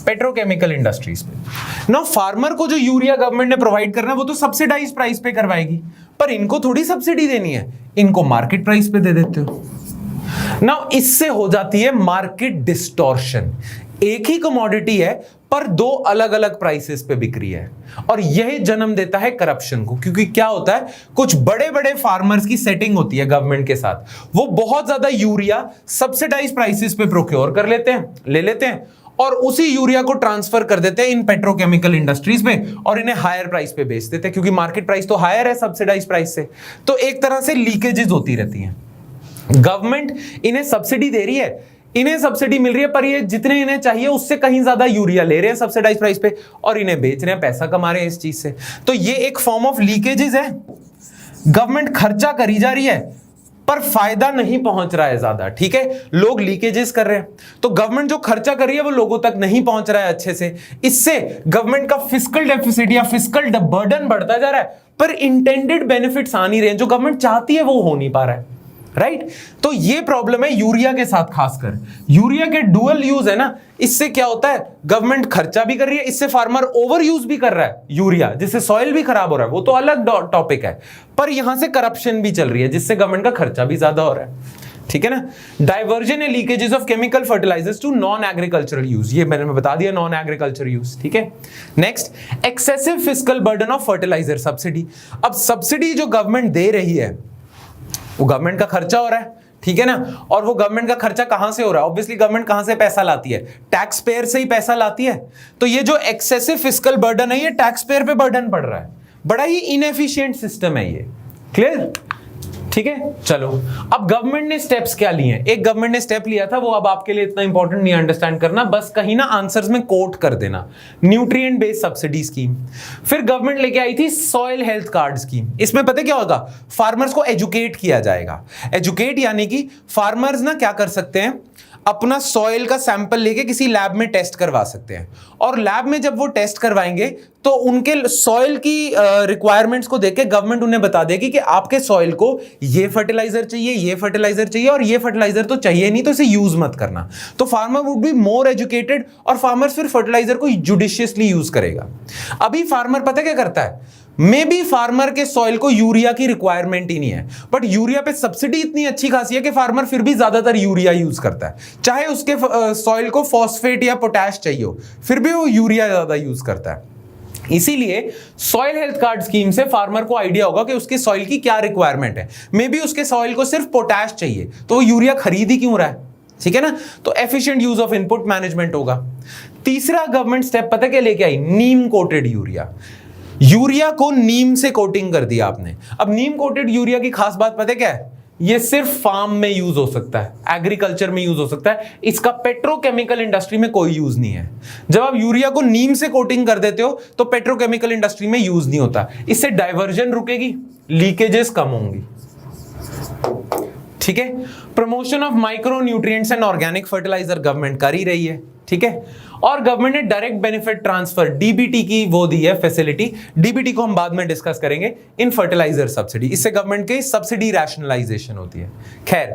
पेट्रोकेमिकल इंडस्ट्रीज पे। ना फार्मर को जो यूरिया गवर्नमेंट ने प्रोवाइड करना है वो तो सब्सिडाइज प्राइस पे करवाएगी, पर इनको थोड़ी सब्सिडी देनी है, इनको मार्केट प्राइस पे दे देते हो ना। इससे हो जाती है मार्केट डिस्टॉर्शन। एक ही कमोडिटी है पर दो अलग अलग प्राइसेस पे बिक रही है, और यही जन्म देता है करप्शन को। क्योंकि क्या होता है, कुछ बड़े बड़े फार्मर्स की सेटिंग होती है गवर्नमेंट के साथ, वो बहुत ज्यादा यूरिया सब्सिडाइज प्राइसेस पे प्रोक्योर कर लेते हैं, ले लेते हैं, और उसी यूरिया को ट्रांसफर कर देते हैं इन पेट्रोकेमिकल इंडस्ट्रीज में, और इन्हें हायर प्राइस पे बेच देते हैं, क्योंकि मार्केट प्राइस तो हायर है सब्सिडाइज प्राइस से। तो एक तरह से लीकेजेस होती रहती हैं। गवर्नमेंट इन्हें सब्सिडी दे रही है, इन्हें सब्सिडी मिल रही है, पर ये जितने इन्हें चाहिए उससे कहीं ज्यादा यूरिया ले रहे हैं सब्सिडाइज प्राइस पे, और इन्हें बेच रहे हैं, पैसा कमा रहे हैं इस चीज से। तो ये एक फॉर्म ऑफ लीकेजेस है। गवर्नमेंट खर्चा करी जा रही है पर फायदा नहीं पहुंच रहा है ज्यादा। ठीक है, लोग लीकेजेस कर रहे हैं, तो गवर्नमेंट जो खर्चा कर रही है वो लोगों तक नहीं पहुंच रहा है अच्छे से। इससे गवर्नमेंट का फिस्कल डेफिसिट या फिस्कल बर्डन बढ़ता जा रहा है, पर इंटेंडेड बेनिफिट्स आ नहीं रहे हैं, जो गवर्नमेंट चाहती है वो हो नहीं पा रहा है, राइट? तो ये प्रॉब्लम है यूरिया के साथ, खासकर यूरिया के डुअल यूज है ना, इससे क्या होता है, गवर्नमेंट खर्चा भी कर रही है, इससे फार्मर ओवर यूज भी कर रहा है यूरिया, जिससे सॉइल भी खराब हो रहा है, वो तो अलग टॉपिक है, पर यहां से करप्शन भी चल रही है जिससे गवर्नमेंट का खर्चा भी ज्यादा हो रहा है। ठीक है ना? Diversion and leakages of chemical fertilisers to non agricultural use, ये मैंने बता दिया, नॉन एग्रीकल्चर यूज। ठीक है, next, excessive fiscal burden of fertiliser subsidy. अब सब्सिडी जो गवर्नमेंट दे रही है वो गवर्नमेंट का खर्चा हो रहा है, ठीक है ना? और वो गवर्नमेंट का खर्चा कहां से हो रहा है? ऑब्वियसली गवर्नमेंट कहां से पैसा लाती है? टैक्स पेयर से ही पैसा लाती है। तो ये जो एक्सेसिव फिस्कल बर्डन है ये टैक्स पेयर पे बर्डन पड़ रहा है, बड़ा ही इनएफिशिएंट सिस्टम है ये। क्लियर? ठीक है, चलो अब गवर्नमेंट ने स्टेप्स क्या लिए हैं? एक गवर्नमेंट ने स्टेप लिया था, वो अब आपके लिए इतना इंपॉर्टेंट नहीं, अंडरस्टैंड करना, बस कहीं ना आंसर्स में कोट कर देना, न्यूट्रिएंट बेस्ड सब्सिडी स्कीम। फिर गवर्नमेंट लेके आई थी सॉइल हेल्थ कार्ड स्कीम। इसमें पता क्या होगा, फार्मर्स को एजुकेट किया जाएगा। एजुकेट यानी कि फार्मर्स ना क्या कर सकते हैं, अपना सॉइल का सैंपल लेके किसी लैब में टेस्ट करवा सकते हैं, और लैब में जब वो टेस्ट करवाएंगे तो उनके सॉइल की रिक्वायरमेंट्स को देख के गवर्नमेंट उन्हें बता देगी कि आपके सॉइल को ये फर्टिलाइजर चाहिए, ये फर्टिलाइजर चाहिए और ये फर्टिलाइजर तो चाहिए नहीं, तो इसे यूज मत करना। तो farmer would be more educated और फार्मर फिर फर्टिलाइजर को जुडिशियसली यूज करेगा। अभी फार्मर पता क्या करता है, मे बी फार्मर के सॉइल को यूरिया की रिक्वायरमेंट ही नहीं है, बट यूरिया पे सब्सिडी इतनी अच्छी खासी है कि फार्मर फिर भी ज्यादातर यूरिया यूज करता है, चाहे उसके सॉइल को फॉस्फेट या पोटैश चाहिए हो, फिर भी वो यूरिया ज्यादा यूज करता है। इसीलिए सॉइल हेल्थ कार्ड स्कीम से फार्मर को आइडिया होगा कि उसके सॉइल की क्या रिक्वायरमेंट है। मे बी उसके सॉइल को सिर्फ पोटैश चाहिए, तो वो यूरिया खरीद ही क्यों रहा है, ठीक है ना। तो efficient use of input management होगा। तीसरा गवर्नमेंट स्टेप पता क्या लेके आई, नीम कोटेड यूरिया। यूरिया को नीम से कोटिंग कर दिया आपने। अब नीम कोटेड यूरिया की खास बात पता है क्या है, ये सिर्फ फार्म में यूज हो सकता है, एग्रीकल्चर में यूज हो सकता है, इसका पेट्रोकेमिकल इंडस्ट्री में कोई यूज नहीं है। जब आप यूरिया को नीम से कोटिंग कर देते हो तो पेट्रोकेमिकल इंडस्ट्री में यूज नहीं होता, इससे डाइवर्जन रुकेगी, लीकेजेस कम होंगी, ठीक है। Promotion of micro nutrients and organic fertiliser government कर ही रही है, ठीक है। और गवर्नमेंट ने डायरेक्ट बेनिफिट ट्रांसफर डीबीटी की वो दी है फैसिलिटी, डीबीटी को हम बाद में डिस्कस करेंगे, इन फर्टिलाइजर सब्सिडी। इससे गवर्नमेंट की सब्सिडी रैशनलाइजेशन होती है। खैर,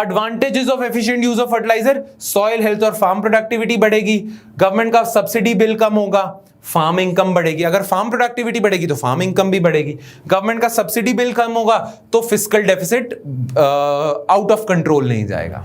advantages of efficient use of fertiliser, soil health और फार्म प्रोडक्टिविटी बढ़ेगी, गवर्नमेंट का सब्सिडी बिल कम होगा, फार्म इनकम बढ़ेगी। अगर फार्म प्रोडक्टिविटी बढ़ेगी तो फार्म इनकम भी बढ़ेगी। गवर्नमेंट का सब्सिडी बिल कम होगा तो fiscal deficit out of control नहीं जाएगा।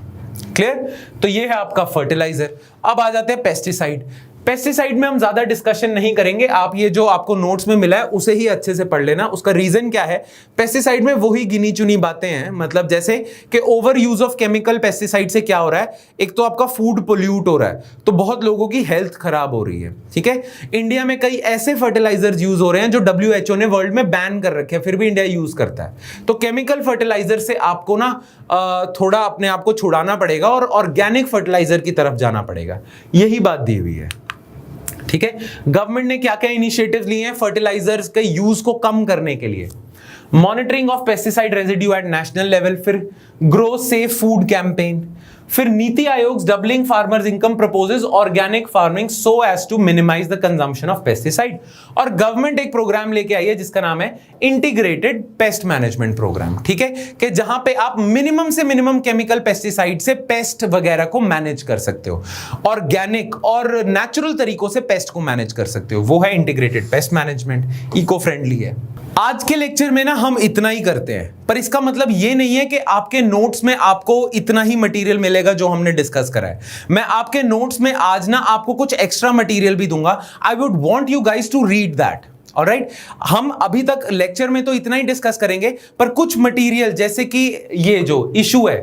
क्लियर। तो ये है आपका फर्टिलाइजर। अब आ जाते हैं पेस्टिसाइड। पेस्टिसाइड में हम ज्यादा डिस्कशन नहीं करेंगे, आप ये जो आपको नोट्स में मिला है उसे ही अच्छे से पढ़ लेना। उसका रीजन क्या है, पेस्टिसाइड में वही गिनी चुनी बातें हैं, मतलब जैसे कि over use of chemical pesticide से क्या हो रहा है, एक तो आपका फूड पोल्यूट हो रहा है, तो बहुत लोगों की हेल्थ खराब हो रही है, ठीक है। इंडिया में कई ऐसे फर्टिलाइजर्स यूज हो रहे हैं जो WHO ने वर्ल्ड में बैन कर रखे हैं, फिर भी इंडिया यूज करता है। तो केमिकल फर्टिलाइजर से आपको ना थोड़ा अपने आप को छुड़ाना पड़ेगा और ऑर्गेनिक फर्टिलाइजर की तरफ जाना पड़ेगा, यही बात दी हुई है, ठीक है। गवर्नमेंट ने क्या क्या इनिशिएटिव्स लिए हैं फर्टिलाइजर्स के यूज को कम करने के लिए, monitoring of pesticide residue at national level, फिर ग्रो सेफ फूड कैंपेन, फिर NITI Aayog doubling farmers income proposes organic farming so as to minimise the consumption of pesticide. और गवर्नमेंट एक प्रोग्राम लेके आई है जिसका नाम है इंटीग्रेटेड पेस्ट मैनेजमेंट प्रोग्राम, ठीक है, कि जहां पे आप मिनिमम से मिनिमम केमिकल पेस्टिसाइड से पेस्ट वगैरह को मैनेज कर सकते हो, ऑर्गेनिक और नेचुरल तरीकों से पेस्ट को मैनेज कर सकते हो, वो है integrated pest management, eco friendly है। आज के लेक्चर में ना हम इतना ही करते हैं, पर इसका मतलब ये नहीं है कि आपके नोट्स में आपको इतना ही मटेरियल मिलेगा जो हमने डिस्कस करा है। मैं आपके नोट्स में आज ना आपको कुछ एक्स्ट्रा मटेरियल भी दूंगा। I would want you guys to read that, alright. हम अभी तक लेक्चर में तो इतना ही डिस्कस करेंगे, पर कुछ मटेरियल जैसे कि ये जो इशू है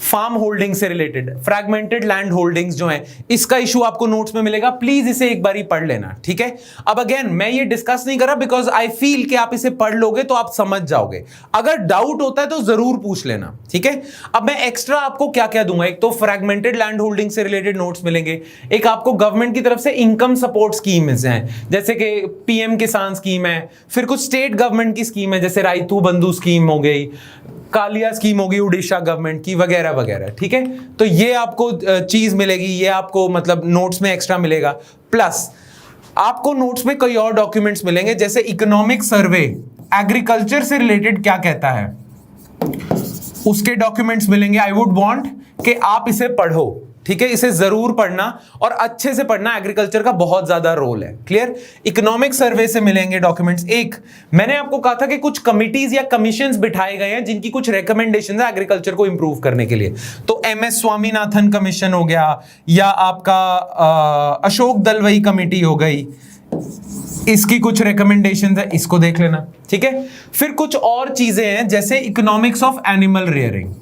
फार्म होल्डिंग से रिलेटेड, फ्रैगमेंटेड लैंड होल्डिंग्स जो है, इसका इशू आपको नोट्स में मिलेगा, प्लीज इसे एक बारी पढ़ लेना, ठीक है। अब अगेन मैं ये डिस्कस नहीं कर रहा बिकॉज आई फील कि आप इसे पढ़ लोगे तो आप समझ जाओगे, अगर डाउट होता है तो जरूर पूछ लेना, ठीक है। अब मैं एक्स्ट्रा आपको क्या क्या दूंगा, एक तो फ्रैगमेंटेड लैंड होल्डिंग से रिलेटेड नोट्स मिलेंगे, एक आपको गवर्नमेंट की तरफ से इनकम सपोर्ट स्कीम्स हैं जैसे कि पीएम किसान स्कीम है, फिर कुछ स्टेट गवर्नमेंट की स्कीम है जैसे राइतू बंधु स्कीम हो गई, कालिया स्कीम होगी उड़ीसा गवर्नमेंट की, वगैरह वगैरह, ठीक है। तो ये आपको चीज मिलेगी, ये आपको मतलब नोट्स में एक्स्ट्रा मिलेगा। प्लस आपको नोट्स में कई और डॉक्यूमेंट्स मिलेंगे जैसे इकोनॉमिक सर्वे, एग्रीकल्चर से रिलेटेड क्या कहता है उसके डॉक्यूमेंट्स मिलेंगे। आई वुड वांट कि आप इसे पढ़ो, ठीक है, इसे जरूर पढ़ना और अच्छे से पढ़ना, एग्रीकल्चर का बहुत ज्यादा रोल है। क्लियर। इकोनॉमिक सर्वे से मिलेंगे डॉक्यूमेंट्स। एक मैंने आपको कहा था कि कुछ कमिटीज या कमीशंस बिठाए गए हैं जिनकी कुछ रिकमेंडेशंस है एग्रीकल्चर को इंप्रूव करने के लिए, तो MS स्वामीनाथन कमीशन हो गया या आपका अशोक दलवई कमेटी हो गई, इसकी कुछ रिकमेंडेशंस है, इसको देख लेना, ठीक है। फिर कुछ और चीजें हैं जैसे इकोनॉमिक्स ऑफ एनिमल रेयरिंग,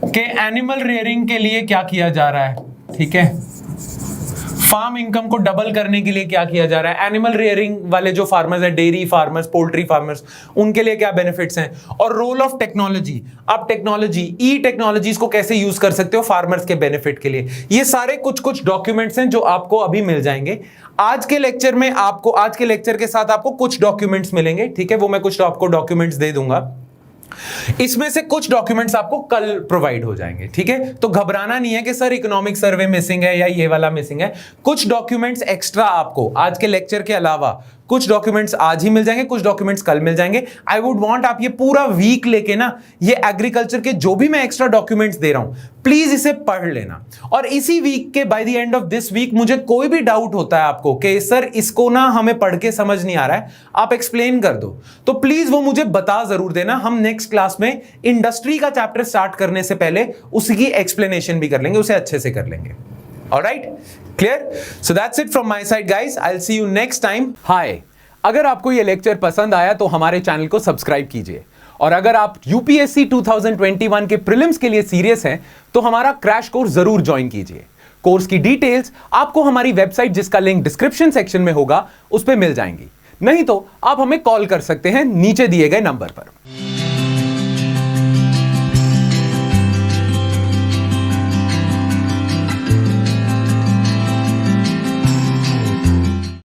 कि एनिमल रेयरिंग के लिए क्या किया जा रहा है, ठीक है, फार्म इनकम को डबल करने के लिए क्या किया जा रहा है, एनिमल रेयरिंग वाले जो फार्मर्स हैं, डेयरी फार्मर्स, पोल्ट्री फार्मर्स, उनके लिए क्या बेनिफिट्स हैं, और रोल ऑफ टेक्नोलॉजी, आप टेक्नोलॉजी, ई टेक्नोलॉजीज को कैसे यूज कर सकते हो फार्मर्स के बेनिफिट के लिए। ये सारे कुछ कुछ डॉक्यूमेंट्स हैं जो आपको अभी मिल जाएंगे। आज के लेक्चर में आपको, आज के लेक्चर के साथ आपको कुछ डॉक्यूमेंट्स मिलेंगे, ठीक है, वो मैं कुछ आपको डॉक्यूमेंट्स दे दूंगा। इसमें से कुछ डॉक्यूमेंट्स आपको कल प्रोवाइड हो जाएंगे, ठीक है? तो घबराना नहीं है कि सर इकोनॉमिक सर्वे मिसिंग है या ये वाला मिसिंग है। कुछ डॉक्यूमेंट्स एक्स्ट्रा आपको आज के लेक्चर के अलावा कुछ डॉक्यूमेंट्स आज ही मिल जाएंगे, कुछ डॉक्यूमेंट्स कल मिल जाएंगे। आई वुड वांट आप ये पूरा वीक लेके ना ये एग्रीकल्चर के जो भी मैं एक्स्ट्रा डॉक्यूमेंट्स दे रहा हूं प्लीज इसे पढ़ लेना। और इसी वीक के by the end of this week मुझे कोई भी डाउट होता है आपको कि सर इसको ना हमें पढ़ के समझ नहीं आ रहा है, आप एक्सप्लेन कर दो, तो प्लीज वो मुझे बता जरूर देना। हम नेक्स्ट क्लास में इंडस्ट्री का चैप्टर स्टार्ट करने से पहले उसकी एक्सप्लेनेशन भी कर लेंगे, उसे अच्छे से कर लेंगे। Alright? Clear? So that's it from my side, guys. I'll see you next time. Hi. अगर आपको ये लेक्चर पसंद आया तो हमारे चैनल को सब्सक्राइब कीजिए, और अगर आप यूपीएससी 2021 के प्रीलिम्स के लिए सीरियस हैं तो हमारा क्रैश कोर्स जरूर ज्वाइन कीजिए। कोर्स की डिटेल्स आपको हमारी वेबसाइट, जिसका लिंक डिस्क्रिप्शन सेक्शन में होगा, उस पर मिल जाएंगी। नहीं तो आप हमें कॉल कर सकते हैं नीचे दिए गए नंबर पर।